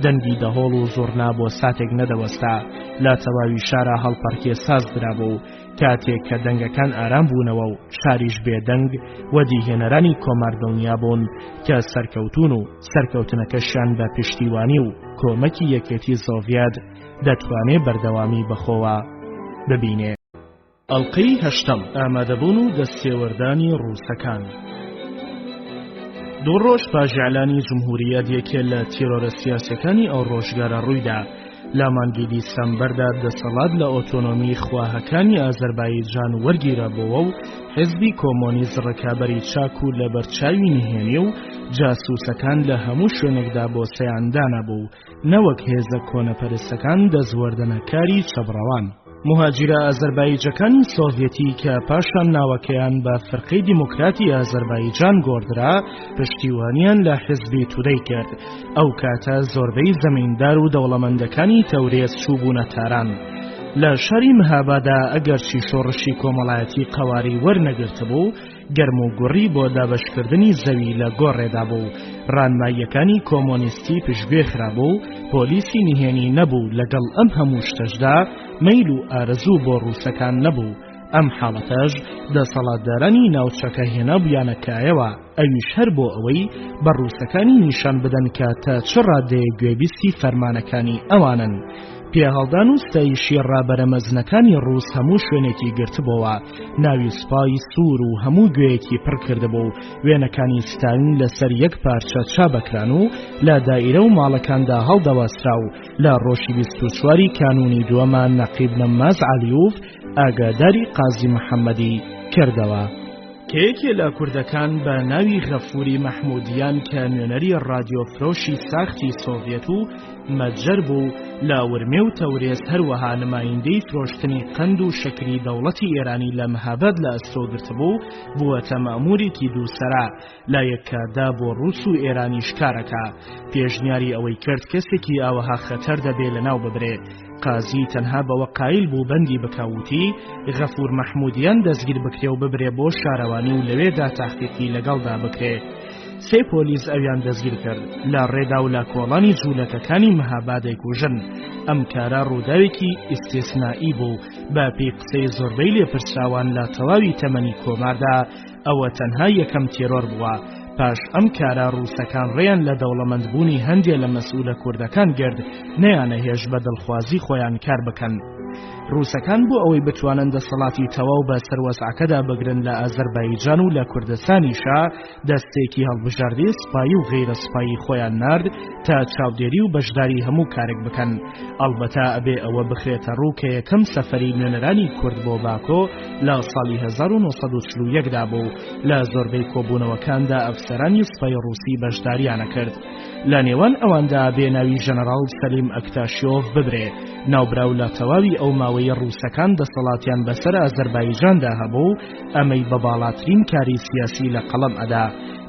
دەنگی دەهۆڵ و زۆرنا بۆ ساتێک نەدەوەستا. لە تەواوی شارە هەڵپەرکێ ساز درابوو. کاتێک کە دەنگەکان ئارام بوونەوە و شاریش بێدەنگ وەدیهێنەرانی کۆمار دڵنیا بوون کە سەرکەوتون و سەرکەوتنەکەشیان بە پشتیوانی و کۆمەکی یەکێتی سۆڤیەت دەتوانێت بەردەوامی بەخۆوە ببینێ. ئەڵقەی 8 ئامادەبوون و دەستێوەردانی ڕووسەکان. دوو ڕۆژ پاش ئیعلانی جمهوریەت یەکێ لە تیرۆرە سیاسیەکانی ئەو ڕۆژگارە ڕوویدا. لە مانگی دیسەمبەردا دەسەڵات لە ئۆتۆنۆمی خواهەکانی ئازەربایجان وەرگیرەبەوە و حزبی کۆمۆنیست ڕکابەری چاک و لە بەرچاوی نهێنی و جاسووسەکان لە هەموو شوێنێکدا بۆ سەیاندانە بوو، نەوەک هێزە کۆنەپەرستەکان دەزوەردنەکاری چەبڕەوان. مهاجرە ئازەربایجەکانی سۆڤیەتی کە پاشان ناوەکەیان بە فەرقەی دیموکراتی ئازەربایجان گۆڕدرا پشتیوانیان لە حزبی تودەی کرد. ئەو کاتە زۆربەی زەمیندار و دەوڵەمەندەکانی تەورێز چووبوونە تاران. لە شاری مەهابادا ئەگەرچی شۆڕشی کۆمەڵایەتی قەواری وەرنەگرتبوو، گەرم و گوڕی بۆ دابەشکردنی زەوی لە گۆڕێدا بوو. ڕانماییەکانی کۆمۆنیستی پشتگوێ خرابوو، پۆلیسی نهێنی نەبوو. لەگەڵ ئەم هەموو شتەشدا مەیل و ئارەزوو بۆ ڕووسەکان نەبوو. ئەم حاڵەتەش دەسەڵاتدارانی ناوچەکە هێنا بویانەکایەوە، ئەویش هەر بۆ ئەوەی بە ڕووسەکانی نیشان بدەن کە تا چ ڕادەیە گوێبیستی فەرمانەکانی ئەوانن. پێهەڵدان و ستایشی ڕابەرە مەزنەکانی ڕووس هەموو شوێنێکی گرتبەوە، ناوی سوپای سوور و هەموو گوێیەکی پڕ کردبوو. وێنەکانی ستاین لەسەر یەک پارچە چابەکران و لە دائیرە و ماڵەکاندا هەڵدەوەسترا و لە ڕۆژی 24 کانونی دووەمان نەقیب نەماز عەلیوف ئاگاداری قازی محەممەدی کردەوە. کەیەکێ لە کوردەکان بە ناوی غەفوری مەحموودیان کە نوێنەری ڕادیۆفرۆشی ساختی سۆڤیەت و مەتجەر بوو، لە ورمێ و تەورێز هەروەها نمایندەی فرۆشتنی قەند و شەکری دەوڵەتی ئێرانی لە مەهابەد لە ئەستۆگرت بوو، بووەتە مەئموورێکی دووسەرا لا یەککاردا بۆ ڕووس و ئێرانی شکارەکە. پێشنیاری ئەوەی کرد کەسێکی ئاوەها خەتەر دەبێ لەناو ببرێ. قازی تەنها بەوە قایل بوو بەندی بکەوتی غەفور مەحموودیان دەستگیر بکرێ و ببرێ بۆ شارەوانی و لەوێدا تاقیقی لەگەڵدا بکرێ. 3 پۆلیس ئەویان دەستگیر کرد لە ڕێدا و لە کۆڵانی جوولەکەکانی مەهابادەی کوژن. ئەم کارە ڕووداوێکی ئیستیسنائی بوو. بە پێی قسەی زۆربەی لێپرسراوان لە تەواوی تەمەنی کۆماردا ئەوە تەنها یەکەم تێرۆر بووە. پاش ئەم کارە ڕووسەکان ڕێیان لە دەوڵەمەندبوونی هەندێ لە مەسئولە کوردەکان گرت، نەیانەهێش بە دڵخوازی خۆیان کار بکەن. ڕووسەکان بۆ ئەوەی بتوانن دەسەڵاتی تەواو بە سەروەسعەکەدا بگرن لە ئازەربایجان و لە کوردستانیشا، دەستێکی هەڵبژاردەی سوپایی و غەیرە سوپایی خۆیان نارد تا چاودێری و بەشداری هەموو کارێک بکەن. ئەڵبەتە ئەبێ ئەوە بخرێتە ڕوو کە یەکەم سەفەری نوێنەرانی کورد بۆ باکۆ لە ساڵی 1940دا بوو. لە زۆربەی کۆبوونەوەکاندا ئەفسەرانی سوپای ڕووسی بەشداریانە کرد. لە نێوان ئەواندا بێناوی ژەنەڕاڵ سەلیم ئەکتاشیۆڤ ببرێ، ناوبراو لە تەواوی ئەو ماوەی ڕووسەکان دەسەڵاتیان بەسەر ئازەربایجاندا هەبوو، ئەمەی بە باڵاترین کاری سیاسی لە قەڵەم ئەدا.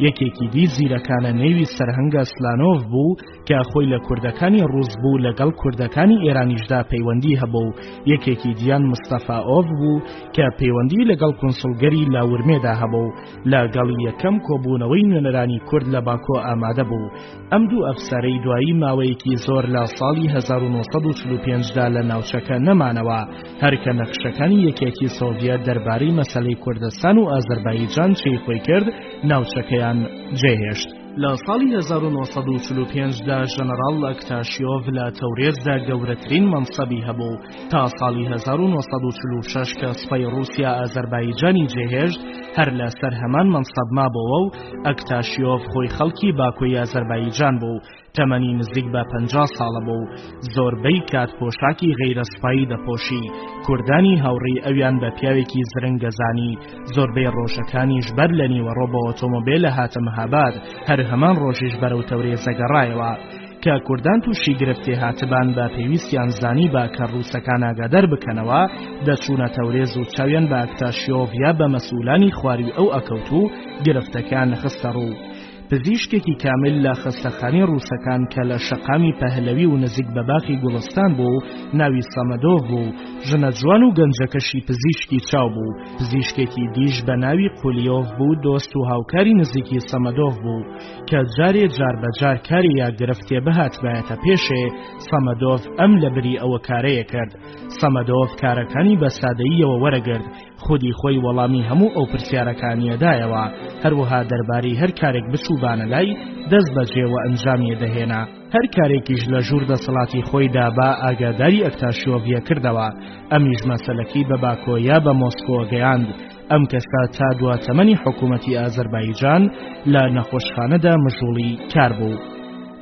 یەکێکی دی زیرەکانە نێوی سەرهەنگە سلانۆڤ بوو کە خۆی لە کوردەکانی ڕووس بوو لەگەڵ کوردەکانی ئێرانیشدا پەیوەندی هەبوو. یەکێکی دیان مستەفاۆڤ بوو کە پەیوەندی لەگەڵ کۆنسڵگەری لاورمێدا هەبوو. لەگەڵ یەکەم کۆبوونەوەی نوێنەرانی کورد لە باکۆ ئامادە بوو. ئەم دوو ئەفسەرەی دوایی ماوەیەکی زۆر لە ساڵی 1945دا لە ناوچەکە نەمانەوە، هەرکە نەخشەکانی یەکێتی سۆڤیەت دەربارەی مەسەلەی کوردستان و ئازەربایجان چی خۆی کرد، ناوچەکەیان جێهێشت. لە ساڵی 1945دا ژەنەڕاڵ ئەکتاشیۆڤ لە تەورێزدا گەورەترین مەنسەبی هەبوو تا ساڵی 1946 کە سوپای ڕووسیا ئازەربایجانی جێهێشت، هەر لەسەر هەمان مەنسەب مابەوە و ئەکتاشیۆڤ خۆی خەڵکی باکۆی ئازەربایجان بوو. تەمەنی نزیک بە 50 ساڵە بوو. زۆربەی کات پۆشاکی غەیرە سوپایی دەپۆشی. کوردانی هاوڕێی ئەویان بە پیاوێکی زرنگەزانی. زۆربەی ڕۆژەکانیش بەر لە نیوەڕۆ بە ئۆتۆمۆبیلە هاتە مەهاباد، هەر هەمان ڕۆژیش بەرەو تەورێزە گەڕایەوە. کە کوردان تووشی گرفتێ هاتبان بە پێویستیان زانی با کە ڕووسەکان ئاگادار بکەنەوە، دەچوونە تەورێز و چاویان بە ئەکتاشیۆڤ یا بە مەسئولانی خواروی ئەو ئەکەوت و گرفتەکان خستە ڕوو. پزیشکێکی کامل لە خستەخانەی ڕووسەکان کە لە شەقامی پەهلەوی و نزیک بە باخی گوڵستان بوو، ناوی سەمەدۆڤ بوو. ژنە جوان و گەنجەکەشی پزیشکی چاو بوو. پزیشکێکی دیش بە ناوی قولیۆڤ بوو، دۆست و هاوکاری نزیکی سەمەدۆڤ بوو کە جارێ جار بەجار کاری یا گرفتێ بەهاتبایەتە پێشێ. سەمەدۆڤ ئەم لە بری ئەوە کارەیە کرد. سەمەدۆڤ کارەکانی بە سادەییەوە وەرەگرت، خودی خۆی وەڵامی هەموو ئەو پرسیارەکانیەدایەوە، هەروەها دەربارەی هەر کارێک بچووبانە لای دەست بەجێوە ئەنجامیە دەهێنا. هەر کارێکیش لە ژوور دەسەڵاتی خۆیدا با ئاگاداری ئەکتاشیۆڤیە کردەوە. ئەمیش مەسەلەکەی بە باکۆ یا بە مۆسکۆ گەیاند. ئەم کەسا تا دواتەمەنی حکوومەتی ئازەربایجان لە نەخۆشخانەدا مژوڵی کار بوو.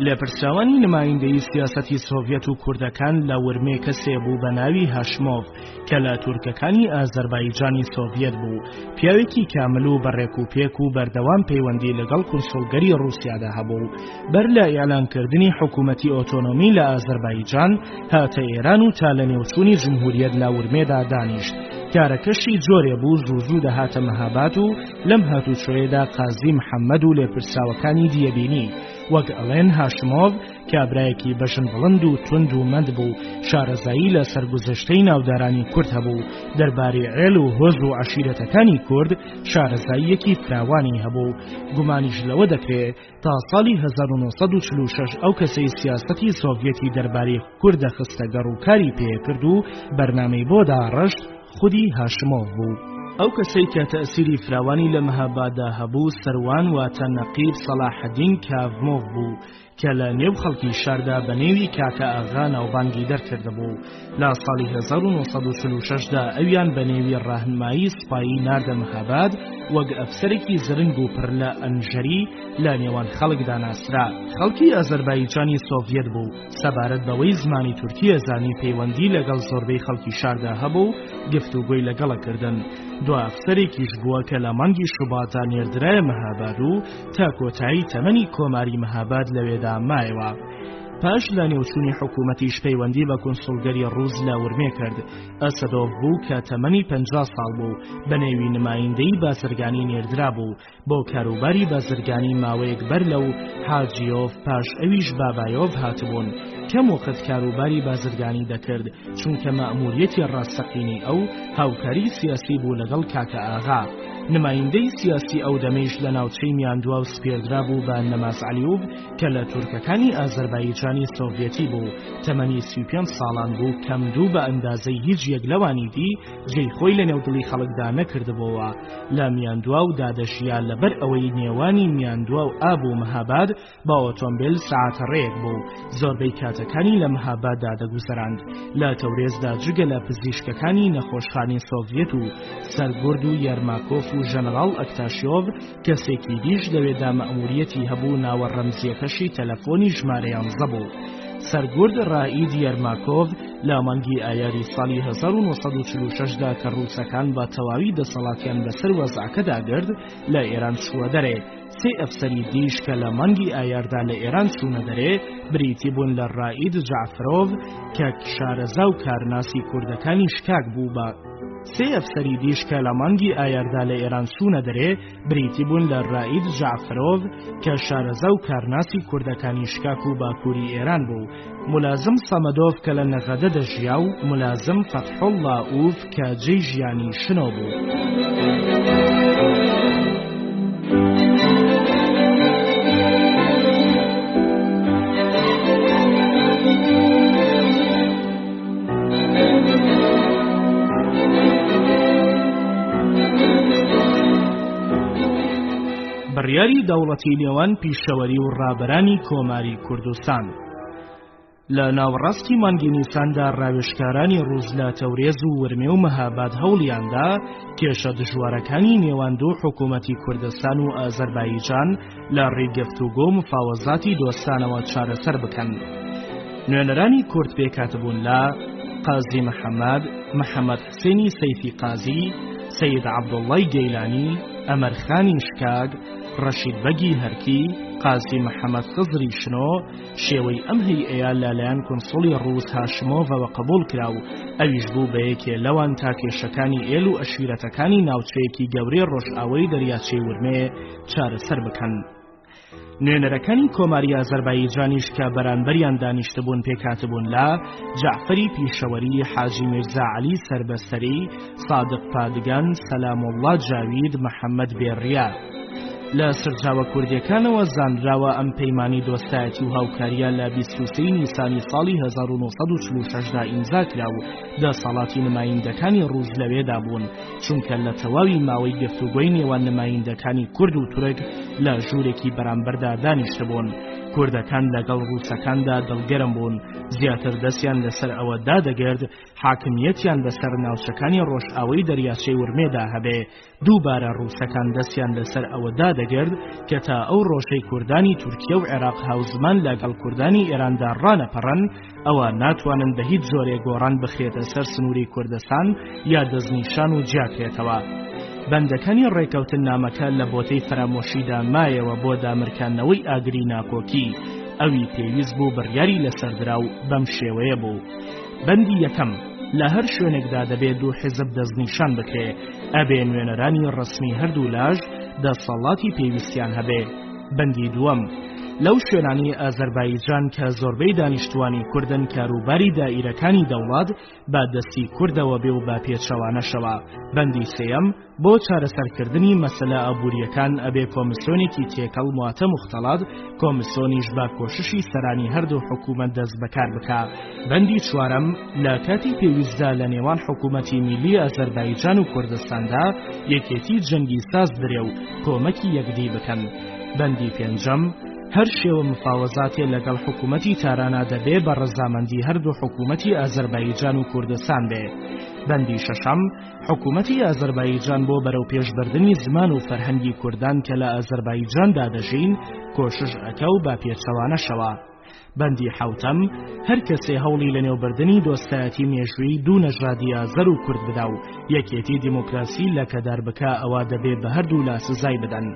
لێپرسراوانی نمایندەی سیاسەتی سۆڤیەت و کوردەکان لە ورمێ کەسێ بوو بە ناوی هاشمۆڤ کە لە تورکەکانی ئازەربایجانی سۆڤیەت بوو. پیاوێکی کامل و بەڕێک و پێک و بەردەوام پەیوەندی لەگەڵ کۆنسڵگەری ڕووسیادا هەبوو. بەر لە ئێلانکردنی حکوومەتی ئۆتۆنۆمی لە ئازەربایجان هاتە ئێران و تا لە نێوچوونی جمهوریەت لە ورمێدا دانیشت. کارەکەشی جۆرێ بوو، زوو دەهاتە مەهاباد و لەم هاتوچۆیەدا قازی محەممەد و لێپرساوەکانی دیەبینی. وەک ئەڵێن هاشمۆڤ کابرایەکی بەشن بڵند و تند و مەند بوو. شارەزایی لە سەرگوزەشتەی ناودارانی کورد هەبوو. دەربارەی عێل و هۆز و عەشیرەتەکانی کورد شارەزاییەکی فراوانی هەبوو. گومانیش لەوە دەکرێت تا ساڵی 1946 ئەو کەسەی سیاسەتی سۆڤیەتی دەربارەی کوردە خستە گەڕووکاری پێکرد و بەرنامەی بۆ داڕشت خودی هاشمۆڤ بوو. ئەو کەسەی کە تەئسیری فراوانی لە مەهاباددا هەبوو سەروان واتە نەقیب سەلاحەدین کاڤمۆڤ بوو کە لە نێو خەڵکی شاردا بە نێوی کاکە ئاغا ناوبانگی دەرکردبوو. لە ساڵی 1946دا ئەویان بە نێوی ڕاهنمایی سوپایی ناردە مەهاباد وەک ئەفسەرێکی زرنگ و پڕ لە ئەنژەری لە نێوان خەڵکدا ناسرا. خەڵکی ئازەربایجانی سۆڤیەت بوو. سەبارەت بەوەی زمانی تورکی ئەزانی پەیوەندی لەگەڵ زۆربەی خەڵکی شاردا هەبوو گفتوگۆی لەگەڵەکردن. دو ئەفسەرێکیش بووە کە لە مانگی شوباتا نێردرایە مەهاباد و تا کۆتایی تەمەنی کۆماری مەهاباد لەوێدا مایەوە. پاش لە نێوچوونی حکوومەتیش پەیوەندی بە کۆنسوڵگەری ڕووس لە ورمێ کرد. ئەسەدۆڤ بوو کە تەمەنی 50 ساڵ بوو. بە نێوی نمایندەی بازرگانی نێردرا بوو بۆ کاروباری بازرگانی ماوەیەک بەر لەو حاجیۆڤ پاش ئەویش بابایۆڤ هاتبوون. کەم وەخت کاروباری بازرگانی دەکرد چونکە مەئموریەتی ڕاستەقینی ئەو هاوکاری سیاسی بوو لەگەڵ کاکە ئاغا. نمایندەی سیاسی ئەو دەمەیش لە ناوچەی میاندووە و سپێردرا بوو بە نەماز عەلیۆڤ کە لە تورکەکانی ئازەربایجانی سۆڤیەتی بوو. تەمەنی 35 ساڵان بوو کەم دوو بە ئەندازەی هیچ یەک لەوانی دی جێی خۆی لە نێودڵی خەڵکدا نەکردبەوە. لە میاندووە و دادەشیا لەبەر ئەوەی نێوانی میاندووە و ئاب و مەهاباد بە ئۆتۆمبیل سەعاتە ڕێک بوو. زۆربەی کاتەکانی لە مەهاباددا دەگوزەراند. لە تەورێزدا جگە لە پزیشکەکانی نەخۆشخانەی سۆڤیەت و سەرگورد و یەرماکۆف و ژەنەڕاڵ ئەکتاشیۆڤ کەسێکی دیش لەوێدا مەئموریەتی هەبوو ناوە ڕەمزیەکەشی تەلەفۆنی ژمارەیان زەبوو. سەرگورد ڕائید یەرماکۆڤ لە مانگی ئایاری ساڵی 1946دا کە ڕووسەکان بە تەواوی دەسەڵاتیان بەسەر وەزعەکەدا گرت لە ئێران چووە دەرێ. سێ ئەفسەری دیش کە لە مانگی ئایاردا لە ئێران چوونە دەرێ بریتی بوون لە ڕائید جعفرۆڤ کە شارەزا و کارناسی کوردەکانی شکاک بوو بە سێ ئەفسەری دیش کە لە مانگی ئایاردا لە ئێران چوونە دەرێ بریتی بوون لە ڕائید جعفرۆڤ کە شارەزا و کارناسی کوردەکانی شکاک و باکووری ئێران بوو. مولازم سەمەدۆڤ کە لە نەغەدە دەژیا و مولازم فەتحوڵڵا ئوف کە جێی ژیانی شنۆ بوو. بڕیاری دەوڵەتی نێوان پیشەوەری و ڕابەرانی کۆماری کوردستان. لە ناوەڕاستی مانگی نیساندا ڕاوێژکارانی ڕووس لە تەورێز و ورمێ و مەهاباد هەوڵیاندا کێشە دژوارەکانی نێوان دوو حکوومەتی کوردستان و ئازەربایجان لە ڕێگەفتوگۆ و مفاوەزاتی دۆستانەوە چارەسەر بکەن. نوێنەرانی کورد پێکاتبوون لە قازی محەممەد حسێنی سەیفی قازی، سەید عەبدوڵڵای گەیلانی، ئەمەرخانی شکاگ، ڕەشید بەگی هەرکی، قازی محەممەد خزری شنۆ. شێوەی ئەم هەیئەیە لەلایەن کۆنسوڵی ڕووس هاشمۆڤەوە قبوڵ کرا و ئەویش بوو بە یەکێ لەوان تا کێشەکانی ئێل و ئەشیرەتەکانی ناوچەیەکی گەورەی ڕۆژئاوای دەریاچەی ورمێ چارەسەر بکەن. نوێنەرەکانی کۆماری ئازەربایجانیش کە بەرانبەریان دانیشتبوون پێکاتبوون لە جعفەری پیشەوەری، حاجی میرزا عەلی سەربەستەری، سادق پادگان، سەلاموڵڵا جاوید، محەممەد بێڕیا. لە سەرچاوە کوردیەکانەوە زانراوە ئەم پەیمانی دۆستایەتی و هاوکاریە لە 23 نیسانی ساڵی 1946دا ئیمزا کرا و دەسەڵاتی نمایندەکانی ڕووس لەوێدا بوون چونکە لە تەواوی ماوەی گفتوگۆی نێوان نمایندەکانی کورد و تورک لە ژوورێکی بەرامبەردا دانیشتبوون. کوردەکان لەگەڵ ڕووسەکاندا دڵگەرم بوون، زیاتر دەستیان لەسەر ئەوە دادەگرت حاکمیەتیان بەسەر ناوچەکانی ڕۆژئاوای دەریاچەی ورمێدا هەبێ. دووبارە ڕووسەکان دەستیان لەسەر ئەوە دادەگرت کە تا ئەو ڕۆژەی کوردانی تورکیە و عێراق هاوزمان لەگەڵ کوردانی ئێراندا ڕانەپەڕن ئەوە ناتوانن بە هیچ جۆرێک گۆڕان بخرێتە سەر سنووری کوردستان یا دەستنیشان و جیاکرێتەوە. بەندەکانی ڕێکەوتن نامەکە لە بۆتەی فرامۆشیدا مایەوە بۆ دامرکانەوەی ئاگری ناکۆکی. ئەوی پێویست بوو بڕیاری لەسەردرا و بەم شێوەیە بوو. بەندی یەکەم، لە هەر شوێنێکدا دەبێت دوو حیزب دەستنیشان بکرێ، ئەبێ نوێنەرانی ڕسمی هەردوو لاژ دەسەڵاتی پێویستیان هەبێ. بەندی دووەم، لەو شوێنانی ئازەربایجان کە زۆربەی دانیشتوانی کوردن کاروباری دائیرەکانی دەوڵات با دەستی کوردەوە بێ و با پێچەوانەشەوە. بەندی سێیەم بۆ چارەسەرکردنی مەسەلە ئابوووریەکان ئەبێ کۆمیسیۆنێکی تێکەڵ مواتە موختەڵات کۆمیسیۆنیش با کۆششی سەرانی هەردوو حکوومەت دەست بەکار بکا. بەندی چوارەم لە کاتی پێویستدا لە نێوان حکوومەتی میلی ئازەربایجان و کوردستاندا یەکێتی جەنگی ساز درێ و کۆمەکی یەکدی بکەن. بەندی پێنجەم هەر شێوە مفاوەزاتێ لەگەڵ حکوومەتی تارانا دەبێ بە ڕەزامەندی هەردوو حکوومەتی ئازەربایجان و کوردستان بێ. بەندی شەشەم حکوومەتی ئازەربایجان بۆ بەرەو پێشبردننی زمان و فەرهەنگی کوردان کە لە ئازەربایجاندا دەژین کۆشش ئەکە و با پێچەوانەشەوە. بەندی حوتەم هەر کەسێ هەوڵی لە نێوبردننی دۆستایەتی مێژووی دوو نەژادی ئازەر و کورد بدا و یەکێتی دیموکراسی لە کەدار بکا ئەوە دەبێ بە هەردوو لا سزای بدەن.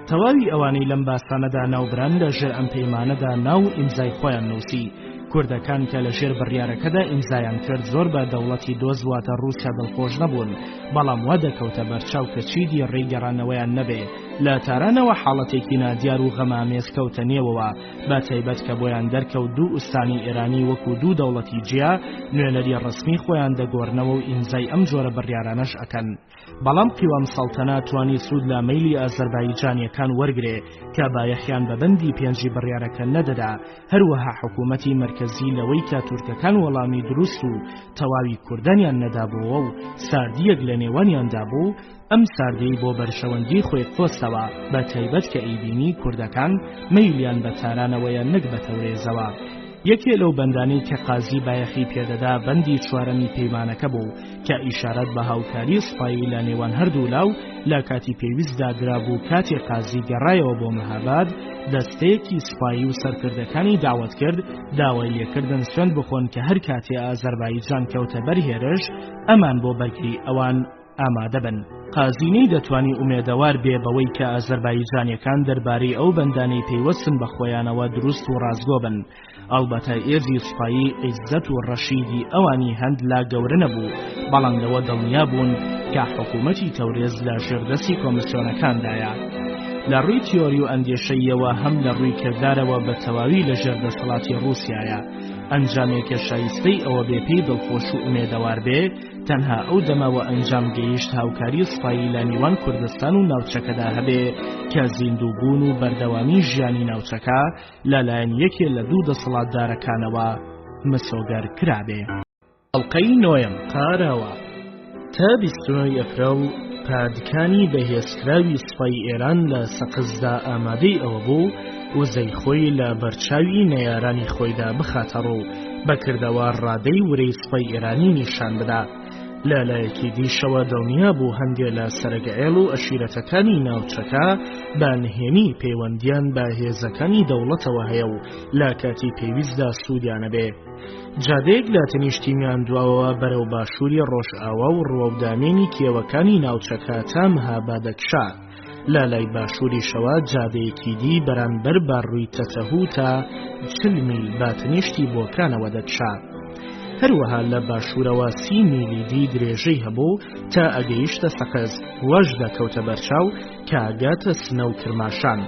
تەواوی ئەوانەی لەم باستانەدا ناوبران لەژێر ئەم پەیمانەدا ناو ئیمزای خۆیان نووسی. کوردەکان کە لە ژێر بڕیارەکەدا ئیمزایان کرد زۆر بە دەوڵەتی دۆزواتە ڕووسیا دڵخۆش نەبوون، بەڵام وا دەکەوتە بەرچاو کە چیدی ڕێگەڕانەوەیان نەبێ. لە تارانەوە حاڵەتێکی نادیار و غەمامێز کەوتە نێوەوە بە تایبەت کە بۆیان دەرکەوت دوو ئوستانی ئێرانی وەکو دوو دەوڵەتی جیا نوێنەری ڕسمی خۆیان دەگۆڕنەوە و ئیمزای ئەم جۆرە بڕیارانەش ئەکەن. بەڵام قیوام سەڵتەنە توانی سوود لە مەیلی ئازەربایجانیەکان وەرگرێ کە بایەخیان بە بەندی پێنجی بڕیارەکە نەدەدا. هەروەها حکوومەتی مرکزی لەوەی کە تورکەکان وەڵامی دروست و تەواوی کوردانیان نەدابووە و ساردیەک لە نێوانیاندا بوو، ئەم ساردەی بۆ بەرشەوەندی خۆی خۆستەوە بە تایبەت کە ئیبینی کوردەکان مەیلیان بە تارانەوەیە نەک بە تەورێزەوە. یەکێ لەو بەندانی کە قازی بایەخی پێدەدا بەندی چوارەمی پەیمانەکە بوو کە ئیشارەت بە هاوکاری سوپایی لە نێوان هەردوو لاو لە کاتی پێویستدا درابوو. کاتێ قازی گەڕایەوە بۆ مەهاباد دەستەیەکی سوپایی و سەرکردەکانی داوت کرد داوای لێکردن سوێند بخۆن کە هەر کاتێ ئازەربایجان کەوتە بەر هێرش ئەمان بۆ بەرگری ئەوان ئامادە بن. قازینەی دەتوانی ئومێدەوار بێ بەوەی کە ئازەربایجانیەکان دەربارەی ئەو بەندانەی پەیوەستن بە خۆیانەوە دروست و ڕازگۆ بن. ئەڵبەتە ئێزی سوپایی عیززەت و ڕەشیدی ئەوانی هەند لا گەورە نەبوو، بەڵام لەوە دڵنیا بوون کە حکوومەتی تەورێز لە ژێردەستی کۆمیسیۆنەکاندایە. لە ڕووی تیۆری و ئەندێشەیەوە هەم لە ڕووی کردارەوە بە تەواوی لە ژێردەسەڵاتی ڕووسیایە. ئەنجامێکە شایستەی ئەوە بێپێی دڵخۆش و ئومێدەوار بێ تەنها ئەو دەمەوە ئەنجام گەیشت هاوکاری سوپایی لە نێوان کوردستان و ناوچەکەدا هەبێ کە زیندووبوون و بەردەوامی ژیانی ناوچەکە لەلایەن یەکێ لە دوو دەسەڵاتدارەکانەوە مسۆگەر کرابێ. ئەڵلقەی نۆیەم قارەوە تا 29 ئەپرەڵ پادکانی بەهێزکراوی سوپای ئێران لە سەقزدا ئامادەی ئەوە بوو وزەی خۆی لە بەرچاوی نەیارانی خۆیدا بخاتە ڕوو بەکردەوە ڕادەی ورەی سوپای ئێرانی نیشان بدا. لەلایەکی دیشەوە دڵنیا بوو هەندێک لە سەرگەعێڵ و ئەشیرەتەکانی ناوچەکە بە نهێنی پەیوەندیان بە هێزەکانی دەوڵەتەوە هەیە و لا کاتی پێویستدا سوودیانە بێ. جادەیەک لە تەنیشتیمیان دواوە بەرەو باشووری ڕۆژئاوا و ڕوەودامێنی کێوەکانی ناوچەکە تا مەهابادەکشا. لە لای باشووریشەوە جادەیەکی دی بەرامبەر بە ڕووی تەتەهوو تا 40 میل باتنیشتی بۆکانەوە دەکشا. هەروەها لە باشوورەوە 30 میلی دی درێژەی هەبوو تا ئەگەیشتە سەقز وەش دەکەوتە بەرچاو کە ئاگاتە سنە و کرماشان.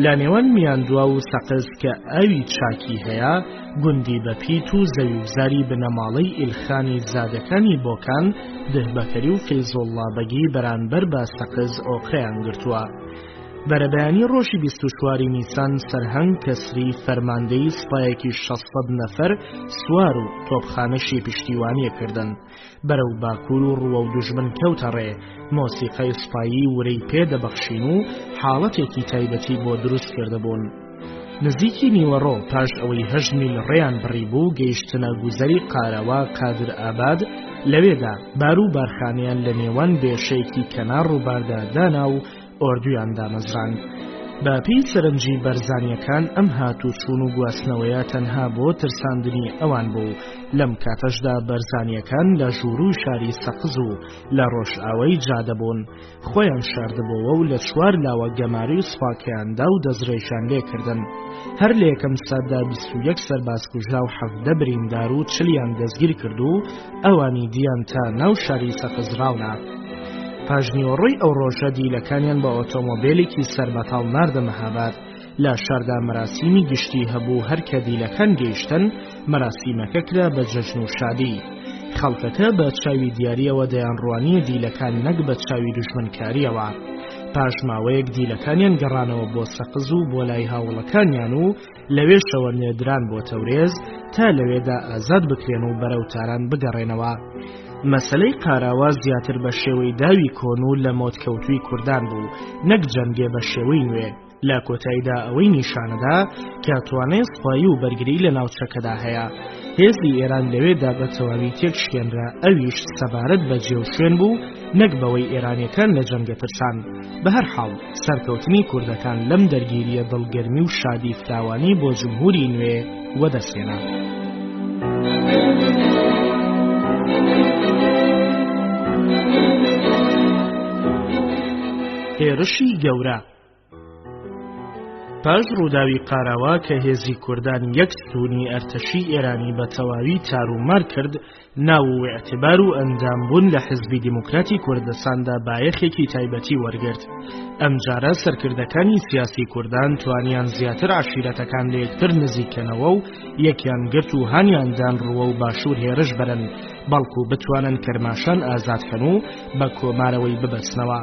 لە نێوان میاندوا و سەقز کە ئاوی چاکی هەیە گوندی بەپیت و زەویوزاری بنەماڵەی ئیلخانی زادەکانی بۆکان دهبەکەری و فەیزۆڵڵا بەگی بەرامبەر بە سەقز ئۆقەیان گرتووە. بەرەبەیانی ڕۆژی 24 نیسان سەرهەنگ کەسری فەرماندەی سوپایەکی 600 نەفەر سوار و تۆپخانەشی پشتیوانیە کردن. بەرەو باکوور و ڕووە و دوژمن کەوتە ڕێ مۆسیقای سوپایی ورەی پێدەبەخشین و حاڵەتێکی تایبەتی بۆ دروست کردبوون. نزیکی نیوەڕۆ پاش ئەوەی 8 میل ڕێیان بڕی بوو گەیشتنە گوزەری قارەوە قادر ئاباد. لەوێدا بار و بارخانیان لە نێوان بێشەیەکی کەنار و باردا دانا و ئۆردویان دامەزراند. بە پێی سەرنجی بەرزانیەکان ئەم هاتوو چوون و گواستنەوەیە تەنها بۆ ترساندنی ئەوان بوو. لەم کاتەشدا بەرزانیەکان لە ژوور و شاری سەقز و لە ڕۆژئاوای جادەبوون. خۆیان شاردبەوە و لە 4 لاوە گەماری و سوپاکەیاندا و دەزڕێژان لێکردن. هەر لە یەکەم سەددا 21 سەرباز کوژرا و 17 بریندار و 40 دەستگیر کرد و ئەوانی دیان تا ناو شاری سەقز ڕاونا. پاژنیوەڕۆی ئەو ڕۆژە دیلەکانیان بە ئۆتۆمۆبیلێکی سەربەتاڵ ناردە مەهاباد. لە شاردا مەراسیمی گشتی هەبوو هەر کە دیلەکان گەیشتن مەراسیمەکە کرا بە جەژن و شادی. خەڵکەکە بە چاوی دیاریەوە دەیانڕوانی دیلەکان نەک بە چاوی دوژمنکاریەوە. پاش ماوەیەک دیلەکانیان گەڕانەوە بۆ سەقز و بۆ لای هاوڵەکانیان و لەوێشەوە نێدران بۆ تەورێز تا لەوێدا ئازاد بکرێن و بەرەو تاران بگەڕێنەوە. مەسەلەی قاراوە زیاتر بە شێوەی داوی کۆن و لە مۆتکەوتوی کوردان بوو، نەک جەنگێ بە شێوەی نوێ. لە کۆتاییدا ئەوەی نیشانەدا کە توانای سوپایی و بەرگری لە ناوچەکەدا هەیە. هێزی ئێران لەوێدا بە تەواوی تێکشکێنرا، ئەویش سەبارەت بە جێو شوێن بوو نەک بەوەی ئێرانیەکان لە جەنگە ترسان. بە هەر حاڵ سەرکەوتنی کوردەکان لەم دەرگیریە دڵگەرمی و شادی فراوانی بۆ جمهوری نوێ وەدەسێنا. هێرشی گەورە. پاش ڕووداوی قاراوە کە هێزی کوردان یەک ستوونی ئەرتەشی ئێرانی بە تەواوی تارومار کرد، ناو و ئێعتیبار و ئەندامبوون لە حیزبی دیموکراتی کوردستاندا بایەخێکی تایبەتی وەرگرت. ئەمجارە سەرکردەکانی سیاسی کوردان توانیان زیاتر عەشیرەتەکان لە یەکتر نزیکەنەوە و یەکیان گرت و هانیاندان ڕووە و باشوور هێرش بەرن، بەڵکو بتوانن کەرماشان ئازادکەن و بە کۆمارەوەی ببەسنەوە.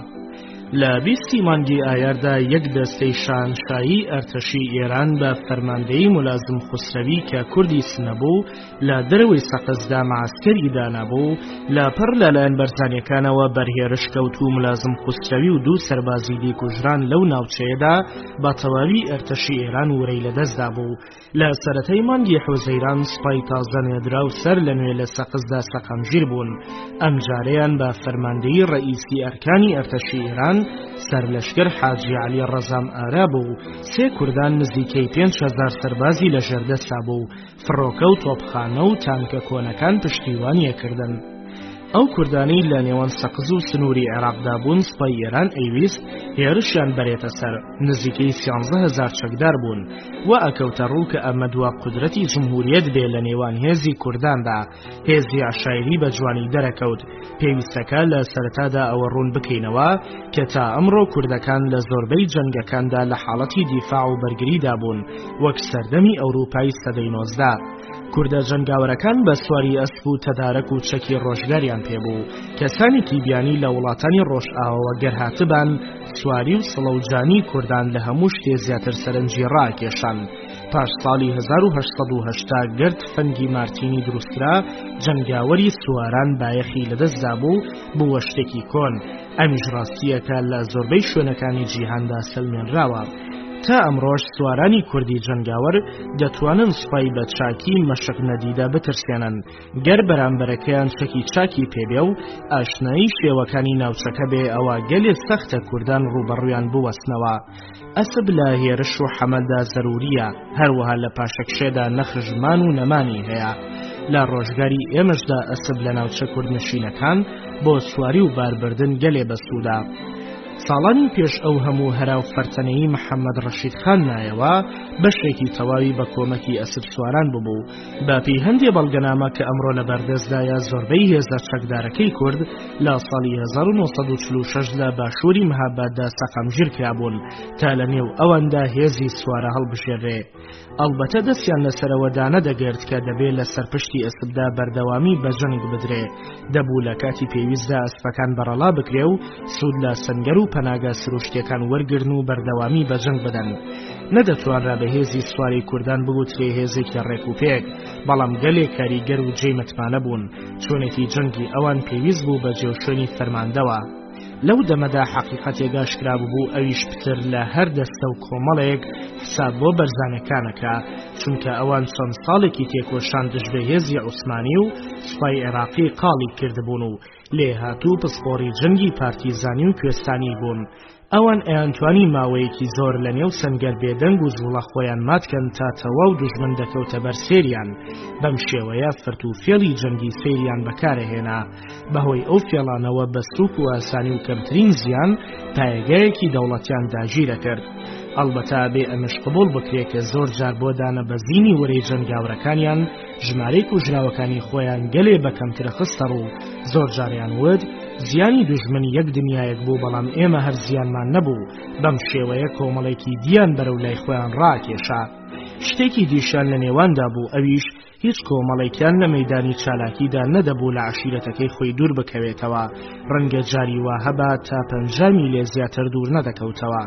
لە 20 مانگی ئایاردا یەک دەستەی شاهنشایی ئەرتەشی ئێران بە فەرماندەیی مولازم خوسرەوی کە کوردی سنە بوو لە دەرەوەی سەقزدا مەعسکەری دانابوو، لە پڕ لەلایەن بەرزانیەکانەوە بەرهێرش کەوت و مولازم خوسرەوی و دوو سەربازی دیکوژران لەو ناوچەیەدا بە تەواوی ئەرتەشی ئێران وەرەی لەدەستدا بوو. لە سەرەتای مانگی حوزەیران سوپای تازە نێدرا و سەر لەنوێ لە سەقزدا سەقەمگیر بوون. ئەمجارەیان بە فەرماندەیی ڕئیسی ئەرکانی ئەرتەشی ئێران سەرلەشکر حاجی عەلی ڕەزام ئارا بوو. سێ کوردان نزیکەی 5,000 سەربازی لە ژێردەستا بوو. فڕۆکە و تۆپخانە و تانکە کۆنەکان پشتیوانیەکردن. ئەو کوردانی لە نێوان سەقز و سنووری عێراقدا بوون، سوپای ئێران ئەیویست هێرشیان بەرێتە سەر. نزیکەی 13,000 چەکدار بوون. و ئەکەوتە ڕوو کە ئەمە دوا قودرەتی جمهوریەت بێ لە نێوان هێزی کورداندا. هێزی عەشایری بە جوانی دەرەکەوت. پێویستەکە لە سەرەتادا ئەوە ڕوون بکەینەوە کە تا ئەمڕۆ کوردەکان لە زۆربەی جەنگەکاندا لە حاڵەتی دیفاع و بەرگریدا بوون، وەک سەردەمی ئەوروپای سەدەی 19. کوردە جەنگاوەرەکان بە سواری ئەسپ و تەدارەک و چەکی ڕۆژگاریان پێبوو. کەسانێکی بیانی لە وڵاتانی ڕۆژئاوەوە گەرهاتبان، سواری و سڵەوجانی کوردان لە هەموو شتێ زیاتر سەرنجی ڕاکێشان. پاش ساڵی 1880 گرت فەنگی مارتینی دروسترا، جەنگاوەری سواران بایەخی لەدەستدا بوو بووە شتێکی کۆن. ئەمیش ڕاستیەکە لە زۆربەی شوێنەکانی جیهاندا سەلمێنراوە. تا ئەمڕۆژ سوارانی کوردی جەنگاوەر دەتوانن سوپای بە چاکی مەشق نەدیدا بترسێنن، گەر بەرامبەرەکەیان چەکی چاکی پێبێ و ئاشنایی شێوەکانی ناوچەکە بێ، ئەوە گەلێ سەختە کوردان ڕوبەڕوویان بوەستنەوە. ئەسب لە هێرش و حەمەلدا زەروریە، هەروەها لە پاشەکشێدا نەخژمان و نەمانی هەیە. لە ڕۆژگاری ئێمەشدا ئەسب لە ناوچە کوردنشینەکان بۆ سواری و باربردن گەلێ بەسوودا. ساڵانی پێش ئەو هەموو هەرا و فەرتەنەیی محەممەد ڕەشید خان نایەوە، بەشێکی تەواوی بە کۆمەکی ئەسب سواران ببوو. باپی هەندێ بەڵگەنامە کە ئەمڕۆ لە بەردەستدایە، زۆربەی هێزە چەکدارەکەی کورد لە ساڵی 1946 لە باشووری مەهاباددا سەقەمگیر کرابوون تا لە نێو ئەوەندا هێزی سوارە هەڵبژێڕێ. ئەڵبەتە دەستیان لەسەرەوەدا نەدەگرت کە دەبێت لە سەرپشتی ئەسبدا بەردەوامی بە جەنگ بدرێ. دەبوو لە کاتی پێویستدا ئەسپەکان بەڕەڵا بکرێ و سوود لە سەنگەر و پەناگە سروشتیەکان وەرگرن و بەردەوامی بە جەنگ بدەن. نەدەتوانرا بە هێزی سواری کوردان بگوترێ هێزێکی ڕێک و پێک، بەڵام گەلێک کاریگەر و جێی متمانە بوون. چۆنێکی جەنگی ئەوان پێویست بوو بە جێوشێنی فەرماندەوە. لەو دەمەدا حەقیقەتێک ئاشکرا بوو، ئەویش پتر لە هەر دەستە و کۆمەڵێک حساب بۆ بەرزانەکانەکە، چونکە ئەوان چەند ساڵێکی تێکۆشان دژبە هێزی عوسمانی و سوپای عێراقی قاڵی کردبوون و لێ هاتوو پسپۆڕی جەنگی پارتیزانی و کوێستانی بوون. ئەوان ئەیانتوانی ماوەیەکی زۆر لە نێو سەنگەر بێدەنگ و زوڵە خۆیان ماتکەن تا تەواو دوژمن دەکەوتە بەر سێریان. بەم شێوەیە فرت و فێڵی جەنگی سێریان بەکارەهێنا. بەهۆی ئەو فێڵانەوە بە سووک و ئاسانی و کەمترین زیان پایەگایەکی دەوڵەتیان داگیرە کرد. ئەڵبەتا بێ ئەمەش قبول بکرێت کە زۆر جار بۆ دانەبەزینی وەرەی جەنگاوەرەکانیان ژمارەی کوژراوەکانی خۆیان گەلێ بە کەمترە خستە ڕوو. زۆر جاریان ود زیانی دوژمن یەک دنیایەک بوو، بەڵام ئێمە هەر زیانمان نەبوو. بەم شێوەیە کۆمەڵێکی دیان بەرەو لای خۆیان ڕاکێشا. شتێکی دیشان لە نێواندا بوو، ئەویش هیچ کۆمەڵێکیان لە مەیدانی چالاکیدا نەدەبوو لە عشیرەتەکەی خۆی دوور بکەوێتەوە، ڕەنگە جاری وا هەبا تا 50 میلێ زیاتر دوور نەدەکەوتەوە.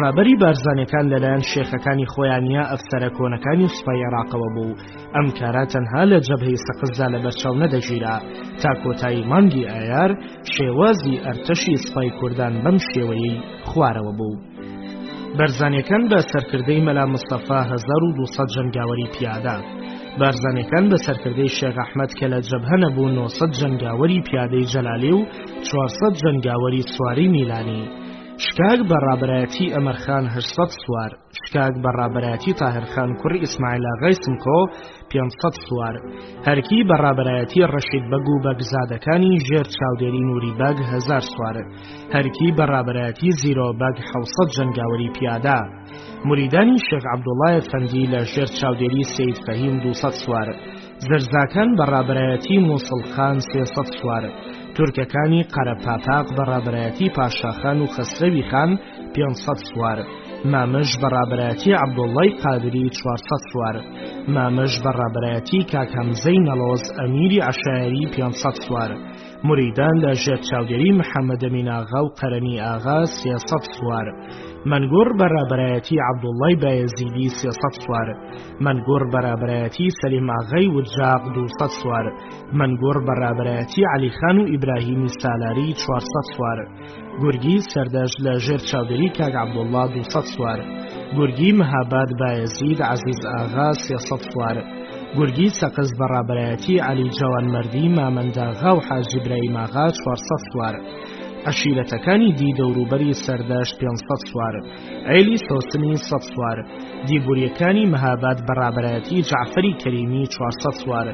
ڕابەری بارزانەکان لەلایەن شێخەکانی خۆیانە ئەفسەرە کۆنەکانی سوپای عێراقەوە بوو. ئەم کارە تەنها لە جەبهەی سەقزدا لە بەرچاو نەدەژیرا، تا کۆتایی مانگی ئایار شێوازی ئەرتەشی سوپای کوردان بەم شێوەیەی خوارەوە بوو. بارزانەکان بە سەرکردەی مەلا مستەفا 1200 جەنگاوەری پیادە، بارزانەکان بە سەرکردەی شێخ ئەحمەد کە لە جەبهە نەبوو 900 جەنگاوەری پیادەی جەلالی و 400 جەنگاوەری سواری میلانی، شکاک بە ڕابەرایەتی ئەمەرخان 800 سوار، شکاک بە ڕابەرایەتی تاهرخان کوڕی ئیسماعیل ئاغای سمکۆ 500 سوار، هەرکی بە ڕابەرایەتی ڕەشید بەگ و بەگزادەکانی ژێر چاودێری نووری بەگ 1000 سوار، هەرکی بە ڕابەرایەتی زیرۆ بەگ 700 جەنگاوەری پیادە، موریدانی شێخ عەبدوڵڵای ئەفەندی لە ژێر چاودێری سەید فەهیم 200 سوار، زەرزاکان بە ڕابەرایەتی مووسڵخان 300 سوار، تورکەکانی قەرەپاپاق بە ڕابەرایەتی پاشاخان و خەسرەوی خان 500 سوار، مامەش بە ڕابەرایەتی عەبدوڵڵای قادری 400 سوار، مامەش بە ڕابەرایەتی کاک هەمزەی نەڵۆز ئەمیری عەشایری 500 سوار، موریدان لە ژێر چاودێری محەممەد ئەمین ئاغا و قەرەنی ئاغا 300 سوار، مەنگۆڕ بە ڕابەرایەتی عەبدوڵڵای بایەزیدی 300 سوار، مەنگۆڕ بە ڕابەرایەتی سەلیم ئاغای وجاق 200 سوار، مەنگۆڕ بە ڕابەرایەتی عەلیخان و ئیبراهیمی سالاری 400 سوار، گورگی سەردەش لە ژێر چاودێری کاک عەبدوڵڵا 200 سوار، گورگی مەهاباد بایەزید عەزیز ئاغا 300 سوار، گورگی سەقز بە ڕابەرایەتی عەلی جەوانمەردی مامەنداغا و حاجی ئیبراهیم ئاغا 400 سوار، عشیرەتەکانی دی دەوروبەری سەردەشت 500 سوار، عێلی سۆسنی 100 سوار، دیبووریەکانی مەهاباد بە ڕابەرایەتی جەعفەری کەریمی 400 سوار،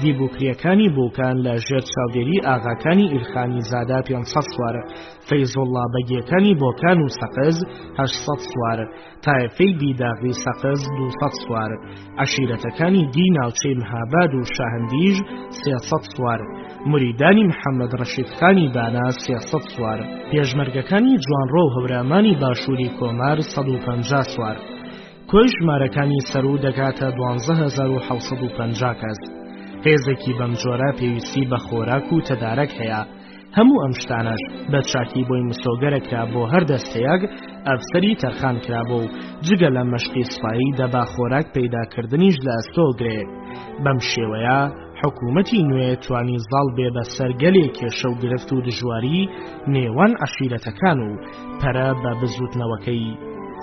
دیبووکریەکانی بووکان لە ژێر چاودێری ئاغاکانی ئیلخانی زادا 500 سوار، فەیزوڵڵا بەگیەکانی بۆکان و سەقز 800 سوار، تایفەی بیداغی سەقز 200 سوار، عشیرەتەکانی دی ناوچەی مەهاباد و شاهندیژ 300 سوار، موریدانی محەممەد ڕەشیدخانی بانا 300 سوار، پێشمەرگەکانی جوانڕۆ و هەورامانی باشووری کۆمار 150 سوار، کۆی ژمارەکانی سەرو دەگاتە 12750 کەس. هێزێکی بەم جۆرە پێویستی بە خۆراک و تەدارەک هەیە. هەموو ئەم شتانەش بە چاکی بۆی مسۆگەرەکرا بۆ هەر دەستەیەک ئەفسەری تەرخان کرابوو و جگە لە مەشقی سوپایی دەبا خۆراک پەیداکردنیش لە ئەستۆگرێ. بەم شێوەیە حکوومەتی نوێ توانی زاڵ بێ بە سەرگەلێ کێشە و گرفت و دژواری نێوان عەشیرەتەکان و پەرە بە بزوتنەوەکەی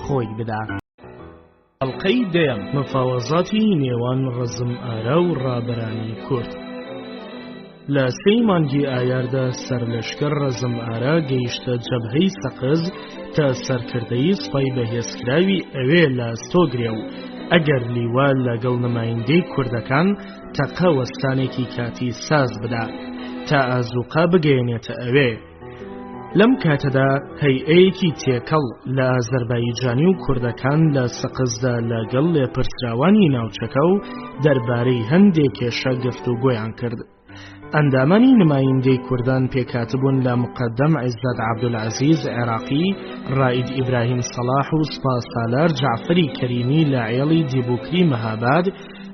خۆی بدا. حەڵقەی دەیەم، مفاوەزاتی نێوان ڕەزم ئارا و ڕابەرانی کورد. لە سێی مانگی ئایاردا سەرلەشکر ڕەزم ئارا گەیشتە جەبهەی سەقز تا سەرکردەی سوپای بەهێزکراوی ئەوێ لە ئەستۆگرێ و ئەگەر لیوە لەگەڵ نمایندەی کوردەکان تەقە وەستانێکی کاتی ساز بدا تا ئازوقا بگەێنێتە ئەوێ. لەم کاتەدا هەیئەیەکی تێکەڵ لە ئازەربایجانی و کوردەکان لە سەقزدا لەگەڵ لێپرسراوانی ناوچەکە و دەربارەی هەندێک کێشە گفتوگۆیان کرد. ئەندامانی نمایندەی کوردان پێکاتبوون لە مقەدەم عیزەت عەبدولعەزیز عێراقی، ڕائید ئیبراهیم سەلاح و سپاسسالار جەعفەری کەریمی لە عێڵی دیبووکری مەهاباد.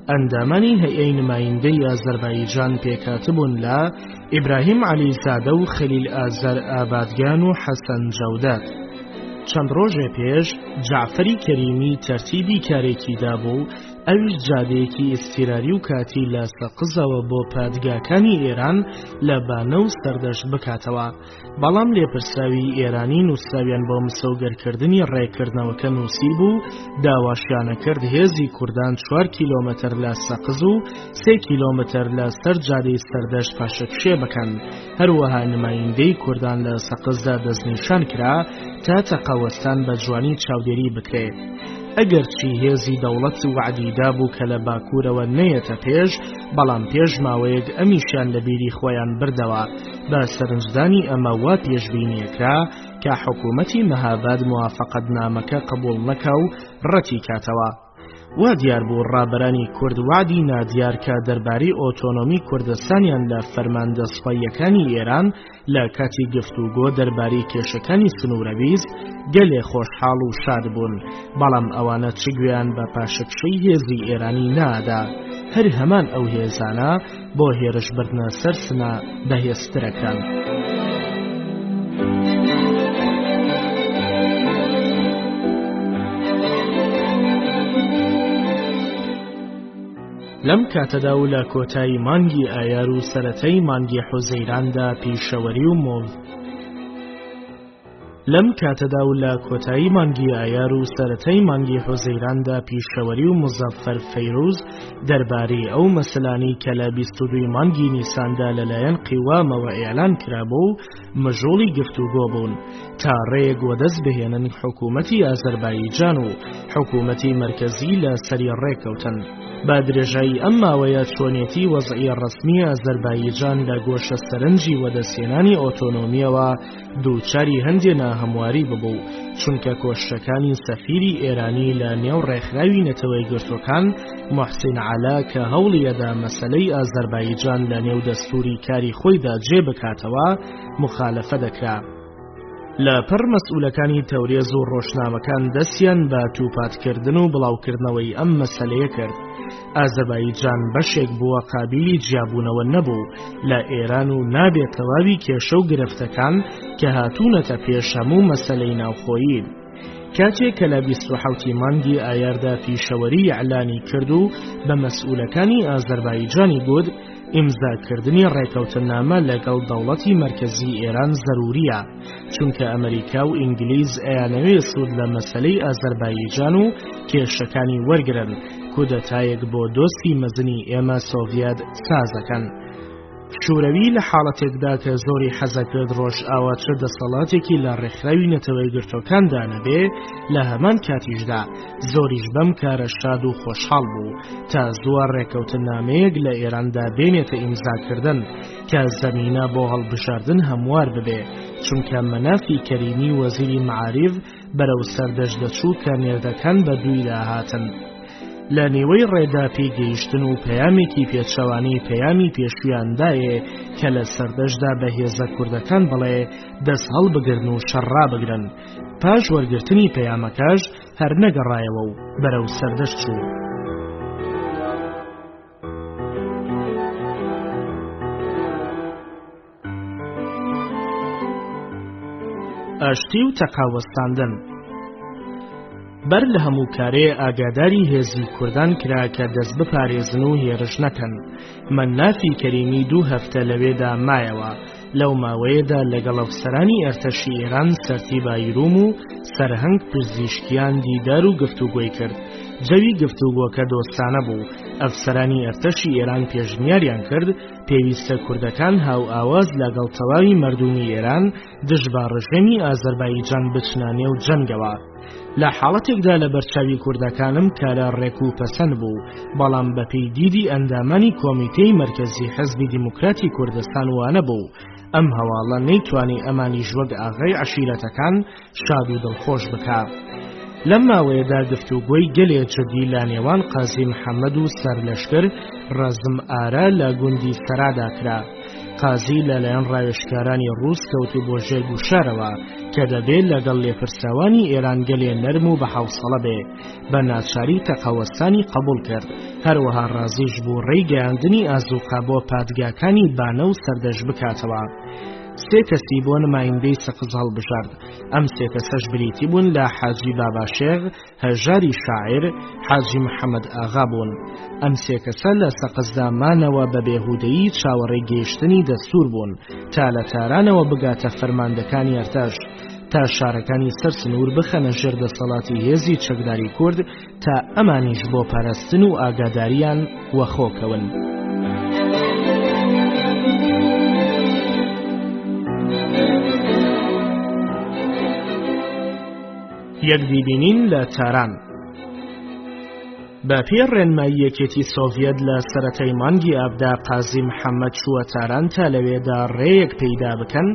ئەندامانی هەیئەی نمایندەی ئازەربایجان پێکاتبوون لە ئیبراهیم عەلیزادە و خەلیل ئازەر ئابادگان و حەسەن جەودەت. چەند ڕۆژێ پێش جەعفەری کەریمی تەرتیبی کارێکی دابوو، ئەویش جادەیەکی ئیستیراری و کاتی لە سەقزەوە بۆ پادگاکانی ئێران لە بانە و سەردەشت بکاتەوە. بەڵام لێپرسراوی ئێرانی نووسراویان بۆ مسەوگەرکردنی ڕێکردنەوەکە نووسی بوو، داواشیانە کرد هێزی کوردان 4 کیلۆمەتر لە سەقز و 3 کیلۆمەتر لە سەر جادەی سەردەشت پاشەکشێ بکەن. هەروەها نمایندەی کوردان لە سەقزدا دەستنیشان کرا تا تەقەوەستان بە جوانی چاودێری بکرێت. ئەگەرچی هێزی دەوڵەت وعدیدا بوو کە لە باکوورەوە نەیەتە پێش، بەڵام پێش ماوەیەک ئەمیشیان لە بیری خۆیان بردەوە. بە سەرنجدانی ئەمە وا پێشبینیەکرا کە حکوومەتی مەهاباد موافقەتنامەکە قبوڵ نەکا و ڕەتی کاتەوە. وا دیار بوو ڕابەرانی کورد وعدی نادیار کە دەربارەی ئۆتۆنۆمی کوردستانیان لە فەرماندەسوپاییەکانی ئێران لە کاتی گفتوگۆ دەربارەی کێشەکانی سنوورەویست گەلێ خۆشحاڵ و شاد بوون، بەڵام ئەوانە چ گوێیان بە پاشەکشەی هێزی ئێرانی نادا، هەر هەمان ئەو هێزانە بۆ هێرشبردنە سەر سنە بەهێزترەکان. لەم کاتەدا و لە کۆتایی مانگی ئایار و سەرەتای مانگی حوزەیراندا پیشەوەری و مزەفەر فەیروز دەربارەی ئەو مەسەلانی کە لە 22 مانگی نیساندا لەلایەن قیوامەوە ئێعلان کرابوو و مژۆڵی گفتوگۆ بوون تا ڕێک وەدەست بهێنن حکوومەتی ئازەربایجان و حکوومەتی مەرکەزی لە سەری ڕێکەوتن. با درێژایی ئەم ماوەیە چۆنێتی وەزعی ڕەسمی ئازەربایجان لە گۆشە سەرنجی وەدەستێنانی ئۆتۆنۆمیەوە دووچاری هەندێک ناهەمواری ببوو، چونکە کۆشتەکانی سەفیری ئێرانی لە نێو ڕێکخراوی نەتەوەی گرتوەکان موحسین عەلا کە هەوڵیەدا مەسەلەی ئازەربایجان لە نێو دەستوری کاری خۆیدا جێ بکاتەوە مخالەفە دەکرا. لە پڕ مەسئولەکانی تەورێز و ڕۆژنامەکان دەستیان بە تووپاتکردن و بڵاوکردنەوەی ئەم مەسەلەیە کرد. ئازەربایجان بەشێک بووە قابلی جیابوونەوە نەبوو لە ئێران و نابێت تەواوی کێشە و گرفتەکان کە هاتوونەتە پێش هەموو مەسەلەی ناوخۆیی. کاتێک کە لە 27 مانگی ئایاردا پیشەوەری ئیعلانی کرد و بە مەسئولەکانی ئازەربایجانی گوت ئیمزاکردنی ڕێکەوتنامە لەگەڵ دەوڵەتی مەرکەزی ئێران زەروریە، چونکە ئەمریکا و ئینگلیز ئەیانەوێ سوود لە مەسەلەی ئازەربایجان و کێشەکانی وەرگرن کودەتایەک بۆ دۆستی مەزنی ئێمە سۆڤیەت سازەکەن. شوورەوی لە حاڵەتێکدا کە زۆری حەزەکرد ڕۆژ ئاواترە دەسەڵاتێکی لە ڕێکخراوی نەتەوەی گرتوەکاندا نەبێ، لە هەمان کاتیشدا زۆریش بەم کارە شاد و خۆشحاڵ بوو تا زووە ڕێکەوتنامەیەک لە ئێراندا بێنێتە ئیمزاکردن کە زەمینە بۆ هەڵبژاردن هەموار ببێ، چونکە مەنافی کەریمی وەزیری مەعاریف بەرەو سەردەشت دەچوو کە نێردەکان بە دوویدا هاتن. لە نێوەی ڕێدا پێگەیشتن و پەیامێکی پێچەوانەی پەیامی پێشویاندایە کە لە سەردەشدا بە هێزە کوردەکان بڵێ دەست هەڵبگرن و شەڕا بگرن. پاش وەرگرتنی پەیامەکەش هەر نەگەڕایەوە و بەرەو سەردەشت چوو. ئاشتی و تەقاوەستاندن. بەر لە هەموو کارێ ئاگاداری هێزی کوردان کرا کە دەست بپارێزن و هێرش نەکەن. مەنافی کەریمی 2 هەفتە لەوێدا مایەوە. لەو ماوەیەدا لەگەڵ ئەفسەرانی ئەرتەشی ئێران سەرتیبایروم و سەرهەنگ پزیشکیان دیدار و گفتوگۆی کرد. جەوی گفتوگۆکە دۆستانە بوو. ئەفسەرانی ئەرتەشی ئێران پێشنیاریان کرد پێویستە کوردەکان هاو ئاواز لەگەڵ تەواوی مەردومی ئێران دژ بە ڕژێمی ئازەربایجان بچنە نێو جەنگەوە. لە حاڵەتێکدا لە بەرچاوی کوردەکانم کارە ڕێک و پەسەند بوو، بەڵام بەپێی دیدی ئەندامانی کۆمیتەی مەرکەزی حزبی دیموکراتی کوردستان وانە بوو ئەم هەواڵە نەیتوانی ئەمانیش وەک ئاغای عەشیرەتەکان شاد و دڵخۆش بکات. لەم ماوەیەدا گفتوگۆی گەلێ جدی لە نێوان قازی محەممەد و سەرلەشکر ڕەزم ئارە لە گوندی سەرادا کرا. قازی لەلایەن ڕاوێژکارانی ڕووس کەوت بۆ ژێر گوشارەوە کە دەبێت لەگەڵ لێپرساوانی ئێران گەلێ نەرم و بە حەوسەڵە بێ، بە ناچاری تەقاوەستانی قبول کرد. هەروەها ڕازیش بوو ڕێیگەیاندنی ئازوقا بۆ پادگاکانی بانە و سەردەش بکاتەوە. 3 کەسی بۆ نمایندەی سەقز هەڵبژارد. ئەم 3 کەسەش بریتی بوون لە حاجی باباشێغ، هەژاری شاعیر، حاجی محەممەد ئاغا بوون. ئەم 3 کەسە لە سەقزدا مانەوە بە بێهودەیی چاوەڕێی گەیشتنی دەستور بوون تا لە تارانەوە بگاتە فەرماندەکانی ئەرتەش، تا شارەکانی سەر سنوور بخەنە ژێر دەسەڵاتی هێزی چەکداری کورد تا ئەمانیش بۆ پاراستن و ئاگاداریان وەخۆکەون. یەکدیبینین لە تاران. بە پێی ڕێنمایی یەکێتی سۆڤیەت لە سەرەتای مانگی ئابدا قازی محەممەد چووە تاران تا لەوێدا ڕێیەک پەیدا بکەن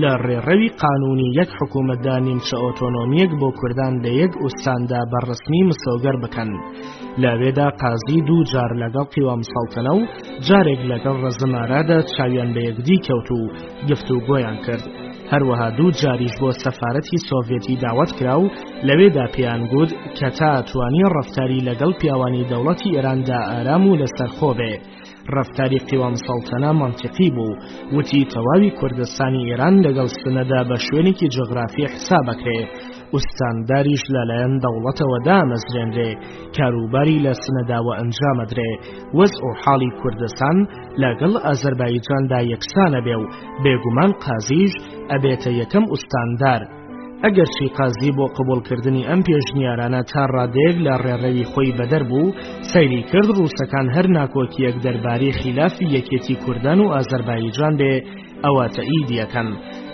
لە ڕێڕەوی قانونی یەک حکوومەتدا نیمچە ئۆتۆنۆمیەک بۆ کوردان لە یەک ئوستاندا بەڕسمی مسۆگەر بکەن. لەوێدا قازی دوو جار لەگەڵ قیوام سەڵتەنە و جارێک لەگەڵ ڕەزمارادا چاویان بە یەکدی کەوت و گفتوگۆیان کرد. هەروەها دوو جاریش بۆ سەفارەتی سۆڤیەتی داوەت کرا و لەوێدا پێیان گوت کە تا ئەتوانی ڕەفتاری لەگەڵ پیاوانی دەوڵەتی ئێراندا ئارام و لەسەرخۆ بێ. ڕەفتاری قیوام سەڵتەنە مەنتیقی بوو، وتی تەواوی کوردستانی ئێران لەگەڵ سنەدا بە شوێنێکی جغرافی حسابەکرێ، ئوستانداریش لەلایەن دەوڵەتەوە دامەزرێنرێ، کاروباری لە سنەداوە ئەنجامەدرێ، وەزع و حاڵی کوردستان لەگەڵ ئازەربایجاندا یەکسانە بێ و بێگومان قازیش ئەبێتە یەکەم ئوستاندار. ئەگەرچی قازی بۆ قبولکردنی ئەم پێشنیارانە تا ڕادەیەک لە ڕێڕەوی خۆی بەدەر بوو، سەیری کرد ڕووسەکان هەر ناکۆکیەک دەربارەی خلافی یەکێتی کوردان و ئازەربایجان بێ ئەوە تەئیدیەکەن.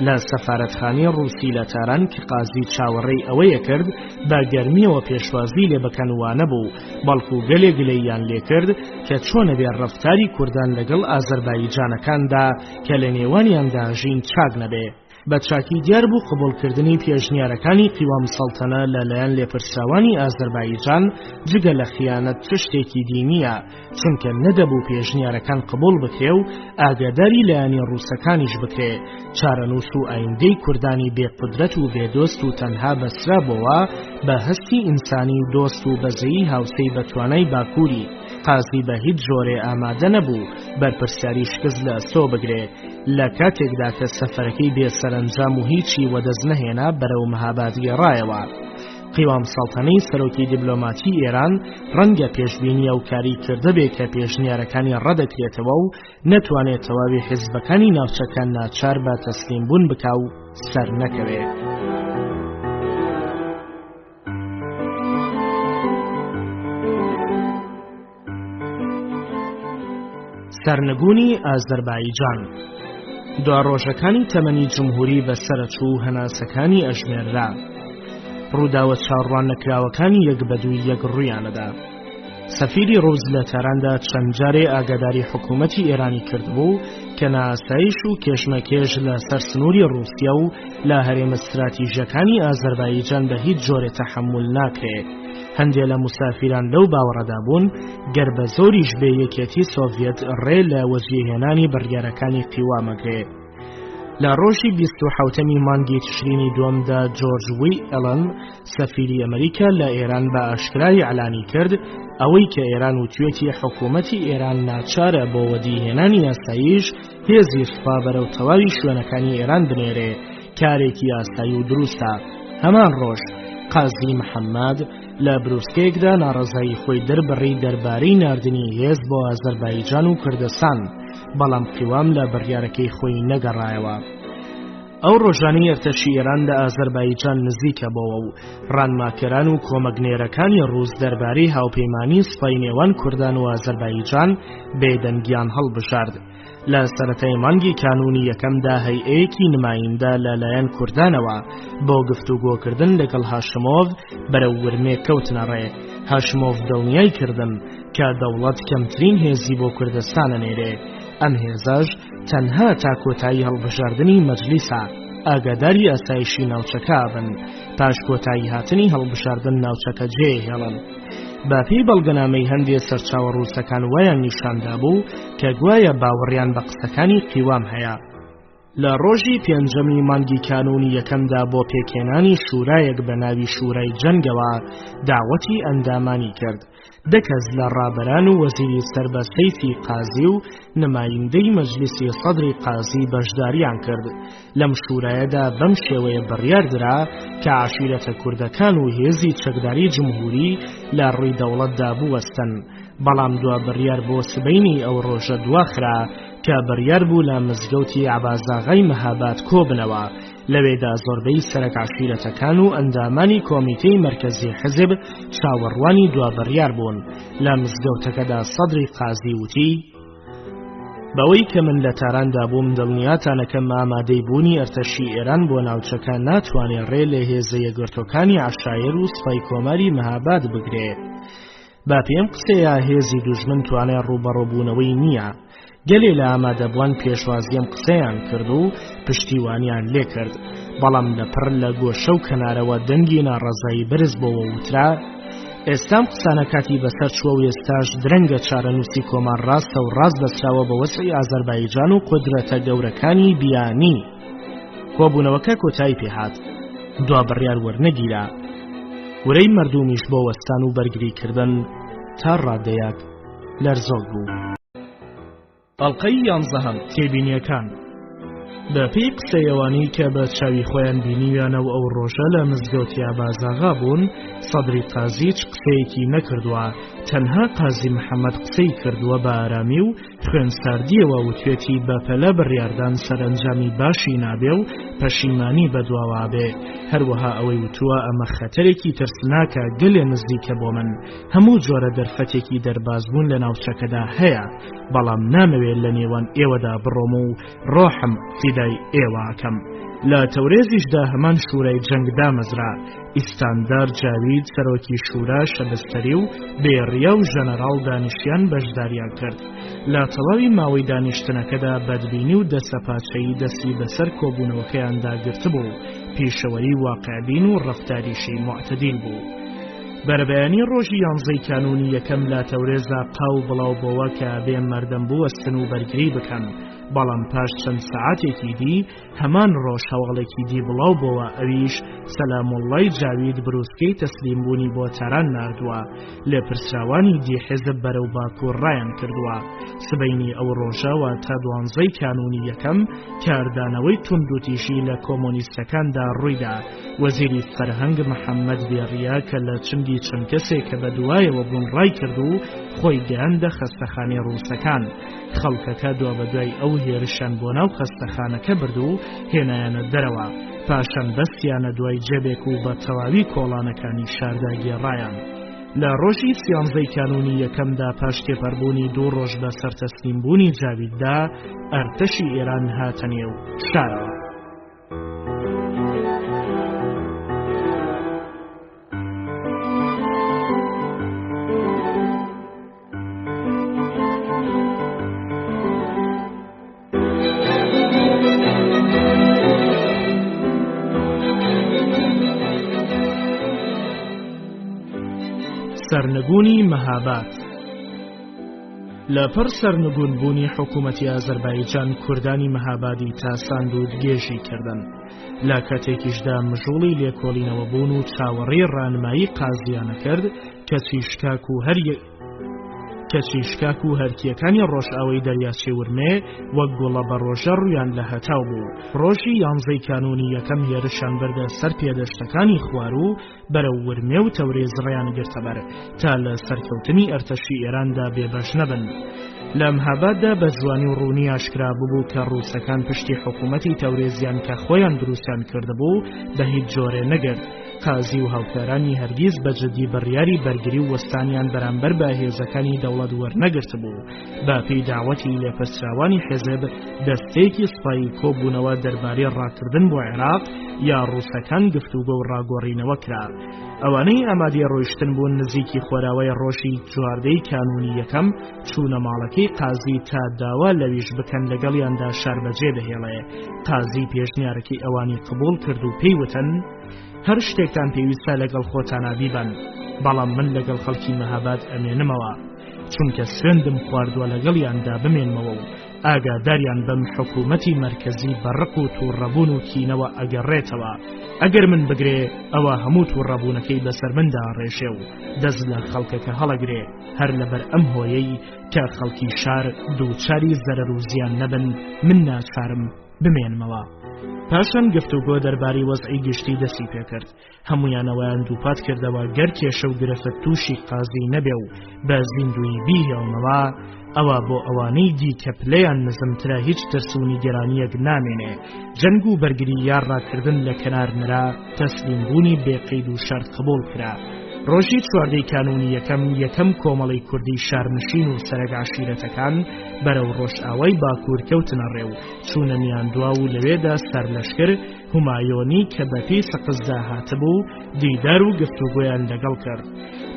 لە سەفارەتخانەی ڕووسی لە تاران کە قازی چاوەڕێی ئەوەیە کرد بە گەرمیەوە پێشوازی لێ بکەن وانە بوو، بەڵکو گەلێک گلەییان لێ کرد کە چۆنە بێ ڕەفتاری کوردان لەگەڵ ئازەربایجانەکاندا کە لە نێوانیاندا ژین چاک نەبێ. بە چاکی دیار بوو قبولکردنی پێشنیارەکانی قیوام سەڵتەنە لەلایەن لێپرسراوانی ئازەربایجان جگە لە خیانەت تشتێکی دینیە، چونکە نەدەبوو پێشنیارەکان قبول بکرێ و ئاگاداری لایەنی ڕووسەکانیش بکرێ. چارەنووس و ئایندەی کوردانی بێقودرەت و بێدۆست و تەنها بەسرابەوە بە هەستی ئینسانی و دۆست و بەزەیی هاوسەی بەتوانای باکووری. قازی بە هیچ جۆرێ ئامادە نەبوو بەرپرسیاری شکست لە ئەستۆ بگرێ. لە کاتێکدا کە سەفەرەکەی بێسەرنجام و هیچی وەدەست نەهێنا بەرەو مەهاباد گێڕایەوە. قیوام سەڵتەنەی سەرۆکی دیبلۆماتی ئێران ڕەنگە پێشبینیە و کاری کردبێ کە پێشنیارەکانی ڕەدەکرێتەوە و نەتوانێت تەواوی حیزبەکانی ناوچەکان ناچار بە تەسلیم بوون بکا و سەر نەکەوێ. سەرنگونی ئازەربایجان. دوا ڕۆژەکانی تەمەنی جمهوری بەسەرچوو هەناسەکانی ئەژمێررا. ڕووداوە چاڕوان نەکراوەکانی یەک بەدووی یەک ڕوویانەدا. سەفیری ڕووز لە تاراندا چەند جارێ ئاگاداری حکوومەتی ئێرانی کردبوو کە ناسایش و کێشمەکێش لە سەر سنووری ڕووسیا و لە هەرێمە استراتیژیەکانی ئازەربایجان بە هیچ جۆرێ تەحمل ناکرێت. هەندێک لە مسافران لەو باوەڕەدا بوون گەر بە زۆریش بێ یەکێتی سۆڤیەت ڕێ لە وەزیهێنانی بەرگەرەکانی قیوامەگرێ. لە ڕۆژی 27 مانگی تشرینی دووەمدا جۆرج وی ئەلەن سەفیری ئەمریکا لە ئێران بە ئاشکرای ئەعلانی کرد ئەوەی کە ئێران وتوێتی حکوومەتی ئێران ناچارە بۆ وەدیهێنانی یاساییش هێزی سوپا بەرەو تەواوی شوێنەکانی ئێران بنێرێ، کارێکی یاسایی و دروستە. هەمان ڕۆژ قازی محەممەد لە بروسکەیەکدا ناڕەزایی خۆی دەربڕی دەربارەی ناردنی هێز بۆ ئازەربایجان و کوردستان، بەڵام قیوام لە بڕیارەکەی خۆی نەگەڕایەوە. ئەو ڕۆژانەی ئەرتەشی ئێران لە ئازەربایجان نزیکە بۆەوە و ڕانماکەران و کۆمەگنێرەکانی ڕووس دەربارەی هاوپەیمانی سوپای نێوان کوردان و ئازەربایجان بێدەنگیان هەڵبژارد. لە سەرەتای مانگی کانونی یەکەمدا هەیئەیەکی نمایندە لەلایەن کوردانەوە بۆ گفتوگۆکردن لەگەڵ هاشمۆڤ بەرەو ورمێ کەوتنە ڕێ. هاشمۆڤ دڵنیای کردن کە دەوڵەت کەمترین هێزی بۆ کوردستانە نێرێ. ئەم هێزەش تەنها تا کۆتایی هەڵبژاردننی مەجلیسە، ئاگاداری ئاسایشی ناوچەکە بن، پاش کۆتایی هاتنی هەڵبژاردن ناوچەکە جێهێڵن. باپی بەڵگەنامەی هەندێک سەرچاوە ڕووسەکان وایان نیشاندا بوو کە گوایە باوەڕیان بە قسەکانی قیوام هەیە. لە ڕۆژی 5 مانگی کانونی یەکەمدا بۆ پێکێنانی شورایەک بە ناوی شورای جەنگەوە داوەتی ئەندامانی کرد. دەکەس لە ڕابەران و وەزیری سەربە سەیفی قازی و نمایندەی مەجلیسی سەدری قازی بەشداریان کرد. لەم شورایەدا بەم شێوەیە بڕیاردرا کە عەشیرەتە کوردەکان و هێزی چەکداری جمهوری لە ڕووی دەوڵەتدا بوەستن، بەڵام دوا بڕیار بۆ سبەینی ئەو ڕۆژە دواخرا کە بڕیار بوو لە مزگەوتی عەبازاغای مەهاباد کۆبنەوە. لەوێدا زۆربەی سەرک عەشیرەتەکان و ئەندامانی کۆمیتەی مەرکەزی حزب چاوەڕوانی دوا بڕیار بوون. لە مزگەوتەکەدا سەدری قازی وتی: بەوەی کە من لە تاراندا بووم دڵنیاتانەکەم ئامادەی بوونی ئەرتەشی ئێران بۆ ناوچەکە ناتوانێت ڕێ لە هێزە یەکگرتوەکانی عەشایر و سوپای کۆماری مەهاباد بگرێت. با پێم قسەیە هێزی دوژمن توانێ ڕوبەڕۆبوونەوەی نییە. گەلێ لە ئامادەبووان پێشوازیم قسەیان کرد و پشتیوانیان لێ کرد، بەڵام لەپڕ لە گۆشە و کەنارەوە دەنگی ناڕەزایی برز بۆەوە وترا ئێستام قسانە کاتی بەسەر چووە و ئێستاش درەنگە چارەنووسی کۆمان ڕاستە و ڕاست دەستراوە بە وەسعی ئازەربایجان و قودرەتە گەورەکانی بیانی. کۆبوونەوەکە کۆتایی پێهات، دوا بڕیار وەرنەگیرا، ورەی مەردومیش بۆ وەستان و بەرگریکردن تا ڕادەیەک لەرزۆک بوو. ئەڵلقەی 11 تێبینیەکان. بە پێی قسەیەوانی کە بە چاوی خۆیان بینیویانەوە ئەو ڕۆژە لە مزگەوتیا بازاغا بوون، سەدری قازیچ قسەیەکی نەکردووە، تەنها قازی محەممەد قسەی کردووە بە ئارامی و خوێنساردیەوە وتوێتی بەپەلە بڕیاردان سەرنجامی باشی نابێ و پەشیمانی بەدواوا بێ. هەروەها ئەوەی وتووە ئەمە خەتەرێکی ترسناکە گەلێ نزیکە بۆ من، هەموو جۆرە دەرفەتێکی دەربازبوون لە ناوچەکەدا هەیە، بەڵام نامەوێت لە نێوان ئێوەدا بڕۆم و ڕۆحم فیدای ئێوەکەم. لە تەورێزیشدا هەمان شوورەی جەنگ دامەزرا، ئیستاندار جاوید سەرۆکی شورا شەبستەری و بێڕیا و ژەنەراڵ دانیشیان بەشداریان کرد. لە تەواوی ماوەی دانیشتنەکەدا بەدبینی و دەسەپاچەیی دەستی بەسەر کۆبوونەوەکەیاندا گرتبوو، پیشەوەری واقعبین و ڕەفتاریشی معتەدیل بوو. بەربەیانی ڕۆژی 11 کانونی یەکەم لە تەورێزا قاو بڵاو بۆوە کە بێ مەردەم بوو وەستن و بەرگری بکەن، بەڵام پاش چەند سەعاتێکی دی هەمان ڕۆژ هەواڵێکی دی بڵاو بۆوە، ئەویش سەلاموڵڵای جاوید بروسکەی تەسلیمبوونی بۆ تاران ناردووە، لێ پرسراوانی دی حیزب بەرەو باکوور ڕایان کردووە. سبەینی ئەو ڕۆژەوە تا 12 کانونی یەکەم کاردانەوەی تونند و تیژی لە کۆمۆنیستەکاندا ڕوویدا. وەزیری فەرهەنگ محەممەد بێڕیا کە لە چنگی چەند کەسێک کە بە دوایەوە بوون ڕای کرد و خۆی گەیاندە خەستەخانەی ڕووسەکان. خەڵکەکە دوا بە دوای ئەو هێرشان بۆ ناو خەستەخانەکە برد و هێنایانە دەرەوە، پاشان بەستیانە دوای جێبێک و بە تەواوی کۆڵانەکانی شاردا گێڕایان. لە ڕۆژی 13 کانونی یەکەمدا پاش تێپەڕبوونی 2 ڕۆژ بە سەرتەسلیمبوونی جاویددا، ئەرتەشی ئێران هاتە نێو شارەوە. سەرنگونی مەهاباد. لە پڕ سەرنگونبوونی حکوومەتی ئازەربایجان کوردانی مەهابادی تاساند و دگێژی کردن. لە کاتێکیشدا مژوڵی لێکۆڵینەوە بوون و چاوەڕێی ڕانمایی قازیانە کرد کە چیشکاک و هەرکیەکانی ڕۆژئاوای دەریاچی ورمێ وەک گوڵە بە ڕۆژە ڕویان لە هەتاو بوو. ڕۆژی 11 کانونی یەکەم هێرشان بەردە سەر پێدەشتەکانی خوار و بەرەو ورمێ و تەورێز ڕیان گرتەبەر تا لە سەرکەوتنی ئەرتەشی ئێراندا بێبەش نەبن. لە مەهاباددا بە جوانی و ڕوونی ئاشکرا بوو کە ڕووسەکان پشتی حکوومەتی تەورێزیان کە خۆیان دروستیان کردبوو بە هیچ جۆرێ نەگرت. قازی و هاوکارانی هەرگیز بەجددی بڕیاری بەرگری و وەستانیان بەرامبەر بە هێزەکانی دەوڵەت وەرنەگرت بوو. با پێی داوەتی لێپەسراوانی حیزب دەستەیەکی سوپایی کۆبوونەوە دەربارەی ڕاکردن بۆ عێراق یا ڕووسەکان گفتوگۆ و ڕاگۆڕینەوە کرا. ئەوانەی ئامادەی ڕۆیشتن بوون نزیکی خۆراوەی ڕۆژی 14 کانونی یەکەم چوونە ماڵەکەی قازی تا داوا لەویش بکەن لەگەڵیاندا شار بەجێ بهێڵێ. قازی پێشنیارەکەی ئەوانی قبول کرد و پێیوتن هەر شتێکتان پێویستە لەگەڵ خۆتانە بیبەن، بەڵام من لەگەڵ خەڵکی مەهاباد ئەمێنمەوە، چونکە سوێندم خواردووە لەگەڵیاندا بمێنمەوە و ئاگاداریان بەم حکوومەتی مەرکەزی بەڕق و تووڕەبوون و کینەوە ئەگەڕێتەوە. ئەگەر من بگرێ ئەوە هەموو تووڕەبوونەکەی بەسەر مندا ڕێژێ و دەست لە خەڵکەکە هەڵەگرێ، هەر لەبەر ئەم هۆیەی کە خەڵکی شار دووچاری زەرەر و زیان نەبن من ناچارم بمێنمەوە. پاشان گفتوگۆ دەربارەی وەزعی گشتی دەستی پێکرد. هەمویانەوەیان دووپات کردەوە گەر کێشە و گرفت تووشی قازی نەبێ و بە زیندوی بیهێڵنەوە، ئەوە بۆ ئەوانەی دی کە پلەیان نزمترە هیچ ترسونی گەرانیەک نامێنێ. جەنگ و بەرگری یان ڕاکردن لە کەنار نرا، تەسلیمبوونی بێقەید و شەرت قبول کرا. ڕۆژی 14 کانونی یەکەم کۆمەڵی کوردی شارنشین و سەرەگ عەشیرەتەکان بەرەو ڕۆژئاوای باکوور کەوتنە ڕێو، چوونە میاندوا و لەوێدا سەرلەشکر همایۆنی کە بەپێی سەقزدا هاتبوو دیدار و گفتوگۆیان لەگەڵ کرد.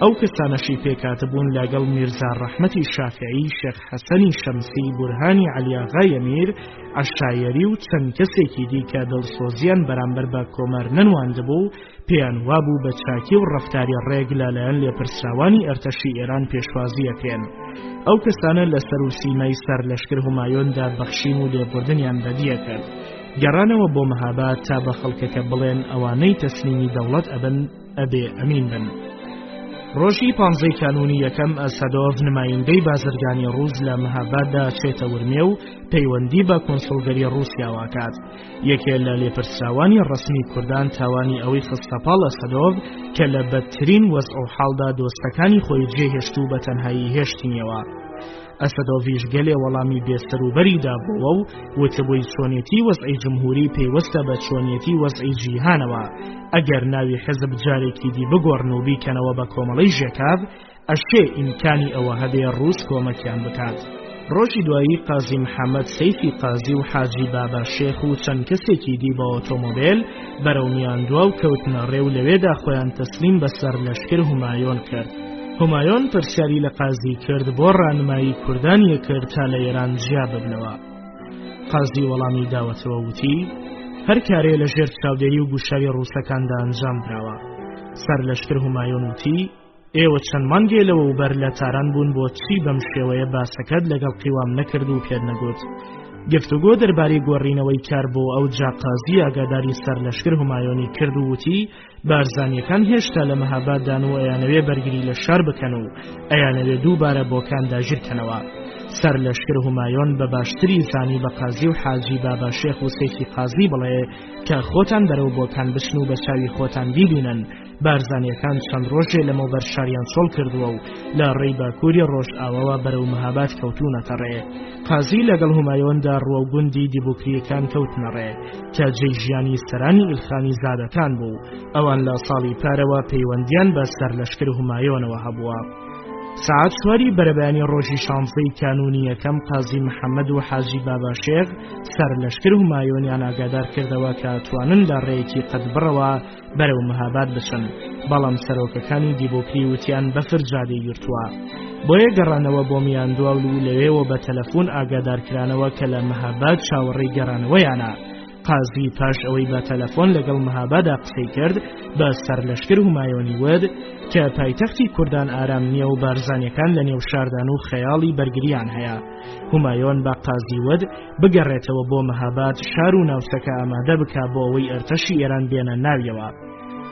ئەو کەسانەشی پێکاتبوون لەگەڵ میرزا ڕەحمەتی شافعی، شێخ حەسەنی شەمسی، بورهانی عەلیاغای ئەمیر، عەشایەری و چەند کەسێکی دی کە دڵسۆزیان بەرامبەر بە کۆمەر نەنواندبوو پێیان وابوو بە چاکی و ڕەفتاری ڕێک لەلایەن لێپرسراوانی ئەرتەشی ئێران پێشوازی ئەکرێن. ئەو کەسانە لە سەر و سیمای سەر لەشکر همایۆندا بەخشین و لێبوردنیان بەدیە کرد. گەڕانەوە بۆ مەهاباد تا بە خەڵکەکە بڵێن ئەوانەی تەسلیمی دەوڵەت ئەبن ئەبێ ئەمین بن. ڕۆژی 15 کانونی یەکەم ئەسەدۆڤ نمایندەی بازرگانی ڕووس لە مەهاباددا چێتە ورمێ و پەیوەندی بە کۆنسڵگەری ڕووسیاوە کات. یەکێ لە لێپرسراوانی ڕەسمی کوردان تاوانی ئەوەی خستە پاڵ ئەسەدۆڤ کە لە بەدترین وەزع و حاڵدا دۆستەکانی خۆی جێهێشت و بە تەنهایی هێشتینەوە. ئەسەدۆڤیش گەلێ وەڵامی بێسەروبەری دابووە و وتبووی چۆنیەتی وەزعی جمهوری پێیوەستە بە چۆنیەتی وەزعی جیهانەوە. ئەگەر ناوی حزب جارێکی دی بگۆڕن و بیکەنەوە بە کۆمەڵەی ژێکاو ئەشێ ئیمکانی ئەوە هەبێ ڕووس کۆمەکیان بکات. ڕۆژی دوایی قازی محەممەد سەیفی قازی و حاجی بابا شێخ و چەند کەسێکی دی بە ئۆتۆمۆبیل بەرەو میاندووە و کەوتنە ڕێ و لەوێدا خۆیان تەسلیم بەسەر لەشکر همایۆن کرد. همایۆن پرسیاری لە قازی کرد بۆ ڕانمایی کوردانیە کرد تا لە ئێران جیا ببنەوە. قازی وەڵامی داوەتەوە وتی هەر کارێ لە ژێر چاودێری و گوشاری ڕووسەکاندا ئەنجام درراوە. سەر لەشکر همایۆن وتی ئێوە چەند مانگێ لەوە وبەر لە تاران بوون بۆ چی بەم شێوەیە باسەکەت لەگەڵ قیوام نەکرد و پێت نەگوت. گفتوگۆ دەربارەی گۆڕینەوەی کار بۆ ئەو جا قازی ئاگاداری سەر لەشکر همایۆنی کرد و وتی بارزانیەکان هێشتا لە مەهاباددان و ئەیانەوێ بەرگری لە شار بکەن و ئەیانەوێ دووبارە بۆکان داژیرکەنەوە. سەر لەشکر همایۆن بە باشتری زانی بە قازی و حاجی بابا شێخ و سەیفی قازی بڵێ کە خۆتان بەرەو بۆکان بچن و بە چاوی خۆتان بیبینن. بارزانیەکان چەند ڕۆژێ لەمەوبەر شاریان چۆڵ کردووە و لە ڕێی باکووری ڕۆژ ئاوەوە بەرەو مەهاباد کەوتونەتە ڕێ. قازی لەگەڵ همایۆندا ڕوە و گوندی دیبوکریەکان کەوتنە ڕێ کە جێی ژیانی سەرانی ئیلخانی زادەکان بوو. ئەوان لە ساڵی پارەوە پەیوەندیان بە سەر لەشکر همایۆنەوە هەبووە. ساعت 4 بەرەبەیانی ڕۆژی 16 کانونی یەکەم قازی محەممەد و حاجی بابا شێخ سەر لەشکر همایۆنیان ئاگادار کردەوە کە توانن لە ڕێیەکی قەت بڕەوە بەرەو مەهاباد بچن، بەڵام سەرۆکەکانی دیبۆکری وتیان بەفر جادەی گرتووە. بۆیە گەڕانەوە بۆ میاندووە و لەوێەوە بە تەلەفۆن ئاگادارکرانەوە کە لە مەهاباد چاوەڕێی گەڕانەوەیانە. قازی پاش ئەوەی بە تەلەفۆن لەگەڵ مەهابادا قسەی کرد بە سەر لەشکر همایۆنی ود کە پایتەختی کوردان ئارام نییە و بارزانیەکان لە نێو شاردان و خەیاڵی بەرگریان هەیە. همایۆن بە قازی ود بگەڕێتەوە بۆ مەهاباد شار و ناوچەکە ئامادە بکا بۆ ئەوەی ئەرتەشی ئێران بێنە ناویەوە.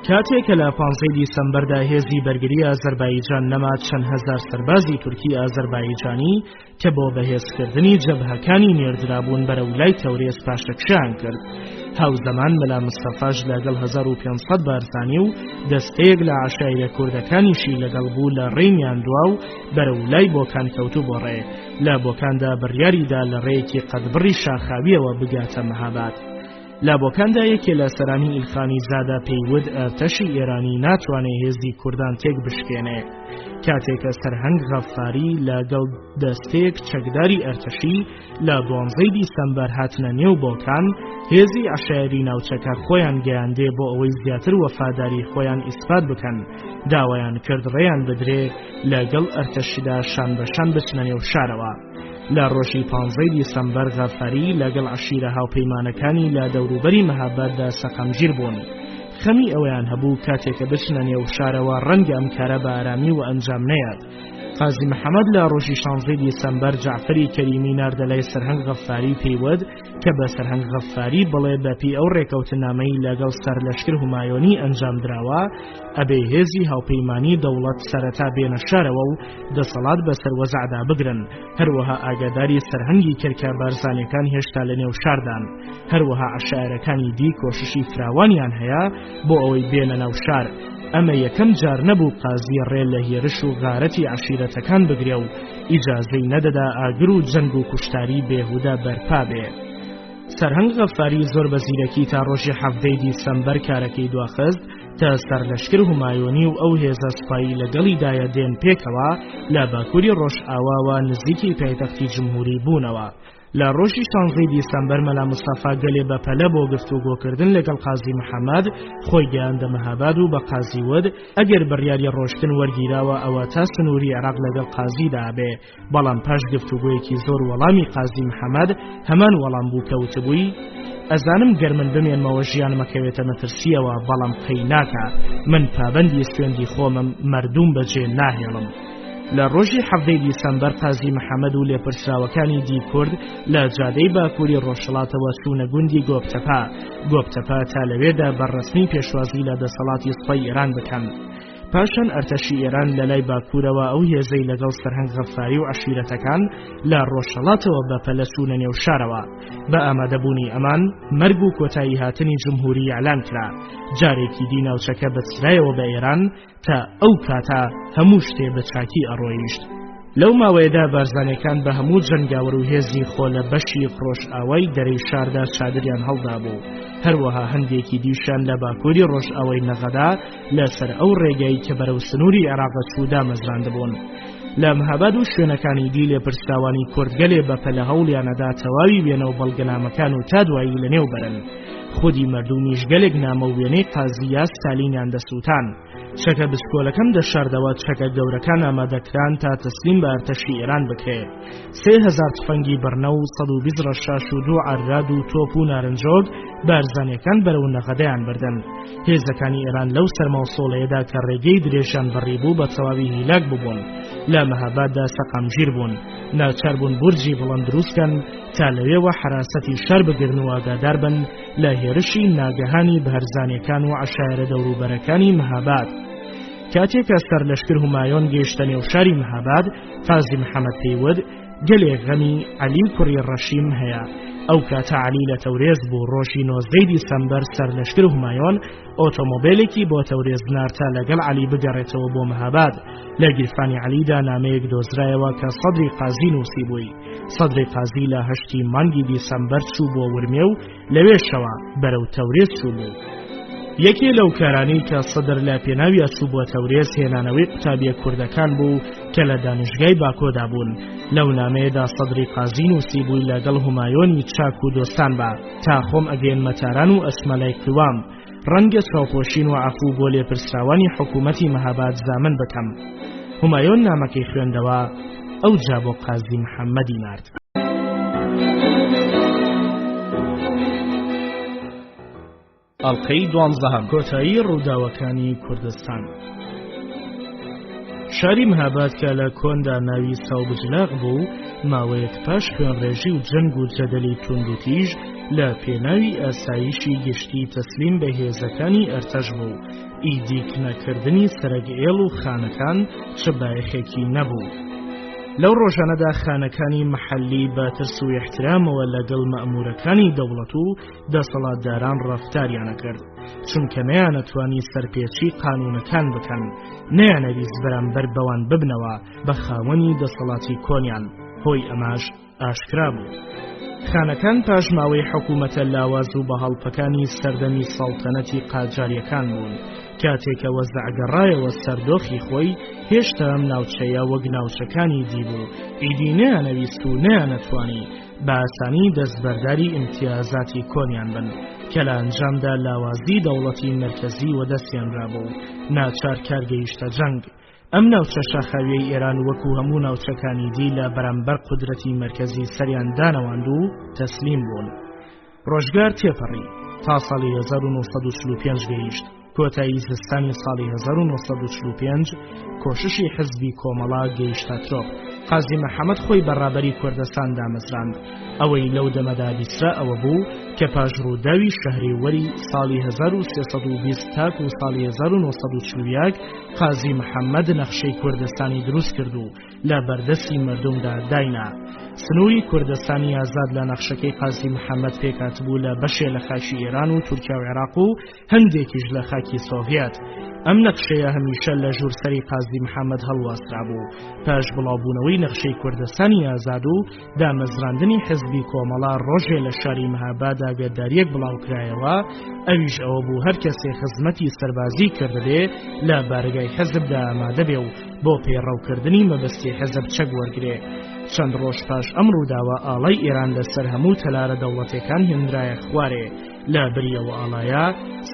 کاتێکە لە 15 دیسەمبەردا هێزی بەرگری ئازەربایجان نەمات چەند هەزار سەربازی تورکی ئازەربایجانی کە بۆ بەهێزکردنی جەبهەکانی نێردرابوون بەرەو لای تەورێز پاشەکشیان کرد. هاوزەمان مەلا مستەفاش لەگەڵ 1500 بارزانی و دەستەیەک لە عەشایرە کوردەکانیشی لەگەڵ بوو لە ڕێمیان دوا و بەرەو لای بۆکان کەوتوو بۆ ڕێ. لە بۆکاندا بڕیاریدا لە ڕێیەکی قەدبڕی شاخاویەوە بگاتە مەهاباد. لە بۆکاندا یەکێ لە سەرانی ئیلخانی زادە پێیود ئەرتەشی ئێرانی ناتوانێ هێزی کوردان تێک بشکێنێ. کاتێکە سەرهەنگ غەفاری لەگەڵ دەستێک چەکداری ئەرتەشی لە 12 دیسەمبەر هاتنە نێو بۆکان، هێزی عەشایری ناوچەکە خۆیان گەیاندێ بۆ ئەوەی زیاتر وەفاداری خۆیان ئیسپات بکەن. داوایان کرد ڕێیان بدرێ لەگەڵ ئەرتەشیدا شان بەشان بچنە نێو شارەوە. لە ڕۆژی 15 دیسەمبەر غەفاری لەگەڵ عەشیرە هاوپەیمانەکانی لە دەوروبەری مەهاباددا سەقەمگیر بوون. خەمی ئەویان هەبوو کاتێکە بچنە نێو شارەوە ڕەنگە ئەم کارە بە ئارامی و ئەنجام نەیات. قازی محەممەد لە ڕۆژی 16 دیسەمبەر جعفەری کەریمی ناردە لای سەرهەنگ غەفاری پێیوەد کە بە سەرهەنگ غەفاری بڵێ بەپی ئەو ڕێکەوتنامەی لەگەڵ سەر لەشکر همایۆنی ئەنجام دراوە ئەبێ هێزی هاوپەیمانی دەوڵەت سەرەتا بێنە شارەوە و دەسەڵات بەسەر وەزعدا بگرن. هەروەها ئاگاداری سەرهەنگی کردکە بارزانیەکان هێشتا لە نێو شاردان. هەروەها عەشایرەکانی دی کۆششی فراوانیان هەیە بۆ ئەوەی بێنە ناو شار. ئەمە یەکەم جار نەبوو قازی ڕێ لە هێرش و غارەتی عەشیرەتەکان بگرێ و ئیجازەی نەدەدا ئاگر و جەنگ و کوشتاری بێهودا بەرپا بێ. سەرهەنگ غەفاری زۆر بە زیرەکی تا ڕۆژی 17 دیسەمبەر کارەکەی دواخست تا سەر لەشکر همایۆنی و ئەو هێزە سوپایی لەگەڵیدایە دێن پێکەوە لە باکووری ڕۆژ ئاواوە نزیکی پایتەختی جمهوری بوونەوە. لە ڕۆژی 16 دیسەمبەر مەلا مستەفا گەلێ بەپەلە بۆ گفتوگۆکردن لەگەڵ قازی محەممەد خۆی گەیاندە مەهاباد و بە قازی ود ئەگەر بڕیاری ڕۆشتن وەرگیراوە ئەوە تا سنووری عێراق لەگەڵ قازیدا بێ، بەڵام پاش گفتوگۆیەکی زۆر وەڵامی قازی محەممەد هەمان وەڵام بوو کەوتبووی: ئەزانم گەر من بمێنمەوە ژیان مەکەوێتە مەترسیەوە، بەڵام قەی ناکە، من پابەندی سوێندی خۆمم مەردوم بەجێ ناهێڵم. لە ڕۆژی 17 دیسەمبەر قازی محەممەد و لێپرسراوەکانی دی کورد لە جادەی باکووری ڕۆژهەڵاتەوە چوونە گوندی گۆبتەپا تا لەوێدا بەڕەسمی پێشوازی لە دەسەڵاتی سوپای ئێران بکەن. پاشان ئەرتەشی ئێران لە لای باکوورەوە ئەو هێزەی لەگەڵ سەرهەنگ غەفاری و عەشیرەتەکان لە ڕۆژهەڵاتەوە بەپەلە چوونە نێو شارەوە. بە ئامادەبوونی ئەمان مەرگ و کۆتایی هاتنی جمهوری ئەعلان کرا. جارێکی دی ناوچەکە بەچرایەوە بە ئێران تا ئەو کاتا هەموو شتێ بە چاکی ئەڕۆیشت. لەو ماوەیەدا بارزانەکان بە هەموو جەنگاوەر و هێزی خۆ لە بەشی خۆش ئاوای دەرەی شاردا چادریان هەڵدا بوو. هەروەها هەندێکی دیشان لە باکووری ڕۆژ ئاوای نەغەدا لەسەر ئەو ڕێگەی کە بەرەو سنووری عێراق چوودا مەزراندبوون. لە مەهاباد و شوێنەکانی دی لێپرسراوانی کوردگەلێ بەپەلە هەوڵیانەدا تەواوی وێنە و بەڵگەنامەکان و تا دوایی لەنێو بەرن. خودی مردومیش گەلێک نامە و وێنەی قازیە ستالینیان دەسووتان. چەکە بسکۆلەکەم دەشاردەوە چەکە گەورەکان ئامادەکران تا تەسلیم بە ئەرتەشی ئێران بکرێت. 3000 تفەنگی بەرنە و 120 ڕەشاش و 2 عەراد و تۆپ و نارنجۆک بارزانەکان بەرەو نەغەدەیان بردن. هێزەکانی ئێران لەو سەرماوسۆڵەیەدا کە ڕێگەی درێژیان بەڕێبوو بە تەواوی هیلاک ببوون. لە مەهاباددا سەقامگیر بوون، ناچار بوون بورجی بڵند دروستکەن تا لەوێوە حراسەتی شەر بگرن و ئاگادار بن لە هێرشی ناگەهانی بەهەرزانیەکان و عەشایرە دەوروبەرەکانی مەهاباد. کاتێکە سەر لەشکر هومایۆن گەیشتە نێو شاری مەهاباد، قازی محەممەد پێیوت گەلێک غەمی عەلی کوڕی ڕەشیم هەیە. ئەو کاتە عەلی لە تەورێز بوو. ڕۆژی 19 دیسەمبەر سەر لەشکر هومایۆن ئۆتۆمۆبیلێکی بۆ تەورێز نارتا لەگەڵ عەلی بگەڕێتەوە بۆ مەهاباد. لە گیرفانی عەلیدا نامەیەک دۆزرایەوە کە سەدری قازی نووسی بووی. سەدری قازی لە 8 مانگی دیسەمبەر چوو بۆ ورمێ و لەوێشەوە بەرەو تەورێز چوو بوو. یەکێ لەو کارانەی کە سەدر لە پێناوی چوو بۆ تەورێز هێنانەوەی قوتابیە کوردەکان بوو کە لە دانشگای باکۆدا بوون. لەو نامەیەدا سەدری قازی نووسی بووی لەگەڵ هومایۆنی چاک و دۆستان بە تا خۆم ئەگەن مەتاران و ئەسمەلای قوام ڕەنگە چاوپۆشین و عەفوو بۆ لێپرسراوانی حکوومەتی مەهاباد زامن بکەم. هومایۆن نامەکەی خوێندەوە، ئەو جا بۆ قازی محەممەدی نارد. ئەڵقەی 12 کۆتایی ڕووداوەکانی کوردستان. شاری مەهاباد کە لە کۆندا ناوی ساوبجلاغ بوو، ماوەیەک پاش خوێنڕێژی و جەنگ و جەدەلی توند و تیژ لە پێناوی ئاسایشی گشتی تەسلیم بە هێزەکانی ئەرتەش بوو. ئیدیکنەکردنی سەرەگئێڵ و خانەکان چ بایەخێکی نەبوو. لەو ڕۆژانەدا خانەکانی مەحەلی بە ترس و احترامەوە لەگەڵ مەئمورەکانی دەوڵەت و دەسەڵاتداران ڕەفتاریانە کرد، چونکە نەیانەتوانی سەرپێچی قانونەکان بکەن، نەیانەویست بەرامبەر بەوان ببنەوە بە خاوەنی دەسەڵاتی کۆنیان. هۆی ئەماش ئاشکرا بوو. خانەکان پاش ماوەی حکوومەتە لاواز و بە هەڵپەکانی سەردەمی سەڵتەنەتی قاجاریەکان بوون. کاتێکە وەزعگەڕایەوە سەردۆخی خۆی، هێشتا ئەم ناوچەیە وەک ناوچەکانی دیبوو. ئیدی نەیانەویست و نەیانەتوانی بە ئاسانی دەستبەرداری ئیمتیازاتی کۆنیان بن کە لە ئەنجامدا لاوازی دەوڵەتی مەرکەزی وەدەستیانرا بوو. ناچار کارگەیشتە جەنگ. ئەم ناوچە شاخاویەی ئێران وەکو هەموو ناوچەکانی دی لە بەرامبەر قودرەتی مەرکەزی سەریان دانەواند و تەسلیم بوون. ڕۆژگار تێپەڕی تا ساڵی 1945 گەیشت. کۆتایی زستانی ساڵی 1945 کۆششی حزبی کۆمەڵا گەیشتە ترۆپ. قازی محەممەد خۆی بەڕابەری کوردستان دامەزراند. ئەوەی لەو دەمەدا بیسرا ئەوە بوو کە پاش ڕووداوی شەهریوەری ساڵی 1320 تاک و ساڵی 1940 قازی محەممەد نەخشەی کوردستانی دروست کرد و لە بەردەستی مردمدا داینا. سنووری کوردستانی ئازاد لە نەخشەکەی قازی محەممەد پێکاتبوو لە بەشێ لە خاکی ئێران و تورکیا و عێراق و هەندێکیش لە خاکی سۆڤیەت. ئەم نەخشەیە هەمیشە لە ژوورسەری قازی محەممەد هەڵواسرا بوو. پاش بڵاوبوونەوەی نەخشەی کوردستانی ئازاد و دامەزراندنی حزبی کۆمەڵا ڕۆژێ لە شاری مەهابادا گەرداریەک بڵاوکرایەوە، ئەویش ئەوە بوو هەر کەسێ خزمەتی سەربازی کردبێ لە بارگای حزبدا ئامادە بێ و بۆ پێڕەوکردنی مەبەستی حزب چەک وەرگرێ. چەند ڕۆژ پاش ئەم ڕووداوە ئاڵای ئێران لەسەر هەموو تەلارە دەوڵەتەکان هێنرایە خوارێ لە بریەوە ئاڵایە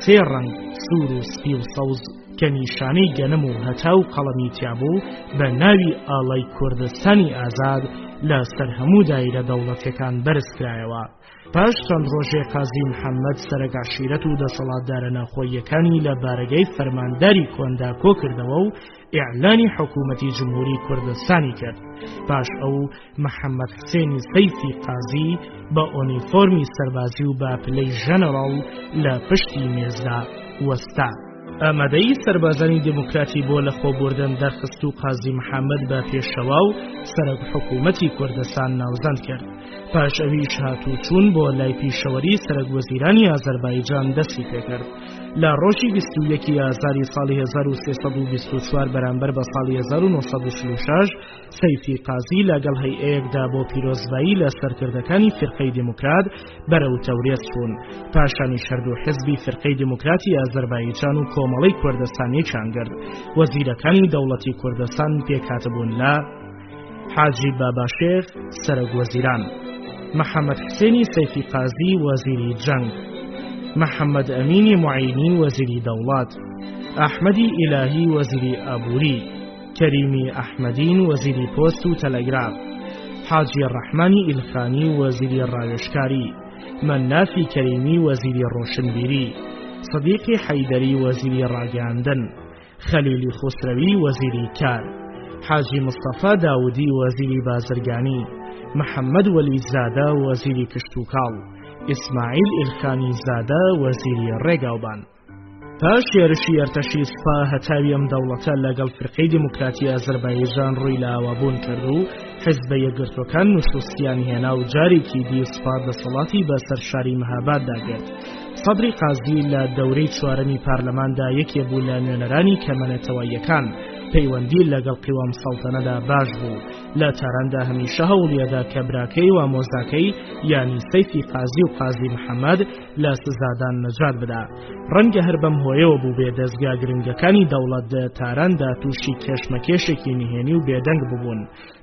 3 ڕەنگ سوور و سپی و سەوز کە نیشانەی گەنم و هەتا و قەڵەمی تیابوو بە ناوی ئاڵای کوردستانی ئازاد لەسەر هەموو دایرە دەوڵەتەکان بەرزکرایەوە. پاش چەند ڕۆژێ قازی محەممەد سەرەک عشیرەت و دەسەڵاتدارە ناخۆییەکانی لە بارگەی فەرمانداری کۆندا کۆ کردەوە و ئیعلانی حکوومەتی جمهوری کوردستانی کرد. پاش ئەو محەممەد حسێنی سەیفی قازی بە ئۆنیفۆرمی سەربازی و بە پلەی ژەنەڕاڵ لە پشتی مێزدا وەستا. ئامادەی سەربازانی دموکراتی بۆ لە خۆبوردن دەرخست و قازی محەممەد بە پێشەوا و سەرۆک حکوومەتی کوردستان ناوزەند کرد. پاش ئەویش هاتوو چوون بۆ لای پیشەوەری سەرۆک وەزیرانی ئازەربایجان دەستی پێکرد. لە ڕۆژی 21 ئازاری ساڵی 1324 بەرامبەر بە ساڵی 1946 سەیفی قازی لەگەڵ هەیئەیەکدا بۆ پیرۆزبایی لە سەرکردەکانی فرقەی دموکرات بەرەو تەورێت چوون. پاشانی هەردوو حزبی فرقەی دموکراتی ئازەربایجان و کۆمەڵەی کوردستانی چانگرد. وەزیرەکانی دەوڵەتی کوردستان پێکهاتبوون لە حاجی باباشێف سەرۆک وەزیران، محەممەد حسێنی سەیفی قازی وەزیری جەنگ، محەممەد ئەمینی معینی وەزیری دەوڵات، ئەحمەدی ئیلاهی وەزیری ئابووری، کەریمی ئەحمەدین وەزیری پۆست و تەلەگراف، حاجی ڕەحمانی ئیلخانی وەزیری ڕاوێژکاری، مەنافی کەریمی وەزیری ڕۆشنبیری، سەدیقی حەیدەری وەزیری ڕاگەاندن، خەلیلی خوسرەوی وەزیری کار، حاجی مستەفا داودی وەزیری بازرگانی، محەممەد وەلیزادە وەزیری کشتوکاڵ، ئیسماعیل ئیلخانی زادە وەزیری ڕێگاوبان. پاش هێرشی ئەرتەشی سوپا هەتاوی ئەم دەوڵەتە لەگەڵ فرقەی دموکراتی ئازەربایجان ڕووی لە ئاوابوون کرد و حیزبە یەکگرتوەکان نوشتوستیان هێنا و جارێکی دی سوپا دەسەڵاتی بەسەر شاری مەهاباددا گرت. سەدری قازی لە دەورەی چوارەمی پارلەماندا یەکێ بوو لە نوێنەرانی کەمەنەتەوەیەکان پەیوەندی لەگەڵ قیوام سەڵتەنەدا باش بوو. لە تاراندا هەمیشە هەوڵیەدا کە براکەی و ئامۆزاکەی یانی سەیفی قازی و قازی محەممەد لە سزادان نەجات بدا. ڕەنگە هەر بەم هۆیەوە بوو بێ دەستگا گرنگەکانی دەوڵەت لە تاراندا تووشی کێشمەکێشێکی نهێنی و بێدەنگ ببوون،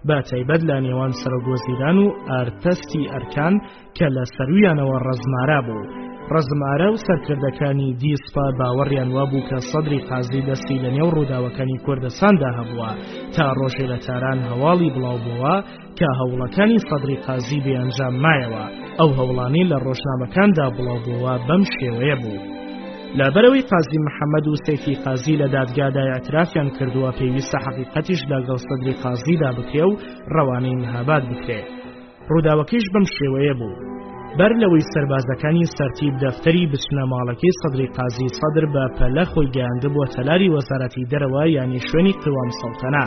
بە تایبەت لە نێوان سەرۆکوەزیران و ئارتەستی ئەرکان کە لە سەرویانەوە ڕەزمارە بوو. ڕزمارە و سەرکردەکانی دیسپا باوەڕیان وابوو کە سەدری قازی دەستی لە نێو ڕووداوەکانی کوردستاندا هەبووە تا ڕۆژێ لە تاران هەواڵی بڵاو بووە کە هەوڵەکانی سەدری قازی بێئەنجام مایەوە. ئەو هەوڵانی لە ڕۆژنامەکاندا بڵاو بووە بەم شێوەیە بوو. لەبەرەوەی قازی محەممەد و سەیفی قازی لە دادگادا ئەترافیان کردووە پێویستە حەقیقەتیش لەگەڵ سەدری قازیدا بکرێ و ڕەوانەی مەهاباد بکرێ. ڕووداوەکەیش بەم شێوەیە بوو. بەر لەوەی سەربازەکانی سەرتیب دەفتەری بچنە ماڵەکەی سەدری قازی سەدر بە پەلە خۆی گەیاندبووە تەلاری وەزارەتی دەرەوە یانی شوێنی قیوام سەڵتەنە،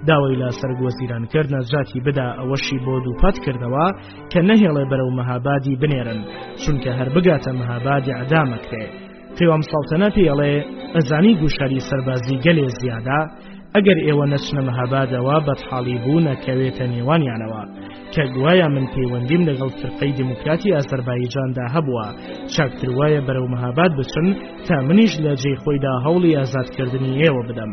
داوای لە سەرگوەزیرانکرد نەجاتی بدا ئەوەشی بۆ دووپات کردەوە کە نەهێڵێ بەرەو مەهابادی بنێرن، چونکە هەر بگاتە مەهابادی ئەدامەکرێ. قیوام سەڵتەنە پێڵێ ئەزانی گوشاری سەربازی گەلێ زیادە، ئەگەر ئێوە نەچنە مەهابادەوە بەدحاڵی بوو نەکەوێتە نێوانیانەوە، کە گوایە من پەیوەندیم لەگەڵ فرقەی دموکراتی ئازەربایجاندا هەبووە، چاکتر وایە بەرەو مەهاباد بچن تا منیش لە جێی خۆیدا هەوڵی ئازادکردنی ئێوە بدەم.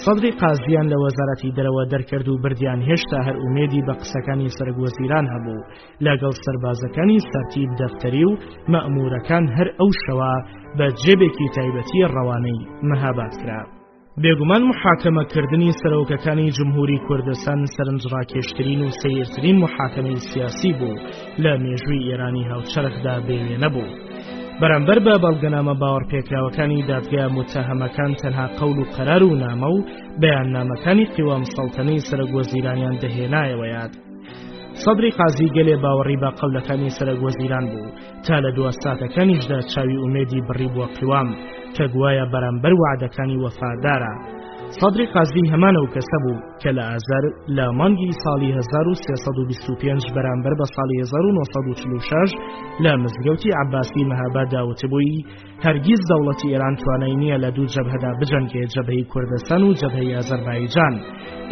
سەدری قازیان لە وەزارەتی دەرەوە دەرکرد و بردیان هێشتا هەر ئومێدی بە قسەکانی سەرگوەزیران هەبوو، لەگەڵ سەربازەکانی سەرتیب دەفتەری و مەئمورەکان هەر ئەو شەوە بە جێبێکی تایبەتی ڕەوانەی مەهاباد کرا. بێگومان محاکەمەکردنی سەرۆکەکانی جمهوری کوردستان سەرنجڕاکێشترین و سەیرترین محاکەمەی سیاسی بوو لە مێژووی ئێرانی هاوچەرخدا بێوێ نەبوو. بەرامبەر بە بەڵگەنامە باوەڕپێکراوەکانی دادگا متەهەمەکان تەنها قەول و قەرار و نامە و بەیاننامەکانی قیوام سەڵتەنەی سەرۆکوەزیرانیان دەهێنایەوە یاد. سەدری قازی گەلێ باوەڕی بە قەولەکانی سەرۆکوەزیران بوو، تا لە دووەستاتەکانیشدا چاوی ئومێدی بڕی بووە قیوام کە گوایە بەرامبەر وعدەکانی وەفادارە. سەدری قازی هەمانە و کەسە بوو کە لە ئازار لە مانگی ساڵی 1325 بەرامبەر بە ساڵی 1946 لە مزگەوتی عەباسی مەهاباددا وتبووی هەرگیز دەوڵەتی ئێران توانای نییە لە دوو جەبهەدا بجەنگێ، جەبهەی کوردستان و جەبهەی ئازەربایجان.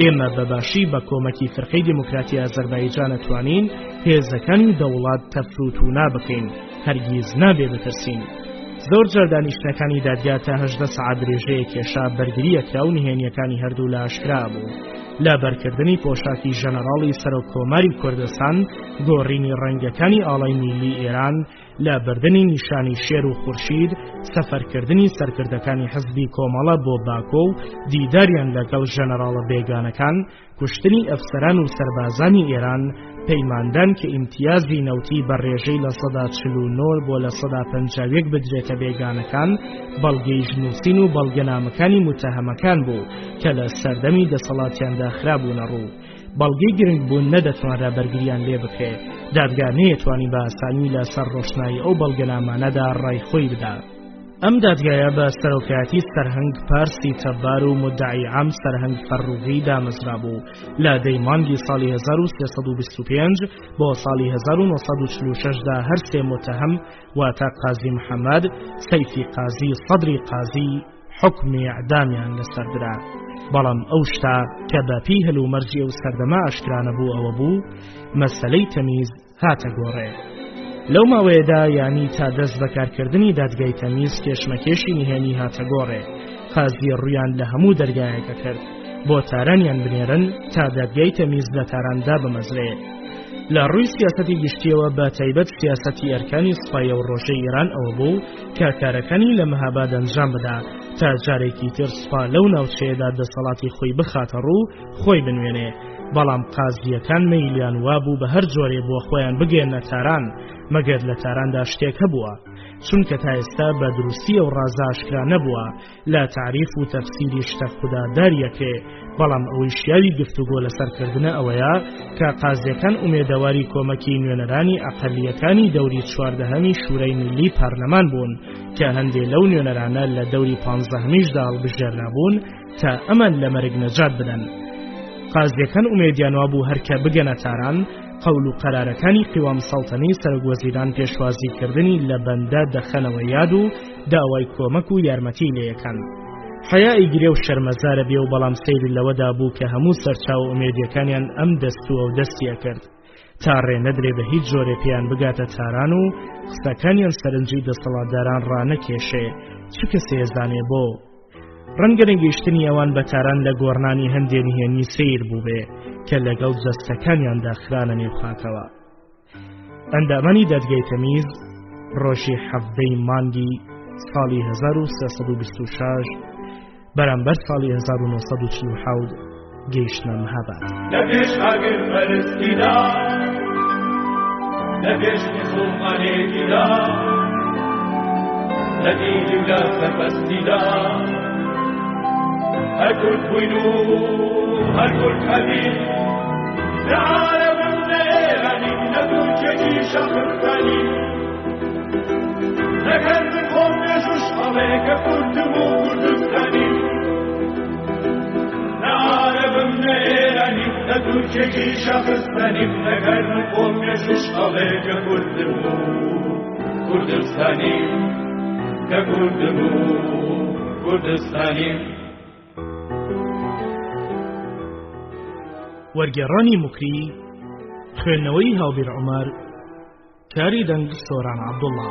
ئێمە بەباشی بە کۆمەکی فرقەی دموکراتی ئازەربایجان ئەتوانین هێزەکانی دەوڵات تەفروتونا بکەین، هەرگیز نابێ بترسین. زۆر جار دانیشتنەکانی دادگا تا 18 سەعات درێژەیە کێشا بەرگریەکرا و نهێنیەکانی هەردوو لە ئاشکرا بوو. لە بەرکردنی پۆشاکی ژەنەڕاڵی سەرۆکۆماری کوردستان، گۆڕینی ڕەنگەکانی ئاڵای میلی ئێران، لە بردنی نیشانی شێر و خورشید، سەفەرکردنی سەرکردەکانی حزبی کۆمەڵە بۆ باکۆ و دیداریان لەگەڵ ژەنەڕاڵە بێگانەکان، کوشتنی ئەفسەران و سەربازانی ئێران، پەیماندان کە ئیمتیازی نەوتی بە ڕێژەی لە ١٤٩ بۆ لە ١٥١ بدرێتە بێگانەکان، بەڵگەی ژنووسین و بەڵگەنامەکانی متەهەمەکان بوو کە لە سەردەمی دەسەڵاتیاندا خرابوونە ڕوو. بەڵگەی گرنگبوون نەدەتوانرا بەرگریان لێ بکرێ، دادگا نەیەتوانی بە ئاسانی لە سەر ڕۆشنایی ئەو بەڵگەنامانەدا ڕای خۆی بدا. ئەم دادگایە بە سەرۆکایەتی سەرهەنگ پارسی تەبار و مدعی عام سەرهەنگ فەرڕوغی دامەزرا بوو لە دەی مانگی ساڵی 1325 بۆ ساڵی 1946 دا هەر سێ متەهەم واتە قازی محەممەد، سەیفی قازی، سەدری قازی حکمی ئەعدامیان لەسەردرا. بەڵام ئەو شتا کە بەپی هەلومەرجی و سەردەما ئاشکرانە بوو ئەوە بوو مەسەلەی تەمیز هاتە گۆڕێ. لەو ماوەیەدا یانی تا دەست بەکارکردنی دادگای تەمیز کێشمەکێشی نهێنی هاتە گۆڕێ. قازی ڕویان لە هەموو دەرگایەکە کرد بۆ تارانیان بنێرن تا دادگای تەمیز لە تاراندا بمەزرێ. لە ڕووی سیاسەتی گشتیەوە بە تایبەت سیاسەتی ئەرکانی سوپای و ڕۆژەی ئێران ئەوە بوو کە کارەکانی لە مەهاباد ئەنجام بدا تا جارێکی تر سوپا لەو ناوچەیەدا دەسەڵاتی خۆی بخاتە ڕوو، خۆی بنوێنێ. بەڵام قازیەکان مەیلیان وابوو بە هەر جۆرێ بۆ خۆیان بگێنە تاران، مەگەر لە تاراندا شتێک هەبووە، چونکە تا ئێستا بە دروستی و ڕازە ئاشکرا نەبووە لە تعریف و تەفسیری شتە خوداداریەکێ. بەڵام ئەوەی شیاوی گفتوگۆ لەسەرکردنە ئەوەیە کە قازیەکان ئومێدەواری کۆمەکی نوێنەرانی ئەقەلیەکانی دەوری 14هەمی شورای میلی پارلەمان بوون کە هەندێک لەو نوێنەرانە لە دەوری 15هەمیشدا هەڵبژێرنابوون تا ئەمان لە مەرگ نەجات بدەن. قازیەکان ئومێدیانوا بوو هەرکە بگەنە تاران، قەول و قەرارەکانی قیوام سەڵتەنەی سەرۆکوەزیران پێشوازیکردنی لە بەندە دەخەنەوە یاد و داوای کۆمەک و یارمەتی لێیەکەن. حەیای گرێ و شەرمەزارە بێ و بەڵام سەیری لەوەدا بوو کە هەموو سەرچاو ئومێدیەکانیان ئەم دەستووە و دەستیە کرد تا ڕێ نەدرێ بە هیچ جۆرێ پێیان بگاتە تاران و قسەکانیان سەرنجی دەسەڵاتداران ڕانەکێشێ، چ کەسێ زانێ بۆ. ڕەنگە نەگەیشتنی ئەوان بە تاران لە گۆڕنانی هەندێک نهێنی سیر بوو بێ کە لەگەڵ جەستەکانیاندا خرانە نێو خاکەوە. ئەندامانی دادگای تەمیز ڕۆژی 17 مانگی ساڵی 1326 بەرامبەر ساڵی 1947 گەیشتنە مەهاباد. لە پێش ئاگر پەرستیدا، لە پێش مسڵمانێتیدا، لە دیلی و لە سەربەستیدا، هەر کورد بووین و هەر کورد هەبین، لە عالەم نەئێرانین، نەدووچێکی شەقرتانین، نەکەر من خۆم نێژوش هەڵێ کە کوردم و کوردستانین، لە عالەم نەئێرانین، نەدووچێکی شەقرتانین، نەکەر من خۆم نێژوش هەڵێ کە کوردم و کوردستانین، کە کوردم و کوردستانین. وەرگێڕانی موکری، خوێندنەوەی هاوبیر عومەر، کاری دەنگ سۆران عەبدوڵڵا.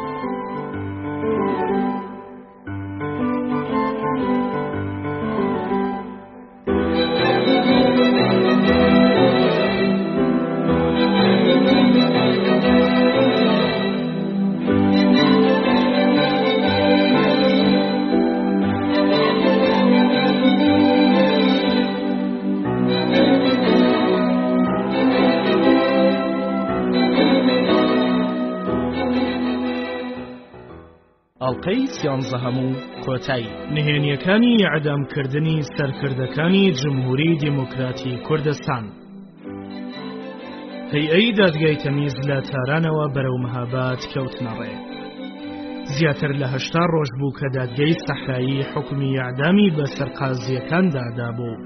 ئەڵلقەی 13 و کۆتایی نهێنیەکانی ئەعدامکردنی سەرکردەکانی جمهوری دیموکراتی کوردستان. هەیئەی دادگای تەمیز لە تارانەوە بەرەو مەهاباد کەوتنە ڕێ. زیاتر لە 80 ڕۆژ بوو کە دادگای سەحرایی حکمی ئەعدامی بەسەر قازیەکاندا دابوو.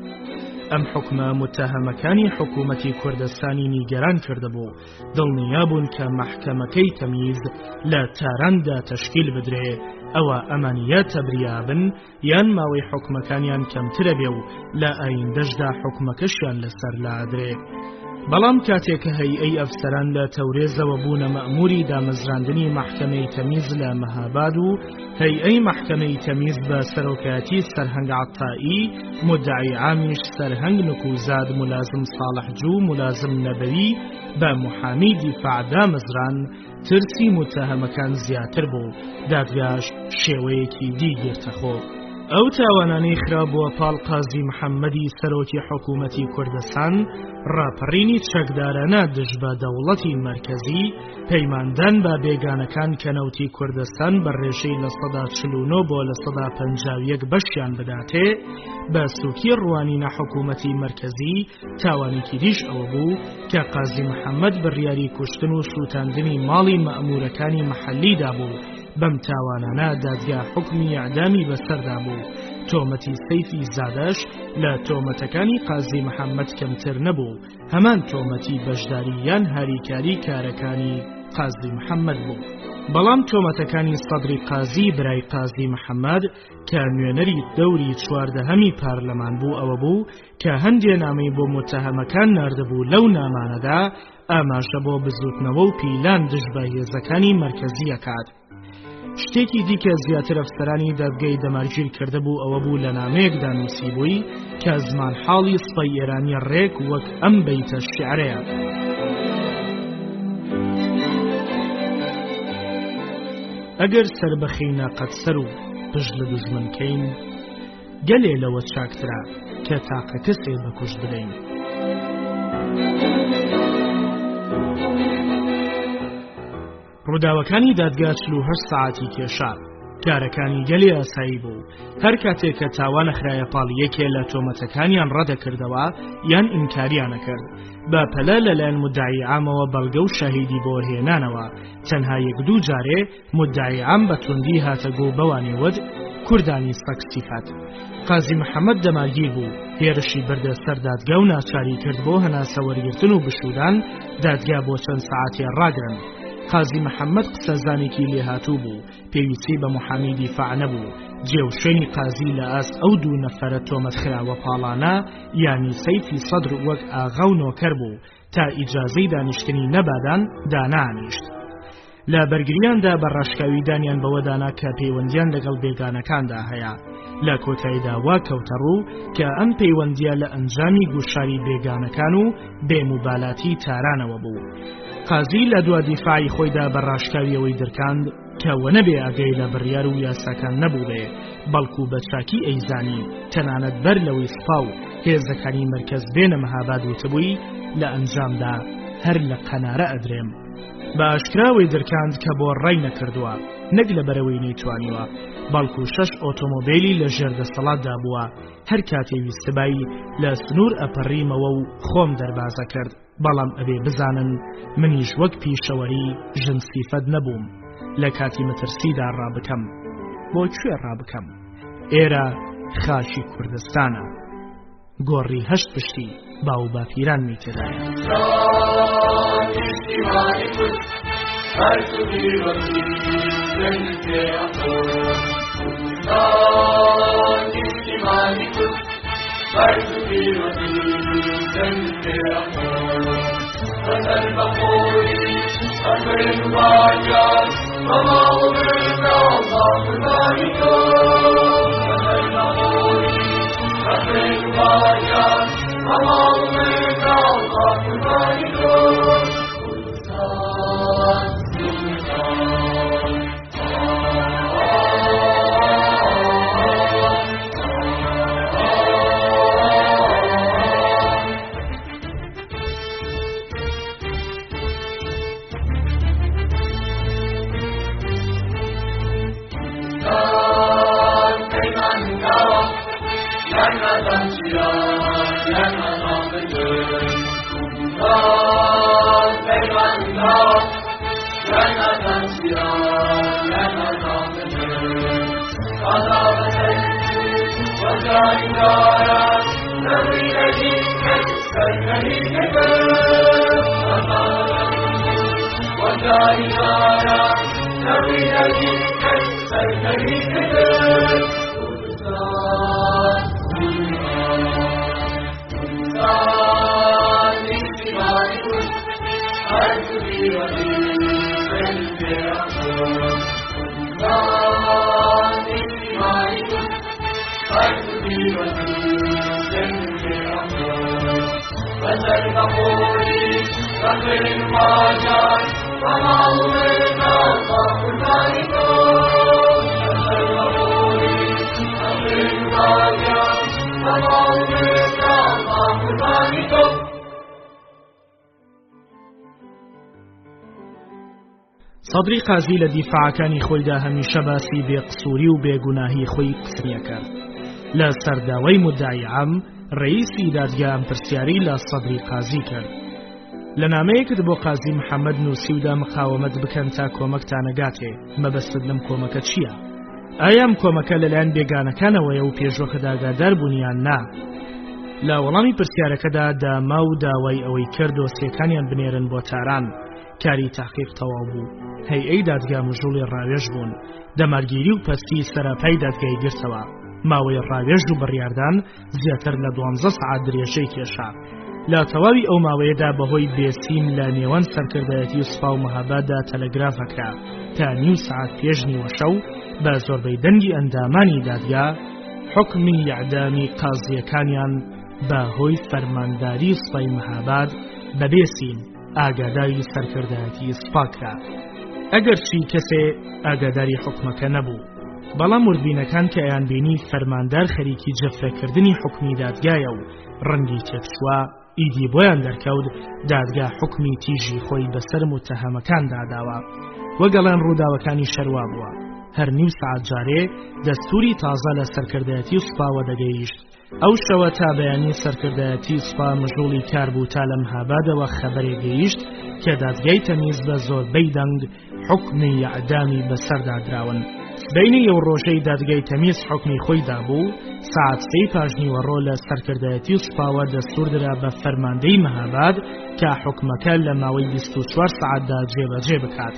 ئەم حکمە متەهەمەکانی حکوومەتی کوردستانی نیگەران کردبوو، دڵنیابوون کە مەحکەمەکەی تەمیز لە تاراندا تەشکیل بدرێ، ئەوە ئەمانیە تەبریابن یان ماوەی حکمەکانیان کەمترە بێ و لە ئایندەشدا حکمەکەشیان لەسەر لادرێ. بەڵام کاتێکە هەیئەی ئەفسەران لە تەورێزەوە بوونە مەئموری دامەزراندنی مەحکەمەی تەمیز لە مەهاباد و هەیئەی مەحکەمەی تەمیز بە سەرۆکایەتی سەرهەنگ عەتایی، مدعی عامیش سەرهەنگ نکوزاد ملازم ساڵحجوو ملازم نەبەوی بە محامی دیفاع دامەزران، ترسی متەهەمەکان زیاتر بوو، دادگاش شێوەیەکی دی گرتەخۆ. ئەو تاوانانەی خراپبووە پاڵ قازی محەممەدی سەرۆکی حکوومەتی کوردستان، ڕاپەڕینی چەکدارانە دژ بە دەوڵەتی مەرکەزی، پەیماندان بە بێگانەکان کە نەوتی کوردستان بە ڕێژەی لە ١٤٩ بۆ لە ١٥١ بەشیان بداتێ، بە سووکی ڕوانی نەحکوومەتی مەرکەزی. توانێکی دیش ئەوە بوو کە قازی محەممەد بڕیاری کوشتن و سووتاندنی ماڵی مەئمورەکانی مەحەلیدا بوو. بەم تاوانانە دادگا حکمی ئەعدامی بەسەردا بوو. تۆمەتی سەیفی زادەش لە تۆمەتەکانی قازی محەممەد کەمتر نەبوو، هەمان تۆمەتی بەشداری یان هاریکاری کارەکانی قازی محەممەد بوو. بەڵام تۆمەتەکانی سەدری قازی برای قازی محەممەد کە نوێنەری دەوری 14هەمی پارلەمان بوو ئەوە بوو کە هەندێ نامەی بۆ متەهەمەکان ناردەبوو. لەو نامانەدا ئاماژە بۆ بزوتنەوە و پیلان دژ بە هێزەکانی مەرکەزی ئەکات. شتێکی دیکە زیاتر ئەفسەرانی دادگای دەمارگیر کردهبوو ئەوە بوو لە نامەیەکدا نووسی بووی کە زمان حاڵی سپای ئێرانی ڕێک وەک ئەم بەیتە شیعرەیە: ئەگەر سەر بەخینە قەتسەر و پشت لە دوژمنکەین، گەلێ لەوە چاکترا کە تاقە کەسێ بەکوش بدەین. ڕووداوەکانی دادگا 48 ساعتی کێشا. کارەکانی گەلی ئاسایی بوو. هەر کاتێک کە تاوانە خرایە پاڵ یەکێ لە تۆمەتەکانیان ڕەدەکردەوە یان ئینکاریانەکرد، بە پەلە لەلایەن مدعی عامەوە بەڵگە و شاهیدی بۆ هێنانەوە. تەنها یەک دوو جارێ مدعی عام بە توندی هاتەگۆ بەوانێوەد کوردانی سەکسیفات. قازی محەممەد دەمارگیر بوو. هێرشی بردە سەر دادگا و ناچاری کرد بۆ هەناسە وەرگرتن و بشودان. دادگا بۆ چەند سەعاتێ ڕاگرن. قازی محەممەد قسەزانێکی لێهاتوو بوو، پێویستی بە محامی دیفاع نەبوو. جێوشێنی قازی لە ئاست ئەو دوو نەفەرە تۆمەت خراوە پاڵانە یانی سەیفی سەدر وەک ئاغا و نۆکەر بوو، تا ئیجازەی دانیشتنی نەبادان دانانیشت. لە بەرگریاندا بە ڕاشکاویدانیان بەوەدانا کە پەیوەندیان لەگەڵ بێگانەکاندا هەیە. لە کۆتاییدا وا کەوتە ڕوو کە ئەم پەیوەندیە لە ئەنجامی گوشاری بێگانەکان و بێموبالاتی تارانەوە بوو. قازی لە دوا دیفاعی خۆیدا بە ڕاشکاویەوەی دەرکاند کە وەنەبێ ئاگەی لە بڕیار و یاساکان نەبوو بێ، بەڵکو بە چاکی ئەیزانی تەنانەت بەر لەوەی سپا و هێزەکانی مەرکەز بێنە مەهاباد وتبووی لە ئەنجامدا هەر لە قەنارە ئەدرێم. بە ئاشکراوەی دەرکاند کە بۆ ڕای نەکردووە، نەک لە بەرەوەی نەیتوانیوە، بەڵکو 6 ئۆتۆمۆبیلی لە ژێردەسەڵاتدا بووە. هەر کاتێ ویستبایی لە سنوور ئەپەڕیمەوە و خۆم دەربازە کرد. بەڵام ئەبێ بزانن منیش وەک پیشەوەری ژنسیفەت نەبووم. لە کاتی مەترسیدا ڕابکەم. بۆ کوێ ڕابکەم؟ ئێرە خاچی کوردستانە. گۆڕی 8 پشتی باو باپیران میترایە. سەدری قازی لە دیفاعەکانی خۆیدا هەمیشە باسی بێقسووری و بێگوناهی خۆی قسمیە کرد. لە سەرداوای مدعی عام ڕئیسی دادگا ئەم پرسیاری لە سەدری قازی کرد. لە نامەیەکت بۆ قازی محەممەد نووسیودا مقاومەت بکەن تا کۆمەکتان نەگاتێ، مەبەستت لەم کۆمەکە چییە؟ ئایا ئەم کۆمەکە لەلایەن بێگانەکانەوەیە و پێشوەکەدا ئاگادار بوونیان نا؟ لە وەڵامی پرسیارەکەدا داما و داوای ئەوەی کرد دۆسیەکانیان بنێرن بۆ تاران. کاری تحقیق تەواو بوو. هەیئەی دادگا مژوڵی ڕاوێژ بوون. دەمارگیری و پەستی سەراپای دادگای گرتەوە. ماوەی ڕاوێژ و بڕیاردان زیاتر لە 12 سەعات درێژەی کێشا. لە تەواوی ئەو ماوەیەدا بەهۆی بێسیم لە نێوان سەرکردایەتی و سوپا و مەهاباددا تەلەگرافەکرا تا نیو سەعات پێش نیوە شەو بە زۆربەی دەنگی ئەندامانی دادگا حکمی ئیعدامی قازیەکانیان بە هۆی فەرمانداری سوپای مەهاباد بە بێسیم ئاگاداری سەرکردایەتی سوپاکرا. ئەگەرچی کەسێ ئاگاداری حکمەکە نەبوو، بەڵام وردبینەکان کە ئەیان بینی فەرماندار خەریکی جەفرەکردنی حکمی دادگایە و ڕەنگی تێکچووە ئیدی بۆیان دەرکەوت دادگا حکمی تیژی خۆی بەسەر متەهەمەکان داداوە. وەگەڵێن ڕووداوەکانی شەروا بووە. هەر نیو سەعات جارێ دەستوری تازە لە سەرکردایەتی سوپاوە دەگەیشت. ئەو شەوە تا بەیانی سەرکردایەتی سوپا مژوڵی کار بوو تا لە مەهابادەوە خەبەرێ گەیشت کە دادگای تەمیز بە زۆربەی دەنگ حکمی ئیعدامی بەسەردادراون. بینی ئەو ڕۆژەی دادگای تەمیز حکمی خۆی دابوو، ساعت 3 پاژنیوەڕۆ لە سەرکردایەتی سوپاوە دەستور درا بە فەرماندەی مەهاباد کە حکمەکە لە ماوەی 24 ساعتدا جێبەجێ بکات.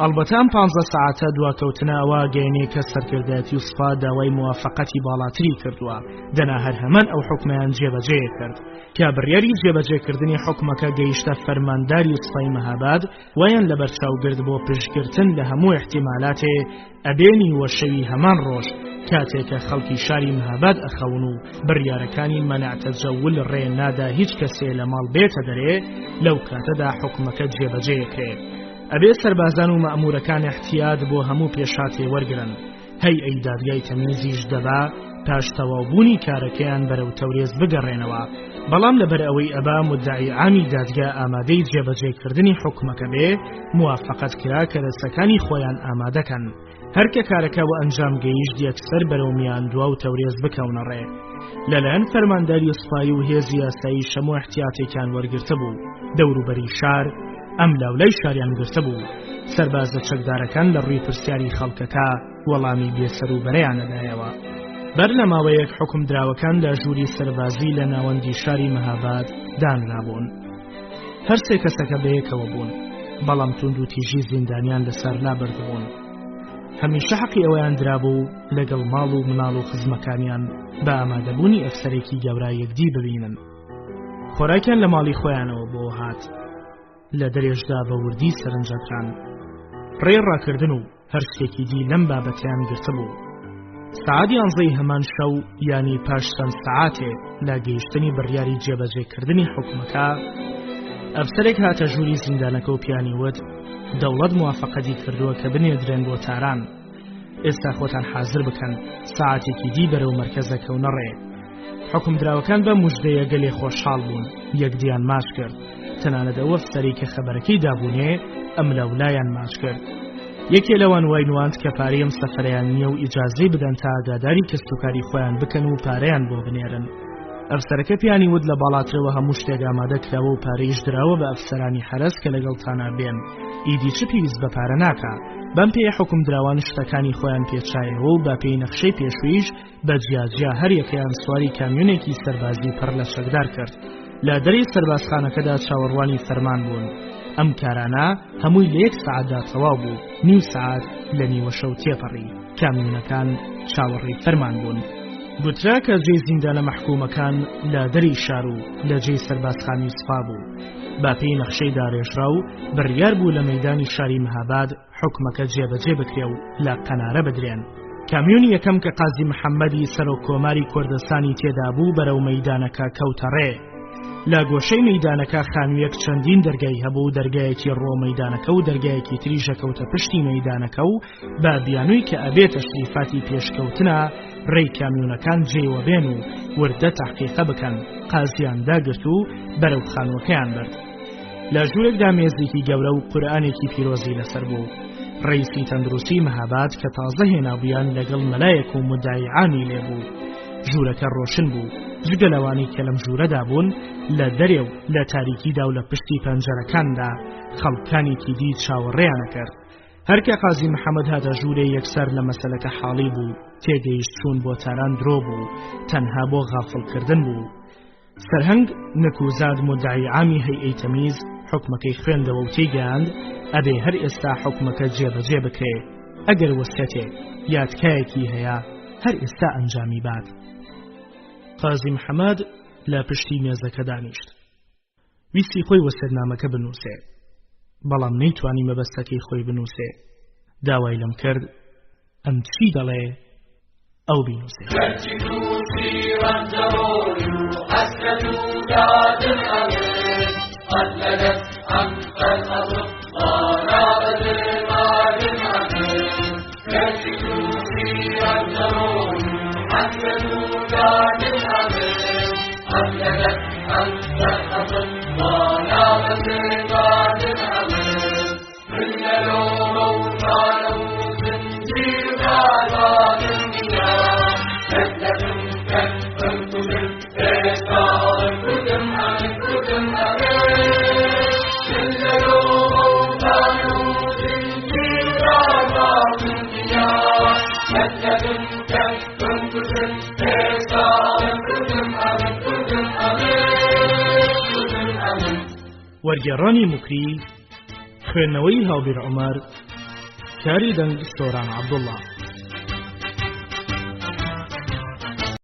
ئەلبەتە 15 ساعتە دواکەوتنە ئەوە گەیەنێ کە سەرکردایەتی سوپا داوای موافقەتی باڵاتری کردووە، دەنا هەر هەمان ئەو حکمیان جێبەجێ کرد کە بڕیاری جێبەجێکردنی حکمەکە گەیشتە فەرمانداری سوپای مەهاباد ویان لە بەرچاوگرت بۆ پشتگرتن لە هەموو احتیمالاتێ ئەبێنی وەشەوی هەمان ڕۆژ کاتێکە خەڵکی شاری مەهاباد ئەخەون و بڕیارەکانی مەنعتەجەول ڕێ نادا هیچ کەسێ لە ماڵ بێتە دەرێ، لەو کاتەدا حکمەکە جێبەجێکرێت. ئەبێ سەربازان و مەئمورەکان احتیاط بۆ هەموو پێشاتێ وەرگرن. هەیئەی دادگای تەمیزیش دەبا پاش تەواوبوونی کارەکەیان بەرەو تەورێز بگەڕێنەوە، بەڵام لەبەر ئەوەی ئەبا مدعی عامی دادگا ئامادەی جێبەجێکردنی حکمەکە بێ، موافقەت کرا کە دەستەکانی خۆیان ئامادەکەن. هەرکە کارەکەەوە ئەنجام گەیشت یەکسەر بەرەو میاندووە و تەورێز بکەونە ڕێ. لەلایەن فەرمانداری سوپایی و هێزی یاسایی شەموو احتیاطێکیان وەرگرتە بوو. دەوروبەری شار ئەم لاولای شاریان گرتە بوو. سەربازە چەکدارەکان لە ڕووی پرسیاری خەڵکەکە وەڵامی بێسەر و بەرەیانەدایەوە. بەر لە ماوەیەک حکم دراوەکان لە ژووری سەربازی لە ناوەندی شاری مەهاباد دانرابوون. هەر سێ کەسەکە بەیەکەوە بوون، بەڵام توند و تیژی زیندانیان لەسەر نابردبوون. هەمیشە حەقی ئەوەیان درابوو لەگەڵ ماڵ و مناڵ و خزمەکانیان بە ئامادەبوونی ئەفسەرێکی گەورە یەکدی ببینن. خۆراکیان لە ماڵی خۆیانەوە بۆ هات. لە دەرێژدا بە وردی سەرنجەکان ڕێ ڕاکردن و هەر شتێکی دی لەم بابەتیان گرتە بوو. سەعاتی 11 هەمان شەو یانی پاش چەند سەعاتێ لە گەیشتنی بڕیاری جێبەجێکردنی حکومەکە، ئەفسەرێک هاتە ژووری زیندانەکە و پیانی وت دەوڵەت موافقەتی کردووە کە بنێدرێن بۆ تاران. ئێستا خۆتان حازر بکەن، سەعاتێکی دی بەرەو مەرکەزەکەونە ڕێ. حکم دراوەکان بە موژدەیە گەلێ خۆشحاڵ بوون، یەکدیان ماچ کرد. تەنانەت ئەوە ئەفسەری کە خەبەرەکەی دابوونێ ئەم لەولایان ماچ کرد. یەکێ لەوان وای نواند کە پارەی ئەم سەفەرەیان نییە و ئیجازەی بدەن تا ئاگاداری کەسوکاری خۆیان بکەن و پارەیان بۆ بنێرن. ئەفسەرەکە پیانی وت لە باڵاترەوە هەموو شتێک ئامادە کراوە و پارەیش دراوە بە ئەفسەرانی حەرەس کە لەگەڵتانە بێن. ئیدی چ پێویست بە پارە ناکا. بەم پێی حکم دراوان شتەکانی خۆیان پێچایەوە و بە پێی نەخشەی پێشویش بە جیاجیا هەر یەکەیان سواری کامیۆنێکی سەربازی پڕ لە چەکدار کرد. لە دەرەی سەربازخانەکەدا چاوەڕوانی فەرمان بوون. ئەم کارانە هەمووی لە 1 سەعاتدا تەواو بوو. نیو سەعات لە نیوە شەو تێپەڕی. کامیۆنەکان چاوەڕێی فەرمان بوون. گوترا کە جێی زیندانە مەحکومەکان لە دەری شار و لە جێی سەربازخانی سوپا بوو. با پێی نەخشەی داڕێژرا و بڕیار بوو لە مەیدانی شاری مەهاباد حکمەکە جێبەجێ بکرێ و لە قەنارە بدرێن. کامیۆنی یەکەم کە قازی محەممەدی سەرۆک کۆماری کوردستانی تێدا بوو بەرەو مەیدانەکە کەوتە ڕێ. لە گۆشەی مەیدانەکە خانوویەک چەندین دەرگای هەبوو، دەرگایەکی ڕۆ مەیدانەکە و دەرگایەکی تریژە کەوتە پشتی مەیدانەکە و با بیانووی کە ئەبێتە شریفاتی پێشکەوتنە ڕێی کامیونەکان جێوە بێن و وردە تەحقیقە بکەن. قازیان داگرت و بەرەو خانووەکەیان برد. لە ژوورێکدا مێزێکی گەورە و قورئانێکی پیرۆزی لەسەر بوو. ڕئیسی تەندروستی مەهاباد کە تازە هێنابوویان لەگەڵ مەلایەک و مدعیعانی لێبوو. ژوورەکە ڕۆشن بوو، جگە لەوانی کە لەم ژوورەدا بوون لە دەرێ و لە تاریکیدا و لە پشتی پەنجەرەکاندا خەڵکانێکی دی چاوەڕێیانە کرد. هەرکە قازی محەممەد هاتە ژوورێ یەکسەر لە مەسەلەکە حاڵی بوو، تێگەیشت چوون بۆ تاران درۆ بوو، تەنها بۆ غافڵکردن بوو. سەرهەنگ نەکوزاد مدعیعامی هەیئەی تەمیز حکمەکەی خوێندەوە و تێگەیاند ئەبێ هەر ئێستا حکمەکە جێبەجێ بکرێ، ئەگەر وەسکەتێ یادکایەکی هەیە هەر ئێستا ئەنجامی بات. قازی محەممەد لە پشتی مێزەکە دانیشت. ویستی خۆی وەسەرنامەکە بنووسێ، بەڵام نەیتوانی مەبەستەکەی خۆی بنووسێ. داوای لەم کرد ئەم چی دەڵێ ئەو بینووسێ. وەرگێڕانی موکری، خوێندنەوەی هاوبیر عومەر، کاری دەنگ سۆران عەبدوڵڵا.